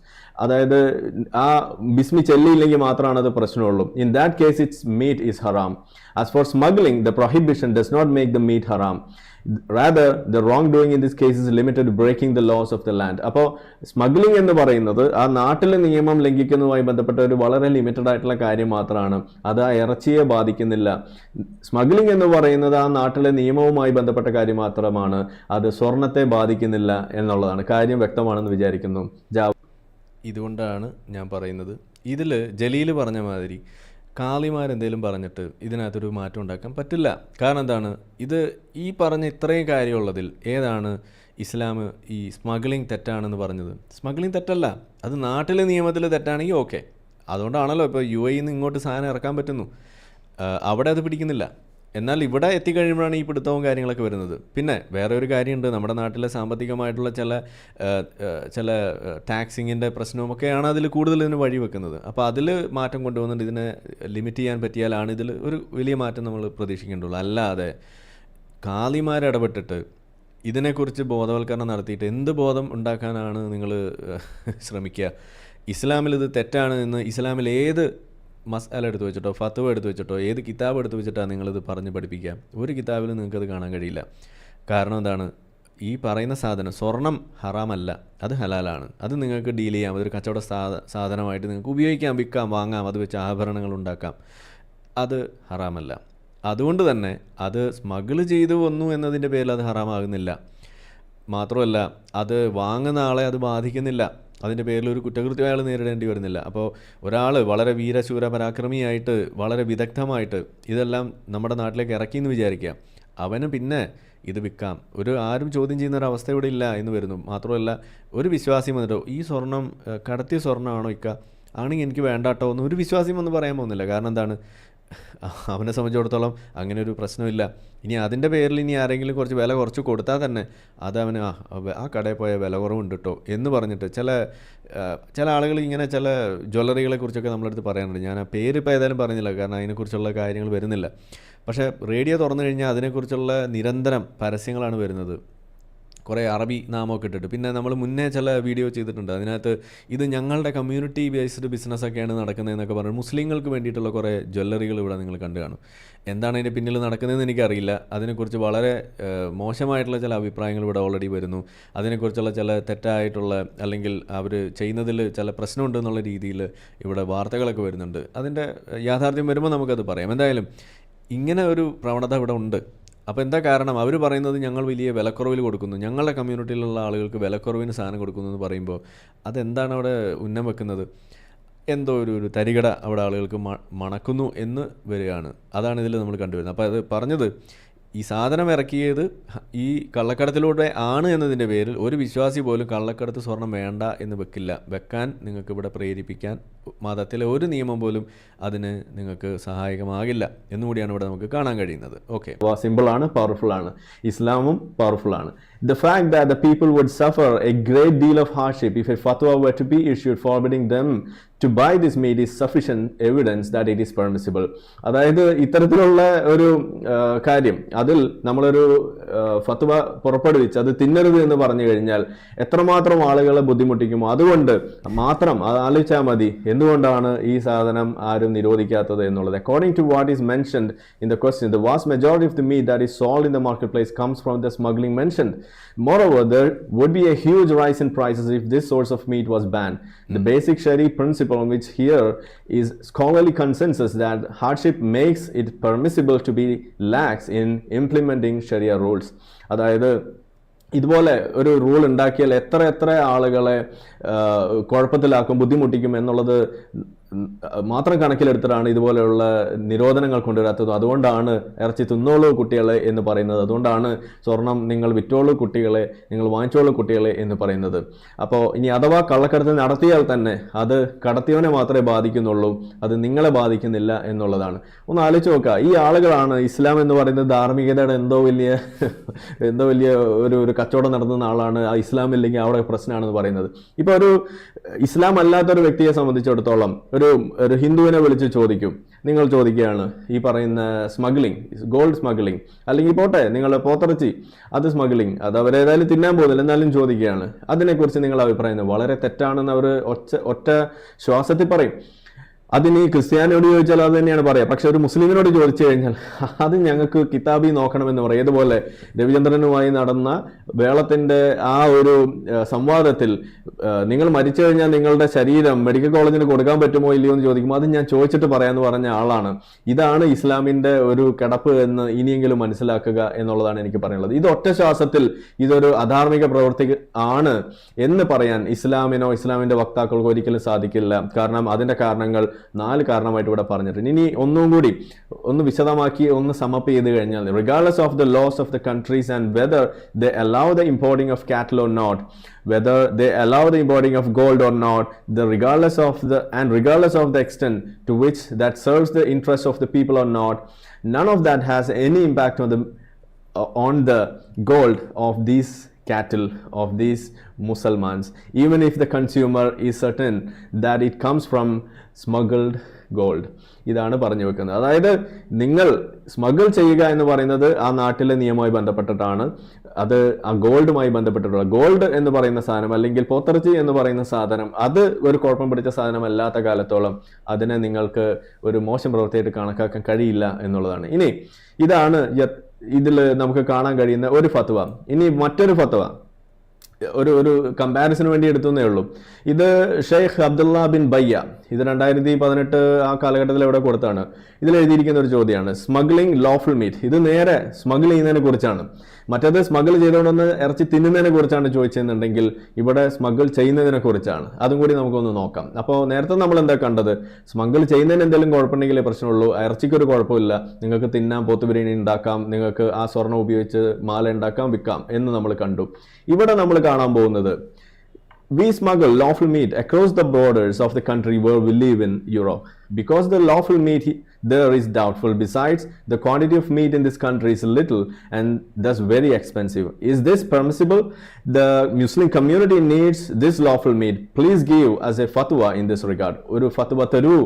അതായത് ആ ബിസ്മി ചെല്ലിയില്ലെങ്കിൽ മാത്രമാണ് അത് പ്രശ്നമുള്ളൂ. In that case its meat is ഹറാം. As for smuggling the prohibition does not make the meat ഹറാം. Rather, the wrongdoing in this case is limited to breaking the laws of the land. അപ്പോൾ smuggling എന്ന് പറയുന്നത് ആ നാട്ടിലെ നിയമം ലംഘിക്കുന്നതുമായി ബന്ധപ്പെട്ട ഒരു വളരെ ലിമിറ്റഡ് ആയിട്ടുള്ള കാര്യം മാത്രമാണ്. അത് ആ ഇറച്ചിയെ ബാധിക്കുന്നില്ല. സ്മഗ്ലിംഗ് എന്ന് പറയുന്നത് ആ നാട്ടിലെ നിയമവുമായി ബന്ധപ്പെട്ട കാര്യം മാത്രമാണ്. അത് സ്വർണത്തെ ബാധിക്കുന്നില്ല എന്നുള്ളതാണ്. കാര്യം വ്യക്തമാണെന്ന് വിചാരിക്കുന്നു. ഇതുകൊണ്ടാണ് ഞാൻ പറയുന്നത്, ഇതിൽ ജലീൽ പറഞ്ഞ മാതിരി കാളിമാരെന്തേലും പറഞ്ഞിട്ട് ഇതിനകത്തൊരു മാറ്റം ഉണ്ടാക്കാൻ പറ്റില്ല. കാരണം എന്താണ്, ഇത് ഈ പറഞ്ഞ ഇത്രയും കാര്യമുള്ളതിൽ ഏതാണ് ഇസ്ലാം ഈ സ്മഗ്ലിംഗ് തെറ്റാണെന്ന് പറഞ്ഞത്? സ്മഗ്ലിംഗ് തെറ്റല്ല, അത് നാട്ടിലെ നിയമത്തിൽ തെറ്റാണെങ്കിൽ ഓക്കെ. അതുകൊണ്ടാണല്ലോ ഇപ്പോൾ UAE നിന്ന് ഇങ്ങോട്ട് സാധനം ഇറക്കാൻ പറ്റുന്നു, അവിടെ അത് പിടിക്കുന്നില്ല. എന്നാൽ ഇവിടെ എത്തിക്കഴിയുമ്പോഴാണ് ഈ പിടുത്തവും കാര്യങ്ങളൊക്കെ വരുന്നത്. പിന്നെ വേറെ ഒരു കാര്യമുണ്ട്, നമ്മുടെ നാട്ടിലെ സാമ്പത്തികമായിട്ടുള്ള ചില ടാക്സിങ്ങിൻ്റെ പ്രശ്നവുമൊക്കെയാണ് അതിൽ കൂടുതൽ ഇതിന് വഴി വെക്കുന്നത്. അപ്പോൾ അതിൽ മാറ്റം കൊണ്ടുവന്നിട്ട് ഇതിനെ ലിമിറ്റ് ചെയ്യാൻ പറ്റിയാലാണ് ഇതിൽ ഒരു വലിയ മാറ്റം നമ്മൾ പ്രതീക്ഷിക്കേണ്ടുള്ളൂ. അല്ലാതെ കാളിമാരിടപെട്ടിട്ട് ഇതിനെക്കുറിച്ച് ബോധവൽക്കരണം നടത്തിയിട്ട് എന്ത് ബോധം ഉണ്ടാക്കാനാണ് നിങ്ങൾ ശ്രമിക്കുക? ഇസ്ലാമിൽ ഇത് തെറ്റാണ് എന്ന് ഇസ്ലാമിൽ ഏത് മസ്അല എടുത്ത് വെച്ചിട്ടോ ഫത്വ എടുത്ത് വെച്ചിട്ടോ ഏത് കിതാബ് എടുത്ത് വെച്ചിട്ടാണ് നിങ്ങളിത് പറഞ്ഞ് പഠിപ്പിക്കുക? ഒരു കിതാബിലും നിങ്ങൾക്കത് കാണാൻ കഴിയില്ല. കാരണം എന്താണ്, ഈ പറയുന്ന സാധനം സ്വർണം ഹറാമല്ല, അത് ഹലാലാണ്. അത് നിങ്ങൾക്ക് ഡീൽ ചെയ്യാം, അതൊരു കച്ചവട സാധനമായിട്ട് നിങ്ങൾക്ക് ഉപയോഗിക്കാം, വിൽക്കാം, വാങ്ങാം, അത് വെച്ച് ആഭരണങ്ങൾ ഉണ്ടാക്കാം. അത് ഹറാമല്ല. അതുകൊണ്ട് തന്നെ അത് സ്മഗിൾ ചെയ്തു വന്നു എന്നതിൻ്റെ പേരിൽ അത് ഹറാമാകുന്നില്ല. മാത്രമല്ല അത് വാങ്ങുന്ന ആളെ അത് ബാധിക്കുന്നില്ല. അതിൻ്റെ പേരിൽ ഒരു കുറ്റകൃത്യം അയാൾ നേരിടേണ്ടി വരുന്നില്ല. അപ്പോൾ ഒരാൾ വളരെ വീരശൂര പരാക്രമിയായിട്ട് വളരെ വിദഗ്ധമായിട്ട് ഇതെല്ലാം നമ്മുടെ നാട്ടിലേക്ക് ഇറക്കിയെന്ന് വിചാരിക്കുക, അവന് പിന്നെ ഇത് വിൽക്കാം, ആരും ചോദ്യം ചെയ്യുന്ന ഒരു അവസ്ഥ ഇവിടെ ഇല്ല എന്ന് വരുന്നു. മാത്രമല്ല ഒരു വിശ്വാസിയും വന്നിട്ടോ ഈ സ്വർണം കടത്തിയ സ്വർണ്ണമാണോ ഇക്ക, ആണെങ്കിൽ എനിക്ക് വേണ്ടാട്ടോ എന്ന് ഒരു വിശ്വാസിയും ഒന്നും പറയാൻ പോകുന്നില്ല. കാരണം എന്താണ്, അവനെ സംബന്ധിച്ചിടത്തോളം അങ്ങനെ ഒരു പ്രശ്നമില്ല. ഇനി അതിൻ്റെ പേരിൽ ഇനി ആരെങ്കിലും കുറച്ച് വില കുറച്ച് കൊടുത്താൽ തന്നെ അത് അവന് ആ കടയിൽ പോയ വില കുറവുണ്ട് കേട്ടോ എന്ന് പറഞ്ഞിട്ട് ചില ആളുകൾ ഇങ്ങനെ ചില ജ്വല്ലറികളെ കുറിച്ചൊക്കെ നമ്മളടുത്ത് പറയാനുണ്ട്. ഞാൻ ആ പേര് ഇപ്പോൾ ഏതായാലും പറയുന്നില്ല, കാരണം അതിനെക്കുറിച്ചുള്ള കാര്യങ്ങൾ വരുന്നില്ല. പക്ഷേ റേഡിയോ തുറന്നു കഴിഞ്ഞാൽ അതിനെക്കുറിച്ചുള്ള നിരന്തരം പരസ്യങ്ങളാണ് വരുന്നത്, കുറേ അറബി നാമമൊക്കെ ഇട്ടിട്ട്. പിന്നെ നമ്മൾ മുന്നേ ചില വീഡിയോ ചെയ്തിട്ടുണ്ട്, അതിനകത്ത് ഇത് ഞങ്ങളുടെ കമ്മ്യൂണിറ്റി ബേസ്ഡ് ബിസിനസ്സൊക്കെയാണ് നടക്കുന്നതെന്നൊക്കെ പറഞ്ഞു മുസ്ലിങ്ങൾക്ക് വേണ്ടിയിട്ടുള്ള കുറേ ജ്വല്ലറികൾ ഇവിടെ നിങ്ങൾ കണ്ടു കാണും. എന്താണ് അതിൻ്റെ പിന്നിൽ നടക്കുന്നതെന്ന് എനിക്കറിയില്ല. അതിനെക്കുറിച്ച് വളരെ മോശമായിട്ടുള്ള ചില അഭിപ്രായങ്ങൾ ഇവിടെ ഓൾറെഡി വരുന്നു. അതിനെക്കുറിച്ചുള്ള ചില തെറ്റായിട്ടുള്ള അല്ലെങ്കിൽ അവർ ചെയ്യുന്നതിൽ ചില പ്രശ്നമുണ്ട് എന്നുള്ള രീതിയിൽ ഇവിടെ വാർത്തകളൊക്കെ വരുന്നുണ്ട്. അതിൻ്റെ യാഥാർത്ഥ്യം വരുമ്പോൾ നമുക്കത് പറയാം. എന്തായാലും ഇങ്ങനെ ഒരു പ്രവണത ഇവിടെ ഉണ്ട്. അപ്പോൾ എന്താ കാരണം, അവർ പറയുന്നത് ഞങ്ങൾ വലിയ വിലക്കുറവിൽ കൊടുക്കുന്നു, ഞങ്ങളുടെ കമ്മ്യൂണിറ്റിയിലുള്ള ആളുകൾക്ക് വിലക്കുറവിന് സാധനം കൊടുക്കുന്നു എന്ന് പറയുമ്പോൾ അതെന്താണ് അവിടെ ഉന്നം വെക്കുന്നത്? എന്തോ ഒരു തരികട അവിടെ ആളുകൾക്ക് മണക്കുന്നു എന്ന് വരികയാണ്. അതാണ് ഇതിൽ നമ്മൾ കണ്ടുവരുന്നത്. അപ്പോൾ അത് പറഞ്ഞത് ഈ സാധനം ഇറക്കിയത് ഈ കള്ളക്കടത്തിലൂടെ ആണ് എന്നതിൻ്റെ പേരിൽ ഒരു വിശ്വാസി പോലും കള്ളക്കടത്ത് സ്വർണം വേണ്ട എന്ന് വെക്കാൻ നിങ്ങൾക്ക് ഇവിടെ പ്രേരിപ്പിക്കാൻ മതത്തിലെ ഒരു നിയമം പോലും അതിന് നിങ്ങൾക്ക് സഹായകമാകില്ല എന്നുകൂടിയാണ് ഇവിടെ നമുക്ക് കാണാൻ കഴിയുന്നത്. ഓക്കെ, സിമ്പിളാണ്, പവർഫുൾ ആണ്. ഇസ്ലാമും പവർഫുൾ ആണ്. The fact that the people would suffer a great deal of hardship if a fatwa were to be issued forbidding them to buy this meat is sufficient evidence that it is permissible. അതായത് ഇത്തരത്തിലുള്ള ഒരു കാര്യം അതിൽ നമ്മളൊരു ഫത്വ പുറപ്പെടുവിച്ച് അത് തിന്നരുത് എന്ന് പറഞ്ഞു കഴിഞ്ഞാൽ എത്രമാത്രം ആളുകളെ ബുദ്ധിമുട്ടിക്കുമോ. അതുകൊണ്ട് മാത്രം ആലോചിച്ചാൽ മതി എന്തുകൊണ്ടാണ് ഈ സാധനം ആരും നിരോധിക്കാത്തത് എന്നുള്ളത്. According to what is mentioned in the question, the vast majority of the meat that is sold in the marketplace comes from the smuggling mentioned. Moreover, there would be a huge rise in prices if this source of meat was banned. The basic Sharia principle on which here is scholarly consensus that hardship makes it permissible to be lax in implementing Sharia rules. അതായത് ഇതുപോലെ ഒരു rule ഉണ്ടാക്കിയാൽ എത്ര ആളുകളെ കുഴപ്പത്തിലാക്കും, ബുദ്ധിമുട്ടിക്കും എന്നുള്ളത് മാത്രം കണക്കിലെടുത്തിട്ടാണ് ഇതുപോലെയുള്ള നിരോധനങ്ങൾ കൊണ്ടുവരാത്തത്. അതുകൊണ്ടാണ് ഇറച്ചി തിന്നോളൂ കുട്ടികളെ എന്ന് പറയുന്നത്. അതുകൊണ്ടാണ് സ്വർണം നിങ്ങൾ വിറ്റോളൂ കുട്ടികളെ, നിങ്ങൾ വാങ്ങിച്ചോളൂ കുട്ടികളെ എന്ന് പറയുന്നത്. അപ്പോൾ ഇനി അഥവാ കള്ളക്കടത്ത് നടത്തിയാൽ തന്നെ അത് കടത്തിയവനെ മാത്രമേ ബാധിക്കുന്നുള്ളൂ, അത് നിങ്ങളെ ബാധിക്കുന്നില്ല എന്നുള്ളതാണ്. ഒന്ന് ആലോചിച്ച് നോക്കുക, ഈ ആളുകളാണ് ഇസ്ലാം എന്ന് പറയുന്നത് ധാർമ്മികതയുടെ എന്തോ വലിയ ഒരു കച്ചവടം നടത്തുന്ന ആളാണ്. ആ ഇസ്ലാം ഇല്ലെങ്കിൽ അവിടെ പ്രശ്നമാണെന്ന് പറയുന്നത്. ഇപ്പോൾ ഒരു ഇസ്ലാം അല്ലാത്തൊരു വ്യക്തിയെ സംബന്ധിച്ചിടത്തോളം ഒരു ഹിന്ദുവിനെ വിളിച്ച് ചോദിക്കും, നിങ്ങൾ ചോദിക്കുകയാണ് ഈ പറയുന്ന സ്മഗ്ലിംഗ്, ഗോൾഡ് സ്മഗ്ലിംഗ്, അല്ലെങ്കിൽ പോട്ടെ നിങ്ങൾ പോത്തിറച്ചി അത് സ്മഗ്ലിംഗ്, അത് അവരേതായാലും തിന്നാൻ പോകുന്നില്ല, എന്നാലും ചോദിക്കുകയാണ്, അതിനെക്കുറിച്ച് നിങ്ങൾ അഭിപ്രായം വളരെ തെറ്റാണെന്ന് അവർ ഒറ്റ ശ്വാസത്തിൽ പറയും. അതിന് ഈ ക്രിസ്ത്യാനിയോട് ചോദിച്ചാൽ അത് തന്നെയാണ് പറയാം. പക്ഷെ ഒരു മുസ്ലിമിനോട് ചോദിച്ചു കഴിഞ്ഞാൽ അത് ഞങ്ങൾക്ക് കിതാബി നോക്കണമെന്ന് പറയും. ഏതുപോലെ രവിചന്ദ്രനുമായി നടന്ന വേളത്തിന്റെ ആ ഒരു സംവാദത്തിൽ നിങ്ങൾ മരിച്ചു കഴിഞ്ഞാൽ നിങ്ങളുടെ ശരീരം മെഡിക്കൽ കോളേജിന് കൊടുക്കാൻ പറ്റുമോ ഇല്ലയോ എന്ന് ചോദിക്കുമ്പോൾ അത് ഞാൻ ചോദിച്ചിട്ട് പറയാമെന്ന് പറഞ്ഞ ആളാണ്. ഇതാണ് ഇസ്ലാമിന്റെ ഒരു കിടപ്പ് എന്ന് ഇനിയെങ്കിലും മനസ്സിലാക്കുക എന്നുള്ളതാണ് എനിക്ക് പറയാനുള്ളത്. ഇത് ഒറ്റ ശ്വാസത്തിൽ ഇതൊരു അധാർമിക പ്രവൃത്തി ആണ് എന്ന് പറയാൻ ഇസ്ലാമിനോ ഇസ്ലാമിന്റെ വക്താക്കൾക്കോ ഒരിക്കലും സാധിക്കില്ല. കാരണം അതിന്റെ കാരണങ്ങൾ 4 കാരണമായിട്ട് ഇവിടെ പറഞ്ഞിട്ടുണ്ട്. ഇനി ഒന്നും കൂടി ഒന്ന് വിശദമാക്കി ഒന്ന് സമപ്പ് ചെയ്ത് കഴിഞ്ഞാൽ, regardless of the laws of the countries and whether they allow the importing of cattle or not, whether they allow the importing of gold or not, regardless of the extent to which that serves the interests of the people or not, none of that has any impact on the gold of these cattle of these Muslims, even if the consumer is certain that it comes from smuggled gold. ഇതാണ് പറഞ്ഞു വെക്കുന്നത്. അതായത് നിങ്ങൾ smuggle ചെയ്യുക എന്ന് പറയുന്നത് ആ നാട്ടിലെ നിയമവുമായി ബന്ധപ്പെട്ടിട്ടാണ്, അത് ആ ഗോൾഡുമായി ബന്ധപ്പെട്ടിട്ടുള്ള ഗോൾഡ് എന്ന് പറയുന്ന സാധനം അല്ലെങ്കിൽ പോത്തിറച്ചി എന്ന് പറയുന്ന സാധനം അത് ഒരു കുഴപ്പം പിടിച്ച സാധനം അല്ലാത്ത കാലത്തോളം അതിനെ നിങ്ങൾക്ക് ഒരു മോശം പ്രവൃത്തിയായിട്ട് കണക്കാക്കാൻ കഴിയില്ല എന്നുള്ളതാണ്. ഇനി ഇതാണ് ഇതിൽ നമുക്ക് കാണാൻ കഴിയുന്ന ഒരു ഫത്വ. ഇനി മറ്റൊരു ഫത്വ ഒരു കമ്പാരിസന് വേണ്ടി എടുത്തേ ഉള്ളൂ. ഇത് ഷെയ്ഖ് അബ്ദുള്ള ബിൻ ബയ്യ, ഇത് 2018 ആ കാലഘട്ടത്തിൽ എവിടെ കൊടുത്താണ്. ഇതിൽ എഴുതിയിരിക്കുന്ന ഒരു ചോദ്യമാണ്, സ്മഗ്ലിംഗ് ലോഫുൾ മീറ്റ്. ഇത് നേരെ സ്മഗിൾ ചെയ്യുന്നതിനെ കുറിച്ചാണ്. മറ്റേത് സ്മഗിൾ ചെയ്തുകൊണ്ടൊന്ന് ഇറച്ചി തിന്നുന്നതിനെ കുറിച്ചാണ് ചോദിച്ചെന്നുണ്ടെങ്കിൽ ഇവിടെ സ്മഗിൾ ചെയ്യുന്നതിനെ കുറിച്ചാണ്. അതും കൂടി നമുക്കൊന്ന് നോക്കാം. അപ്പോൾ നേരത്തെ നമ്മൾ എന്താ കണ്ടത്, സ്മഗിൾ ചെയ്യുന്നതിന് എന്തെങ്കിലും കുഴപ്പമുണ്ടെങ്കിലേ പ്രശ്നമുള്ളൂ, ഇറച്ചിക്കൊരു കുഴപ്പമില്ല, നിങ്ങൾക്ക് തിന്നാം, പോത്ത് ബിരിയാണി ഉണ്ടാക്കാം, നിങ്ങൾക്ക് ആ സ്വർണ്ണം ഉപയോഗിച്ച് മാല ഉണ്ടാക്കാം, വിൽക്കാം എന്ന് നമ്മൾ കണ്ടു. ഇവിടെ നമ്മൾ കാണാൻ പോകുന്നത്, we smuggle lawful meat across the borders of the country where we live in Europe. Because the lawful meat there is doubtful. Besides, the quantity of meat in this country is little and thus very expensive. Is this permissible? The Muslim community needs this lawful meat. Please give us a fatwa in this regard. ഒരു ഫത്വ തരൂ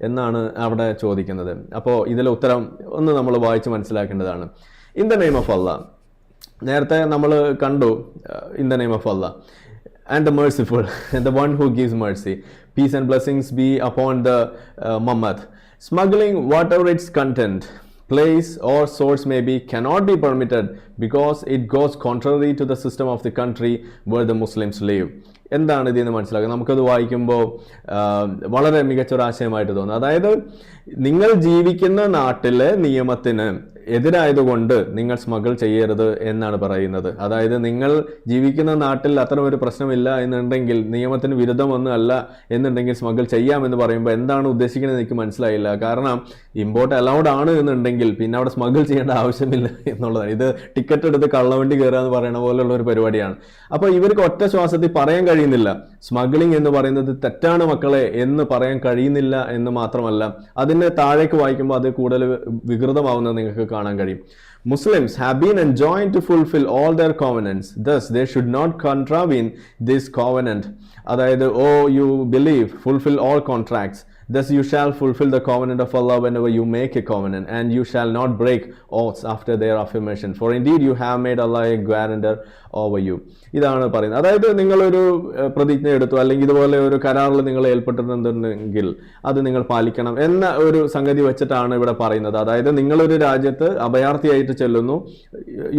എന്നാണ് അവിടെ ചോദിക്കുന്നത്. അപ്പോൾ ഇതിലെ ഉത്തരം ഒന്ന് നമ്മൾ വായിച്ച് മനസ്സിലാക്കേണ്ടതാണ്. In the name of Allah. നേരത്തെ നമ്മൾ കണ്ടു, in the name of Allah and the merciful and the one who gives mercy, peace and blessings be upon the Muhammad. Smuggling, whatever its content, place or source may be, cannot be permitted because it goes contrary to the system of the country where the Muslims live. എന്താണ് ഇതിന്ന് മനസ്സിലാക്കുക? നമുക്കത് വായിക്കുമ്പോൾ വളരെ മികച്ചൊരു ആശയമായിട്ട് തോന്നുന്നു. അതായത് നിങ്ങൾ ജീവിക്കുന്ന നാട്ടിലെ നിയമത്തിന് എതിരായതുകൊണ്ട് നിങ്ങൾ സ്മഗിൾ ചെയ്യരുത് എന്നാണ് പറയുന്നത്. അതായത് നിങ്ങൾ ജീവിക്കുന്ന നാട്ടിൽ അത്തരം ഒരു പ്രശ്നമില്ല എന്നുണ്ടെങ്കിൽ, നിയമത്തിന് വിരുദ്ധമൊന്നും അല്ല എന്നുണ്ടെങ്കിൽ സ്മഗിൾ ചെയ്യാമെന്ന് പറയുമ്പോൾ എന്താണ് ഉദ്ദേശിക്കുന്നത് എനിക്ക് മനസ്സിലായില്ല. കാരണം ഇമ്പോർട്ട് അലൗഡ് ആണ് എന്നുണ്ടെങ്കിൽ പിന്നെ അവിടെ സ്മഗിൾ ചെയ്യേണ്ട ആവശ്യമില്ല എന്നുള്ളതാണ്. ഇത് ടിക്കറ്റ് എടുത്ത് കള്ളവണ്ടി കയറുക എന്ന് പറയുന്ന പോലെയുള്ള ഒരു പരിപാടിയാണ്. അപ്പോൾ ഇവർക്ക് ഒറ്റ ശ്വാസത്തിൽ പറയാൻ കഴിയുന്നില്ല സ്മഗ്ലിംഗ് എന്ന് പറയുന്നത് തെറ്റാണ് മക്കളെ എന്ന് പറയാൻ കഴിയുന്നില്ല എന്ന് മാത്രമല്ല, അതിന് താഴേക്ക് വായിക്കുമ്പോൾ അത് കൂടുതൽ വികൃതമാവുന്നത് നിങ്ങൾക്ക് കാണാൻ കഴിയും. Muslims have been enjoined to fulfill all their covenants. Thus, they should not contravene this covenant. അതായത്, you believe, fulfill all contracts. Thus you shall fulfill the covenant of Allah whenever you make a covenant, and you shall not break oaths after their affirmation. For indeed you have made Allah a guarantor over you. ഇതാണ് പറയുന്നത്. അതായത് നിങ്ങളൊരു പ്രതിജ്ഞ എടുത്തു അല്ലെങ്കിൽ ഇതുപോലെ ഒരു കരാറിൽ നിങ്ങൾ ഏർപ്പെട്ടിട്ടുണ്ടെങ്കിൽ അത് നിങ്ങൾ പാലിക്കണം എന്ന ഒരു സംഗതി വെച്ചിട്ടാണ് ഇവിടെ പറയുന്നത്. അതായത് നിങ്ങളൊരു രാജ്യത്ത് അഭയാർത്ഥിയായിട്ട് ചെല്ലുന്നു,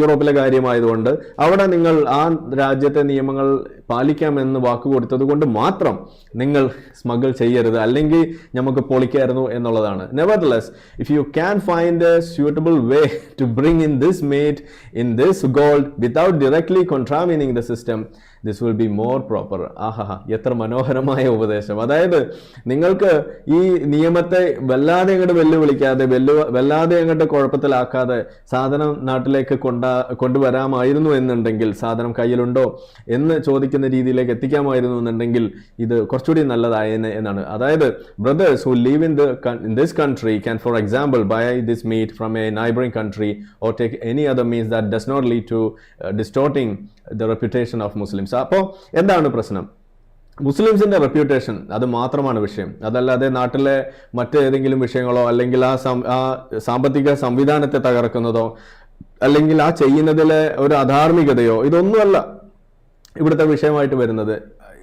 യൂറോപ്പിലെ കാര്യമായതുകൊണ്ട് അവിടെ നിങ്ങൾ ആ രാജ്യത്തെ നിയമങ്ങൾ പാലിക്കാമെന്ന് വാക്ക് കൊടുത്തത് കൊണ്ട് മാത്രം നിങ്ങൾ സ്മഗിൾ ചെയ്യരുത്, അല്ലെങ്കിൽ നമുക്ക് പൊളിക്കായിരുന്നു എന്നുള്ളതാണ്. Nevertheless, if you can find a suitable way to bring in this meat in this gold without directly contravening the system, this will be more proper. ആഹാ, എത്ര മനോഹരമായ ഉപദേശം. അതായത് നിങ്ങൾക്ക് ഈ നിയമത്തെ വല്ലാതെ അങ്ങോട്ട് വെല്ലുവിളിക്കാതെ, വല്ലാതെ അങ്ങോട്ട് കുഴപ്പത്തിലാക്കാതെ സാധനം നാട്ടിലേക്ക് കൊണ്ടുവരാമായിരുന്നു എന്നുണ്ടെങ്കിൽ, സാധനം കയ്യിലുണ്ടോ എന്ന് ചോദിക്കുന്ന രീതിയിലേക്ക് എത്തിക്കാമായിരുന്നു എന്നുണ്ടെങ്കിൽ ഇത് കുറച്ചുകൂടി നല്ലതായേനെ എന്നാണ്. അതായത് brothers who live in this country can, for example, buy this meat from a neighboring country or take any other means that does not lead to distorting the reputation of Muslims. അപ്പോൾ എന്താണ് പ്രശ്നം? മുസ്ലിംസിന്റെ reputation അത് മാത്രമാണ് വിഷയം. അതല്ലാതെ നാട്ടിലെ മറ്റേതെങ്കിലും വിഷയങ്ങളോ അല്ലെങ്കിൽ ആ സാമ്പത്തിക സംവിധാനത്തെ തകർക്കുന്നതോ അല്ലെങ്കിൽ ആ ചെയ്യുന്നതിലെ ഒരു അധാർമികതയോ ഇതൊന്നുമല്ല ഇവിടുത്തെ വിഷയമായിട്ട് വരുന്നത്.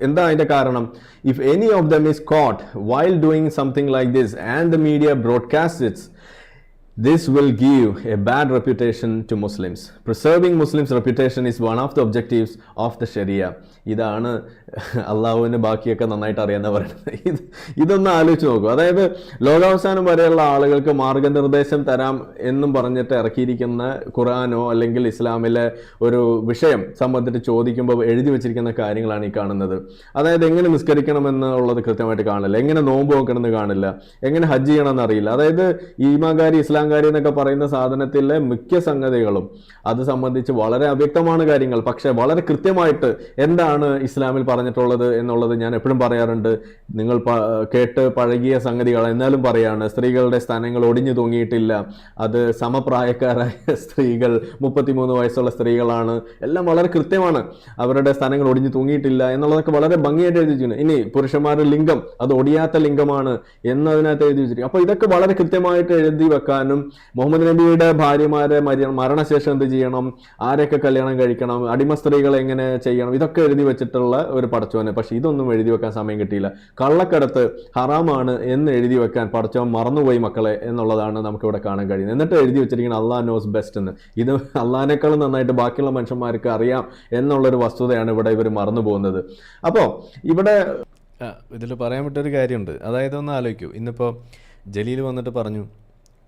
എന്താ അതിന്റെ കാരണം? If any of them is caught while doing something like this and the media broadcast its, this will give a bad reputation to Muslims. Preserving Muslims' reputation is one of the objectives of the Sharia. ഇതാണ് അള്ളാഹുവിന് ബാക്കിയൊക്കെ നന്നായിട്ട് അറിയാമെന്ന് പറയുന്നത്. ഇതൊന്ന് ആലോചിച്ച് നോക്കൂ. അതായത് ലോകാവസാനം വരെയുള്ള ആളുകൾക്ക് മാർഗനിർദ്ദേശം തരാം എന്നും പറഞ്ഞിട്ട് ഇറക്കിയിരിക്കുന്ന ഖുർആനോ അല്ലെങ്കിൽ ഇസ്ലാമിലെ ഒരു വിഷയം സംബന്ധിച്ച് ചോദിക്കുമ്പോൾ എഴുതി വെച്ചിരിക്കുന്ന കാര്യങ്ങളാണ് ഈ കാണുന്നത്. അതായത് എങ്ങനെ നിസ്കരിക്കണമെന്നുള്ളത് കൃത്യമായിട്ട് കാണില്ല, എങ്ങനെ നോമ്പ് നോക്കണമെന്ന് കാണില്ല, എങ്ങനെ ഹജ്ജ് ചെയ്യണമെന്ന് അറിയില്ല. അതായത് ഈമാൻകാരി ഇസ്ലാംകാരി എന്നൊക്കെ പറയുന്ന സാധനത്തിലെ മിക്ക സംഗതികളും അത് സംബന്ധിച്ച് വളരെ അവ്യക്തമാണ് കാര്യങ്ങൾ. പക്ഷെ വളരെ കൃത്യമായിട്ട് എന്താണ് ഇസ്ലാമിൽ പറഞ്ഞിട്ടുള്ളത് എന്നുള്ളത് ഞാൻ എപ്പോഴും പറയാറുണ്ട്. നിങ്ങൾ കേട്ട് പഴകിയ സംഗതികൾ എന്നാലും പറയാണ്. സ്ത്രീകളുടെ സ്ഥാനങ്ങൾ ഒടിഞ്ഞു തൂങ്ങിയിട്ടില്ല, അത് സമപ്രായക്കാരായ സ്ത്രീകൾ 33 വയസ്സുള്ള സ്ത്രീകളാണ്, എല്ലാം വളരെ കൃത്യമാണ്. അവരുടെ സ്ഥാനങ്ങൾ ഒടിഞ്ഞു തൂങ്ങിയിട്ടില്ല എന്നുള്ളതൊക്കെ വളരെ ഭംഗിയായിട്ട് എഴുതി വെച്ചിട്ടുണ്ട്. ഇനി പുരുഷന്മാരുടെ ലിംഗം അത് ഒടിയാത്ത ലിംഗമാണ് എന്നതിനകത്ത് എഴുതി വെച്ചിരിക്കും. അപ്പൊ ഇതൊക്കെ വളരെ കൃത്യമായിട്ട് എഴുതി വെക്കാനും മുഹമ്മദ് നബിയുടെ ഭാര്യമാരെ മരണശേഷം എന്ത് ചെയ്യണം, ആരൊക്കെ കല്യാണം കഴിക്കണം, അടിമ സ്ത്രീകളെ എങ്ങനെ ചെയ്യണം, ഇതൊക്കെ എഴുതി വെച്ചിട്ടുള്ള ഒരു പടച്ചോന്. പക്ഷെ ഇതൊന്നും എഴുതി വെക്കാൻ സമയം കിട്ടിയില്ല. കള്ളക്കടത്ത് ഹറാമാണ് എന്ന് എഴുതി വെക്കാൻ പടച്ചോൻ മറന്നുപോയി മക്കളെ എന്നുള്ളതാണ് നമുക്കിവിടെ കാണാൻ കഴിയുന്നത്. എന്നിട്ട് എഴുതി വെച്ചിരിക്കുന്നത് അള്ളാഹ് നോസ് ബെസ്റ്റ് എന്ന്. ഇത് അള്ളാഹിനേക്കാളും നന്നായിട്ട് ബാക്കിയുള്ള മനുഷ്യന്മാർക്ക് അറിയാം എന്നുള്ളൊരു വസ്തുതയാണ് ഇവിടെ ഇവർ മറന്നു പോകുന്നത്. അപ്പോൾ ഇവിടെ ഇതിൽ പറയാൻ വിട്ടൊരു കാര്യമുണ്ട്. അതായത് ഒന്ന് ആലോചിക്കൂ, ഇന്നിപ്പോൾ ജലീൽ വന്നിട്ട് പറഞ്ഞു,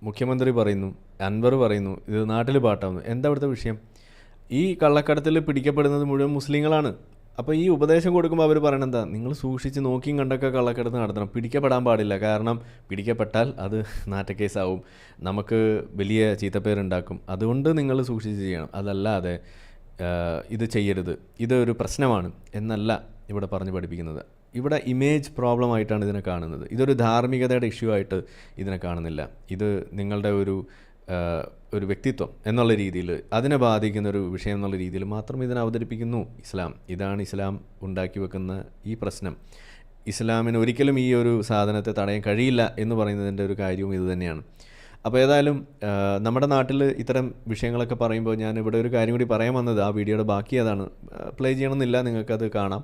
മുഖ്യമന്ത്രി പറയുന്നു, അൻവർ പറയുന്നു, ഇത് നാട്ടിൽ പാട്ടാവുന്നു. എന്താ ഇവിടുത്തെ വിഷയം? ഈ കള്ളക്കടത്തിൽ പിടിക്കപ്പെടുന്നത് മുഴുവൻ മുസ്ലിങ്ങളാണ്. അപ്പോൾ ഈ ഉപദേശം കൊടുക്കുമ്പോൾ അവർ പറയണത് എന്താ? നിങ്ങൾ സൂക്ഷിച്ച് നോക്കിയും കണ്ടൊക്കെ കള്ളക്കടത്ത് നടത്തണം, പിടിക്കപ്പെടാൻ പാടില്ല. കാരണം പിടിക്കപ്പെട്ടാൽ അത് നാറ്റക്കേസാവും, നമുക്ക് വലിയ ചീത്തപ്പേരുണ്ടാക്കും. അതുകൊണ്ട് നിങ്ങൾ സൂക്ഷിച്ച് ചെയ്യണം, അതല്ലാതെ ഇത് ചെയ്യരുത്, ഇതൊരു പ്രശ്നമാണ് എന്നല്ല ഇവിടെ പറഞ്ഞ് പഠിപ്പിക്കുന്നത്. ഇവിടെ ഇമേജ് പ്രോബ്ലം ആയിട്ടാണ് ഇതിനെ കാണുന്നത്. ഇതൊരു ധാർമ്മികതയുടെ ഇഷ്യൂ ആയിട്ട് ഇതിനെ കാണുന്നില്ല. ഇത് നിങ്ങളുടെ ഒരു വ്യക്തിത്വം എന്നുള്ള രീതിയിൽ, അതിനെ ബാധിക്കുന്ന ഒരു വിഷയം എന്നുള്ള രീതിയിൽ മാത്രം ഇതിനെ അവതരിപ്പിക്കുന്നു ഇസ്ലാം. ഇതാണ് ഇസ്ലാം ഉണ്ടാക്കി വെക്കുന്ന ഈ പ്രശ്നം. ഇസ്ലാമിന് ഒരിക്കലും ഈ ഒരു സാധനത്തെ തടയാൻ കഴിയില്ല എന്ന് പറയുന്നതിൻ്റെ ഒരു കാര്യവും ഇത് തന്നെയാണ്. അപ്പോൾ ഏതായാലും നമ്മുടെ നാട്ടിൽ ഇത്തരം വിഷയങ്ങളൊക്കെ പറയുമ്പോൾ ഞാൻ ഇവിടെ ഒരു കാര്യം കൂടി പറയാൻ വന്നത്, ആ വീഡിയോയുടെ ബാക്കി അതാണ്. പ്ലേ ചെയ്യണമെന്നില്ല, നിങ്ങൾക്കത് കാണാം.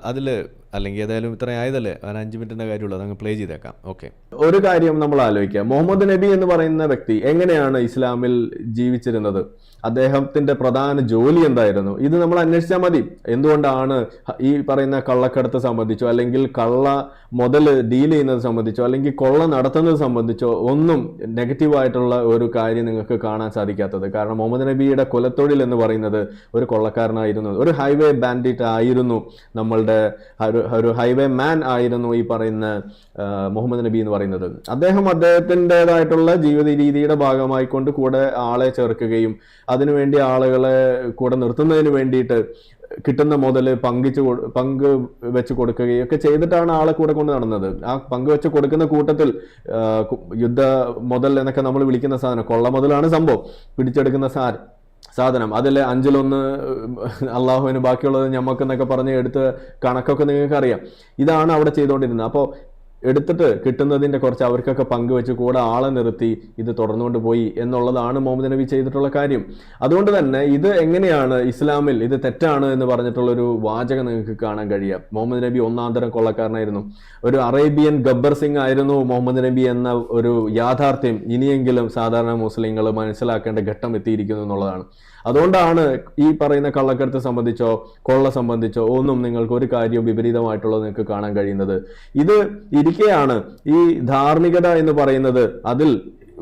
അതിൽ അല്ലെങ്കിൽ ഏതായാലും ഇത്ര ആയതല്ലേ, ഒരു 5 മിനിറ്റിൻ്റെ കാര്യമുള്ളൂ, അതങ്ങ് പ്ലേ ചെയ്തേക്കാം. ഓക്കെ. ഒരു കാര്യം നമ്മൾ ആലോചിക്കുക, മുഹമ്മദ് നബി എന്ന് പറയുന്ന വ്യക്തി എങ്ങനെയാണ് ഇസ്ലാമിൽ ജീവിച്ചിരുന്നത്? അദ്ദേഹത്തിന്റെ പ്രധാന ജോലി എന്തായിരുന്നു? ഇത് നമ്മൾ അന്വേഷിച്ചാൽ മതി. എന്തുകൊണ്ടാണ് ഈ പറയുന്ന കള്ളക്കടത്ത് സംബന്ധിച്ചോ അല്ലെങ്കിൽ കള്ള മുതൽ ഡീൽ ചെയ്യുന്നത് സംബന്ധിച്ചോ അല്ലെങ്കിൽ കൊള്ള നടത്തുന്നത് സംബന്ധിച്ചോ ഒന്നും നെഗറ്റീവായിട്ടുള്ള ഒരു കാര്യം നിങ്ങൾക്ക് കാണാൻ സാധിക്കാത്തത്? കാരണം മുഹമ്മദ് നബിയുടെ കുലത്തൊഴിൽ എന്ന് പറയുന്നത് ഒരു കൊള്ളക്കാരനായിരുന്നു, ഒരു ഹൈവേ ബാൻഡിറ്റ് ആയിരുന്നു, നമ്മളുടെ ഒരു ഹൈവേ മാൻ ആയിരുന്നു ഈ പറയുന്ന മുഹമ്മദ് നബി എന്ന് പറയുന്നത്. അദ്ദേഹത്തിൻ്റെതായിട്ടുള്ള ജീവിത രീതിയുടെ ഭാഗമായിക്കൊണ്ട് കൂടെ ആളെ ചേർക്കുകയും അതിനുവേണ്ടി ആളുകളെ കൂടെ നിർത്തുന്നതിന് വേണ്ടിയിട്ട് കിട്ടുന്ന മുതൽ പങ്ക് വെച്ച് കൊടുക്കുകയും ഒക്കെ ചെയ്തിട്ടാണ് ആളെ കൂടെ കൊണ്ട് നടന്നത്. ആ പങ്ക് വെച്ച് കൊടുക്കുന്ന കൂട്ടത്തിൽ യുദ്ധ മുതൽ എന്നൊക്കെ നമ്മൾ വിളിക്കുന്ന സാധനം, കൊള്ള മുതലാണ് സംഭവം, പിടിച്ചെടുക്കുന്ന സാധനം. അതിൽ 5-1 അള്ളാഹുവിന്, ബാക്കിയുള്ളത് ഞമ്മക്കെന്നൊക്കെ പറഞ്ഞ് എടുത്ത് കണക്കൊക്കെ നിങ്ങൾക്ക് അറിയാം. ഇതാണ് അവിടെ ചെയ്തുകൊണ്ടിരുന്നത്. അപ്പോൾ എടുത്തിട്ട് കിട്ടുന്നതിൻ്റെ കുറച്ച് അവർക്കൊക്കെ പങ്കുവെച്ച് കൂടെ ആളെ നിർത്തി ഇത് തുടർന്നുകൊണ്ട് പോയി എന്നുള്ളതാണ് മുഹമ്മദ് നബി ചെയ്തിട്ടുള്ള കാര്യം. അതുകൊണ്ട് തന്നെ ഇത് എങ്ങനെയാണ് ഇസ്ലാമിൽ ഇത് തെറ്റാണ് എന്ന് പറഞ്ഞിട്ടുള്ളൊരു വാചകം നിങ്ങൾക്ക് കാണാൻ കഴിയുക? മുഹമ്മദ് നബി ഒന്നാന്തരം കൊള്ളക്കാരനായിരുന്നു, ഒരു അറേബ്യൻ ഗബ്ബർ സിംഗ് ആയിരുന്നു മുഹമ്മദ് നബി എന്ന ഒരു യാഥാർത്ഥ്യം ഇനിയെങ്കിലും സാധാരണ മുസ്ലിങ്ങൾ മനസ്സിലാക്കേണ്ട ഘട്ടം എത്തിയിരിക്കുന്നു എന്നുള്ളതാണ്. അതുകൊണ്ടാണ് ഈ പറയുന്ന കള്ളക്കടത്ത് സംബന്ധിച്ചോ കൊള്ള സംബന്ധിച്ചോ ഒന്നും നിങ്ങൾക്ക് ഒരു കാര്യവും വിപരീതമായിട്ടുള്ളത് നിങ്ങൾക്ക് കാണാൻ കഴിയുന്നത്. ഇത് ഇരിക്കെയാണ് ഈ ധാർമ്മികത എന്ന് പറയുന്നത്, അതിൽ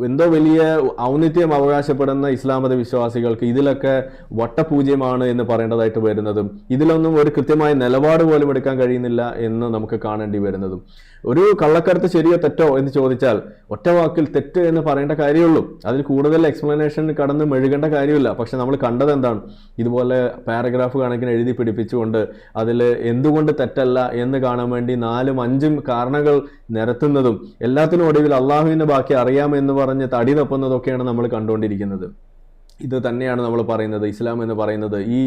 എന്തോ വലിയ ഔന്നിത്യം അവകാശപ്പെടുന്ന ഇസ്ലാം മത വിശ്വാസികൾക്ക് ഇതിലൊക്കെ വട്ടപൂജ്യമാണ് എന്ന് പറയേണ്ടതായിട്ട് വരുന്നതും, ഇതിലൊന്നും ഒരു കൃത്യമായ നിലപാട് പോലും എടുക്കാൻ കഴിയുന്നില്ല എന്ന് നമുക്ക് കാണേണ്ടി വരുന്നതും. ഒരു കള്ളക്കടത്ത് ശരിയോ തെറ്റോ എന്ന് ചോദിച്ചാൽ ഒറ്റ വാക്കിൽ തെറ്റ് എന്ന് പറയേണ്ട കാര്യമുള്ളൂ. അതിൽ കൂടുതൽ എക്സ്പ്ലനേഷൻ കടന്ന് മെഴുകേണ്ട കാര്യമില്ല. പക്ഷെ നമ്മൾ കണ്ടത് എന്താണ്? ഇതുപോലെ പാരഗ്രാഫ് കണക്കിന് എഴുതി പിടിപ്പിച്ചുകൊണ്ട് അതിൽ എന്തുകൊണ്ട് തെറ്റല്ല എന്ന് കാണാൻ വേണ്ടി 4-5 കാരണങ്ങൾ നിരത്തുന്നതും എല്ലാത്തിനും ഒടുവിൽ അള്ളാഹുവിനെ ബാക്കി അറിയാമെന്ന് പറഞ്ഞ് തടി തപ്പുന്നതൊക്കെയാണ് നമ്മൾ കണ്ടുകൊണ്ടിരിക്കുന്നത്. ഇത് തന്നെയാണ് നമ്മൾ പറയുന്നത്. ഇസ്ലാം എന്ന് പറയുന്നത് ഈ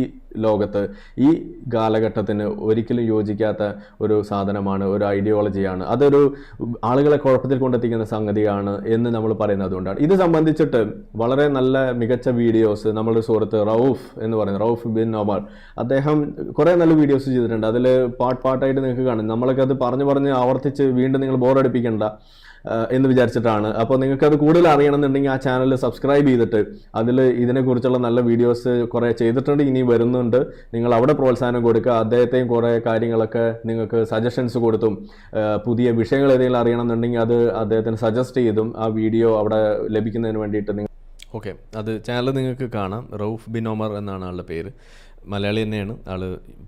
ലോകത്ത് ഈ കാലഘട്ടത്തിന് ഒരിക്കലും യോജിക്കാത്ത ഒരു സാധനമാണ്, ഒരു ഐഡിയോളജിയാണ്, അതൊരു ആളുകളെ കുഴപ്പത്തിൽ കൊണ്ടെത്തിക്കുന്ന സംഗതിയാണ് എന്ന് നമ്മൾ പറയുന്നത് അതുകൊണ്ടാണ്. ഇത് സംബന്ധിച്ചിട്ട് വളരെ നല്ല മികച്ച വീഡിയോസ് നമ്മളുടെ സുഹൃത്ത് റൌഫ് എന്ന് പറയുന്നത്, റൌഫ് ബിൻ ഒമർ, അദ്ദേഹം കുറേ നല്ല വീഡിയോസ് ചെയ്തിട്ടുണ്ട്. അതിൽ പാട്ടായിട്ട് നിങ്ങൾക്ക് കാണും. നമ്മളൊക്കെ അത് പറഞ്ഞ് ആവർത്തിച്ച് വീണ്ടും നിങ്ങൾ ബോറടിപ്പിക്കേണ്ട എന്ന് വിചാരിച്ചിട്ടാണ്. അപ്പോൾ നിങ്ങൾക്ക് അത് കൂടുതൽ അറിയണമെന്നുണ്ടെങ്കിൽ ആ ചാനൽ സബ്സ്ക്രൈബ് ചെയ്തിട്ട് അതിൽ ഇതിനെക്കുറിച്ചുള്ള നല്ല വീഡിയോസ് കുറേ ചെയ്തിട്ടുണ്ട്, ഇനി വരുന്നുണ്ട്. നിങ്ങൾ അവിടെ പ്രോത്സാഹനം കൊടുക്കുക. അദ്ദേഹത്തെയും കുറേ കാര്യങ്ങളൊക്കെ നിങ്ങൾക്ക് സജഷൻസ് കൊടുത്തും പുതിയ വിഷയങ്ങൾ ഏതെങ്കിലും അറിയണമെന്നുണ്ടെങ്കിൽ അത് അദ്ദേഹത്തിന് സജസ്റ്റ് ചെയ്തും ആ വീഡിയോ അവിടെ ലഭിക്കുന്നതിന് വേണ്ടിയിട്ട് നിങ്ങൾ ഓക്കെ, അത് ചാനൽ നിങ്ങൾക്ക് കാണാം. റൌഫ് ബിൻ ഒമർ എന്നാണ് ആളുടെ പേര്. മലയാളി തന്നെയാണ്, ആൾ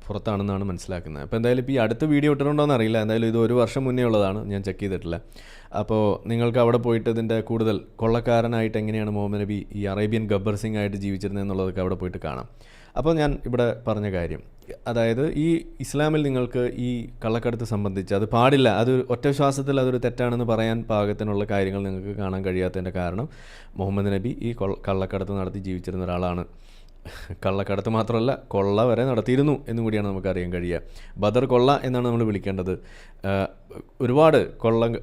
പുറത്താണെന്നാണ് മനസ്സിലാക്കുന്നത്. അപ്പോൾ എന്തായാലും ഇപ്പോൾ ഈ അടുത്ത വീഡിയോ ഇട്ടിട്ടുണ്ടോയെന്ന് അറിയില്ല. എന്തായാലും ഇത് 1 വർഷം മുന്നേ ഉള്ളതാണ്, ഞാൻ ചെക്ക് ചെയ്തിട്ടില്ല. അപ്പോൾ നിങ്ങൾക്ക് അവിടെ പോയിട്ട് ഇതിൻ്റെ കൂടുതൽ കൊള്ളക്കാരനായിട്ട് എങ്ങനെയാണ് മുഹമ്മദ് നബി ഈ അറേബ്യൻ ഗബ്ബർ സിംഗ് ആയിട്ട് ജീവിച്ചിരുന്നത് എന്നുള്ളതൊക്കെ അവിടെ പോയിട്ട് കാണാം. അപ്പോൾ ഞാൻ ഇവിടെ പറഞ്ഞ കാര്യം, അതായത് ഈ ഇസ്ലാമിൽ നിങ്ങൾക്ക് ഈ കള്ളക്കടത്ത് സംബന്ധിച്ച് അത് പാടില്ല, അത് ഒറ്റ ശ്വാസത്തിൽ അതൊരു തെറ്റാണെന്ന് പറയാൻ പാകത്തിനുള്ള കാര്യങ്ങൾ നിങ്ങൾക്ക് കാണാൻ കഴിയാത്തതിൻ്റെ കാരണം മുഹമ്മദ് നബി ഈ കള്ളക്കടത്ത് നടത്തി ജീവിച്ചിരുന്ന ഒരാളാണ്. കള്ളക്കടത്ത് മാത്രമല്ല, കൊള്ള വരെ നടത്തിയിരുന്നു എന്നും കൂടിയാണ് നമുക്കറിയാൻ കഴിയുക. ബദർ കൊള്ള എന്നാണ് നമ്മൾ വിളിക്കേണ്ടത്. ഒരുപാട്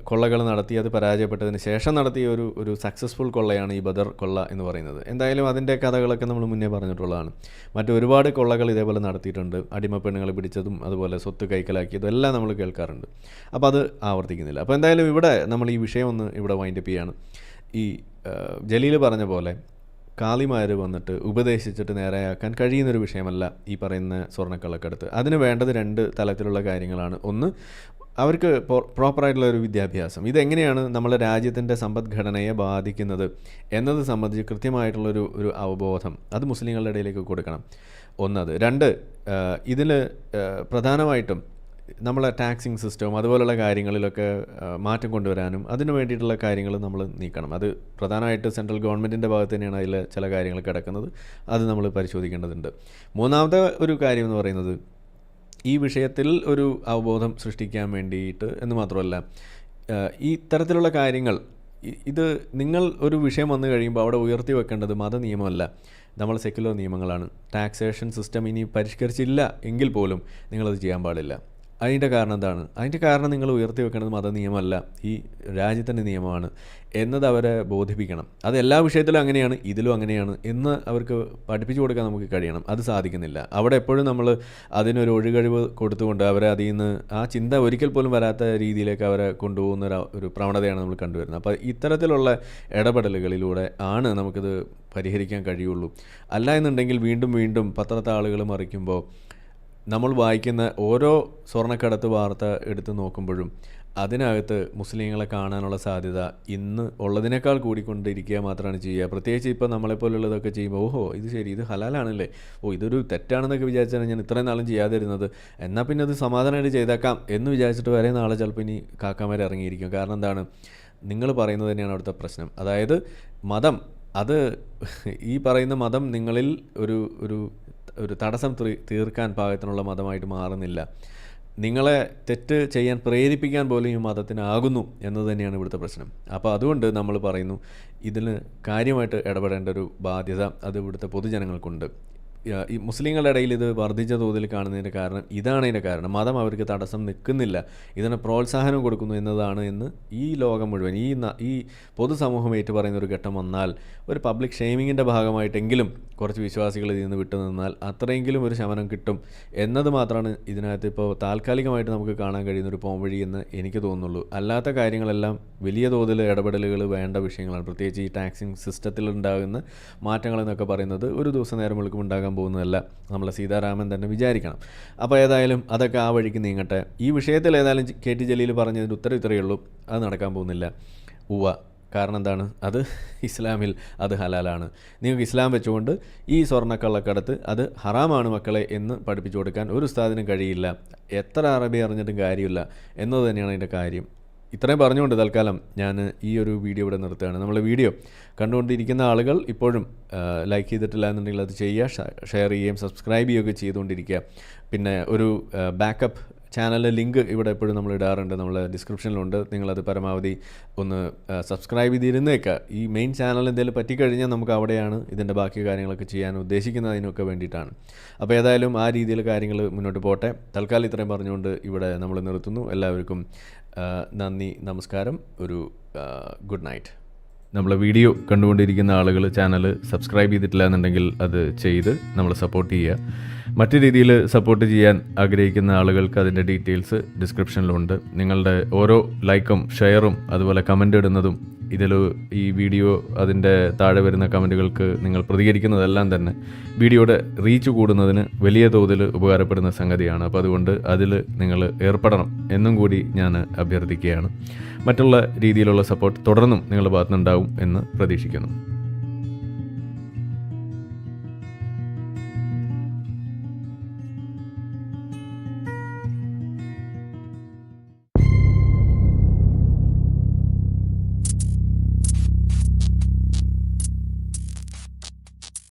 കൊള്ളകൾ നടത്തി അത് പരാജയപ്പെട്ടതിന് ശേഷം നടത്തിയ ഒരു സക്സസ്ഫുൾ കൊള്ളയാണ് ഈ ബദർ കൊള്ള എന്ന് പറയുന്നത്. എന്തായാലും അതിൻ്റെ കഥകളൊക്കെ നമ്മൾ മുന്നേ പറഞ്ഞിട്ടുള്ളതാണ്. ഒരുപാട് കൊള്ളകൾ ഇതേപോലെ നടത്തിയിട്ടുണ്ട്. അടിമപ്പെണ്ണുങ്ങളെ പിടിച്ചതും അതുപോലെ സ്വത്ത് കൈക്കലാക്കിയതും എല്ലാം നമ്മൾ കേൾക്കാറുണ്ട്. അപ്പോൾ അത് ആവർത്തിക്കുന്നില്ല. അപ്പോൾ എന്തായാലും ഇവിടെ നമ്മൾ ഈ വിഷയം ഒന്ന് ഇവിടെ വൈൻഡപ്പ് ചെയ്യാണ്. ഈ ജലീൽ പറഞ്ഞ പോലെ കാളിമാർ വന്നിട്ട് ഉപദേശിച്ചിട്ട് നേരെയാക്കാൻ കഴിയുന്നൊരു വിഷയമല്ല ഈ പറയുന്ന സ്വർണ്ണക്കള്ളക്കടത്ത്. അതിന് വേണ്ടത് 2 തലത്തിലുള്ള കാര്യങ്ങളാണ്. ഒന്ന്, അവർക്ക് പ്രോപ്പറായിട്ടുള്ള ഒരു വിദ്യാഭ്യാസം, ഇതെങ്ങനെയാണ് നമ്മുടെ രാജ്യത്തിൻ്റെ സമ്പദ്ഘടനയെ ബാധിക്കുന്നത് എന്നത് സംബന്ധിച്ച് കൃത്യമായിട്ടുള്ളൊരു അവബോധം അത് മുസ്ലിങ്ങളുടെ ഇടയിലേക്ക് കൊടുക്കണം. ഒന്നത്. 2, ഇതിൽ പ്രധാനമായിട്ടും നമ്മളെ ടാക്സിങ് സിസ്റ്റവും അതുപോലുള്ള കാര്യങ്ങളിലൊക്കെ മാറ്റം കൊണ്ടുവരാനും അതിന് വേണ്ടിയിട്ടുള്ള കാര്യങ്ങൾ നമ്മൾ നീക്കണം. അത് പ്രധാനമായിട്ട് സെൻട്രൽ ഗവൺമെൻറ്റിൻ്റെ ഭാഗത്ത് തന്നെയാണ് അതിൽ ചില കാര്യങ്ങൾ കിടക്കുന്നത്. അത് നമ്മൾ പരിശോധിക്കേണ്ടതുണ്ട്. മൂന്നാമത്തെ ഒരു കാര്യം എന്ന് പറയുന്നത്, ഈ വിഷയത്തിൽ ഒരു അവബോധം സൃഷ്ടിക്കാൻ വേണ്ടിയിട്ട് എന്ന് മാത്രമല്ല, ഈ തരത്തിലുള്ള കാര്യങ്ങൾ ഇത് നിങ്ങൾ ഒരു വിഷയം വന്നു കഴിയുമ്പോൾ അവിടെ ഉയർത്തി വെക്കേണ്ടത് മത നിയമമല്ല, നമ്മൾ സെക്യുലർ നിയമങ്ങളാണ്. ടാക്സേഷൻ സിസ്റ്റം ഇനി പരിഷ്കരിച്ചില്ല എങ്കിൽ പോലും നിങ്ങളത് ചെയ്യാൻ പാടില്ല. അതിൻ്റെ കാരണം എന്താണ്? അതിൻ്റെ കാരണം നിങ്ങൾ ഉയർത്തി വെക്കേണ്ടത് മത നിയമമല്ല, ഈ രാജ്യത്തിൻ്റെ നിയമമാണ് എന്നത് അവരെ ബോധിപ്പിക്കണം. അത് എല്ലാ വിഷയത്തിലും അങ്ങനെയാണ്, ഇതിലും അങ്ങനെയാണ് എന്ന് അവർക്ക് പഠിപ്പിച്ചു കൊടുക്കാൻ നമുക്ക് കഴിയണം. അത് സാധിക്കുന്നില്ല. അവിടെ എപ്പോഴും നമ്മൾ അതിനൊരു ഒഴുകഴിവ് കൊടുത്തുകൊണ്ട് അവരെ അതിൽ നിന്ന് ആ ചിന്ത ഒരിക്കൽ പോലും വരാത്ത രീതിയിലേക്ക് അവരെ കൊണ്ടുപോകുന്ന ഒരു പ്രവണതയാണ് നമ്മൾ കണ്ടുവരുന്നത്. അപ്പോൾ ഇത്തരത്തിലുള്ള ഇടപെടലുകളിലൂടെ ആണ് നമുക്കിത് പരിഹരിക്കാൻ കഴിയുള്ളൂ. അല്ല എന്നുണ്ടെങ്കിൽ വീണ്ടും വീണ്ടും പത്രത്തെ ആളുകൾ മറിക്കുമ്പോൾ നമ്മൾ വായിക്കുന്ന ഓരോ സ്വർണ്ണക്കടത്ത് വാർത്ത എടുത്ത് നോക്കുമ്പോഴും അതിനകത്ത് മുസ്ലിങ്ങളെ കാണാനുള്ള സാധ്യത ഇന്ന് ഉള്ളതിനേക്കാൾ കൂടിക്കൊണ്ടിരിക്കുക മാത്രമാണ് ചെയ്യുക. പ്രത്യേകിച്ച് ഇപ്പോൾ നമ്മളെപ്പോലുള്ളതൊക്കെ ചെയ്യുമ്പോൾ ഓഹോ ഇത് ശരി, ഇത് ഹലാലാണല്ലേ, ഇതൊരു തെറ്റാണെന്നൊക്കെ വിചാരിച്ചാണ് ഞാൻ ഇത്രയും നാളും ചെയ്യാതിരുന്നത്, എന്നാൽ പിന്നെ അത് സമാധാനമായിട്ട് ചെയ്തേക്കാം എന്ന് വിചാരിച്ചിട്ട് വരെ നാളെ ചിലപ്പോൾ ഇനി കാക്കാമാർ ഇറങ്ങിയിരിക്കും. കാരണം എന്താണ്, നിങ്ങൾ പറയുന്നത് തന്നെയാണ് അവിടുത്തെ പ്രശ്നം. അതായത് മതം, അത് ഈ പറയുന്ന മതം നിങ്ങളിൽ ഒരു തടസ്സം തീർക്കാൻ പാകത്തിനുള്ള മതമായിട്ട് മാറുന്നില്ല. നിങ്ങളെ തെറ്റ് ചെയ്യാൻ പ്രേരിപ്പിക്കാൻ പോലും ഈ മതത്തിനാകുന്നു എന്നത് തന്നെയാണ് ഇവിടുത്തെ പ്രശ്നം. അപ്പോൾ അതുകൊണ്ട് നമ്മൾ പറയുന്നു, ഇതിന് കാര്യമായിട്ട് ഇടപെടേണ്ട ഒരു ബാധ്യത അത് ഇവിടുത്തെ പൊതുജനങ്ങൾക്കുണ്ട്. ഈ മുസ്ലിങ്ങളുടെ ഇടയിൽ ഇത് വർദ്ധിച്ച തോതിൽ കാണുന്നതിൻ്റെ കാരണം ഇതാണ്. ഇതിൻ്റെ കാരണം മതം അവർക്ക് തടസ്സം നിൽക്കുന്നില്ല, ഇതിന് പ്രോത്സാഹനം കൊടുക്കുന്നു എന്നതാണ്. എന്ന് ഈ ലോകം മുഴുവൻ ഈ പൊതുസമൂഹം ഏറ്റു പറയുന്ന ഒരു ഘട്ടം വന്നാൽ, ഒരു പബ്ലിക് ഷെയ്മിങ്ങിൻ്റെ ഭാഗമായിട്ടെങ്കിലും കുറച്ച് വിശ്വാസികൾ ഇതിൽ നിന്ന് വിട്ടു നിന്നാൽ അത്രയെങ്കിലും ഒരു ശമനം കിട്ടും എന്നത് മാത്രമാണ് ഇതിനകത്ത് ഇപ്പോൾ താൽക്കാലികമായിട്ട് നമുക്ക് കാണാൻ കഴിയുന്നൊരു പോംവഴി എന്ന് എനിക്ക് തോന്നുന്നുള്ളൂ. അല്ലാത്ത കാര്യങ്ങളെല്ലാം വലിയ തോതിൽ ഇടപെടലുകൾ വേണ്ട വിഷയങ്ങളാണ്. പ്രത്യേകിച്ച് ഈ ടാക്സിങ് സിസ്റ്റത്തിൽ ഉണ്ടാകുന്ന മാറ്റങ്ങളെന്നൊക്കെ പറയുന്നത് ഒരു ദിവസം നേരം വെളുക്കും ഉണ്ടാകാൻ പോകുന്നതല്ല, നമ്മളെ സീതാരാമൻ തന്നെ വിചാരിക്കണം. അപ്പോൾ ഏതായാലും അതൊക്കെ ആ വഴിക്ക് നീങ്ങട്ടെ. ഈ വിഷയത്തിൽ ഏതായാലും KT ജലീൽ പറഞ്ഞതിൻ്റെ ഉത്തരം ഇത്രയേ ഉള്ളൂ, അത് നടക്കാൻ പോകുന്നില്ല. കാരണം എന്താണ്, അത് ഇസ്ലാമിൽ അത് ഹലാലാണ്. നിങ്ങൾക്ക് ഇസ്ലാം വെച്ചുകൊണ്ട് ഈ സ്വർണ്ണക്കള്ളക്കടത്ത് അത് ഹറാമാണ് മക്കളെ എന്ന് പഠിപ്പിച്ചു കൊടുക്കാൻ ഒരു ഉസ്താദിനും കഴിയില്ല. എത്ര അറബി അറിഞ്ഞിട്ടും കാര്യമില്ല എന്നത് തന്നെയാണ് അതിൻ്റെ കാര്യം. ഇത്രയും പറഞ്ഞുകൊണ്ട് തൽക്കാലം ഞാൻ ഈ ഒരു വീഡിയോ ഇവിടെ നിർത്തുകയാണ്. നമ്മളെ വീഡിയോ കണ്ടുകൊണ്ടിരിക്കുന്ന ആളുകൾ ഇപ്പോഴും ലൈക്ക് ചെയ്തിട്ടില്ല എന്നുണ്ടെങ്കിൽ അത് ചെയ്യുക, ഷെയർ ചെയ്യുകയും സബ്സ്ക്രൈബ് ചെയ്യുകയൊക്കെ ചെയ്തുകൊണ്ടിരിക്കുക. പിന്നെ ഒരു ബാക്കപ്പ് ചാനലിലെ ലിങ്ക് ഇവിടെ എപ്പോഴും നമ്മൾ ഇടാറുണ്ട്, നമ്മൾ ഡിസ്ക്രിപ്ഷനിലുണ്ട്. നിങ്ങളത് പരമാവധി ഒന്ന് സബ്സ്ക്രൈബ് ചെയ്തിരുന്നേക്കുക. ഈ മെയിൻ ചാനൽ എന്തെങ്കിലും പറ്റിക്കഴിഞ്ഞാൽ നമുക്ക് അവിടെയാണ് ഇതിൻ്റെ ബാക്കി കാര്യങ്ങളൊക്കെ ചെയ്യാൻ ഉദ്ദേശിക്കുന്നതിനൊക്കെ വേണ്ടിയിട്ടാണ്. അപ്പോൾ ഏതായാലും ആ രീതിയിൽ കാര്യങ്ങൾ മുന്നോട്ട് പോട്ടെ. തൽക്കാലം ഇത്രയും പറഞ്ഞുകൊണ്ട് ഇവിടെ നമ്മൾ നിർത്തുന്നു. എല്ലാവർക്കും നന്ദി, നമസ്കാരം, ഒരു ഗുഡ് നൈറ്റ്. നമ്മളെ വീഡിയോ കണ്ടുകൊണ്ടിരിക്കുന്ന ആളുകൾ ചാനൽ സബ്സ്ക്രൈബ് ചെയ്തിട്ടില്ല എന്നുണ്ടെങ്കിൽ അത് ചെയ്ത് നമ്മളെ സപ്പോർട്ട് ചെയ്യുക. മറ്റു രീതിയിൽ സപ്പോർട്ട് ചെയ്യാൻ ആഗ്രഹിക്കുന്ന ആളുകൾക്ക് അതിൻ്റെ ഡീറ്റെയിൽസ് ഡിസ്ക്രിപ്ഷനിലുണ്ട്. നിങ്ങളുടെ ഓരോ ലൈക്കും ഷെയറും അതുപോലെ കമൻ്റ് ഇടുന്നതും ഇതിൽ ഈ വീഡിയോ അതിൻ്റെ താഴെ വരുന്ന കമൻറ്റുകൾക്ക് നിങ്ങൾ പ്രതികരിക്കുന്നതെല്ലാം തന്നെ വീഡിയോയുടെ റീച്ച് കൂടുന്നതിന് വലിയ തോതിൽ ഉപകാരപ്പെടുന്ന സംഗതിയാണ്. അപ്പോൾ അതുകൊണ്ട് അതിൽ നിങ്ങൾ ഏർപ്പെടണം എന്നും കൂടി ഞാൻ അഭ്യർത്ഥിക്കുകയാണ്. മറ്റുള്ള രീതിയിലുള്ള സപ്പോർട്ട് തുടർന്നും നിങ്ങളുടെ ഭാഗത്തുനിന്നുണ്ടാവും എന്ന് പ്രതീക്ഷിക്കുന്നു.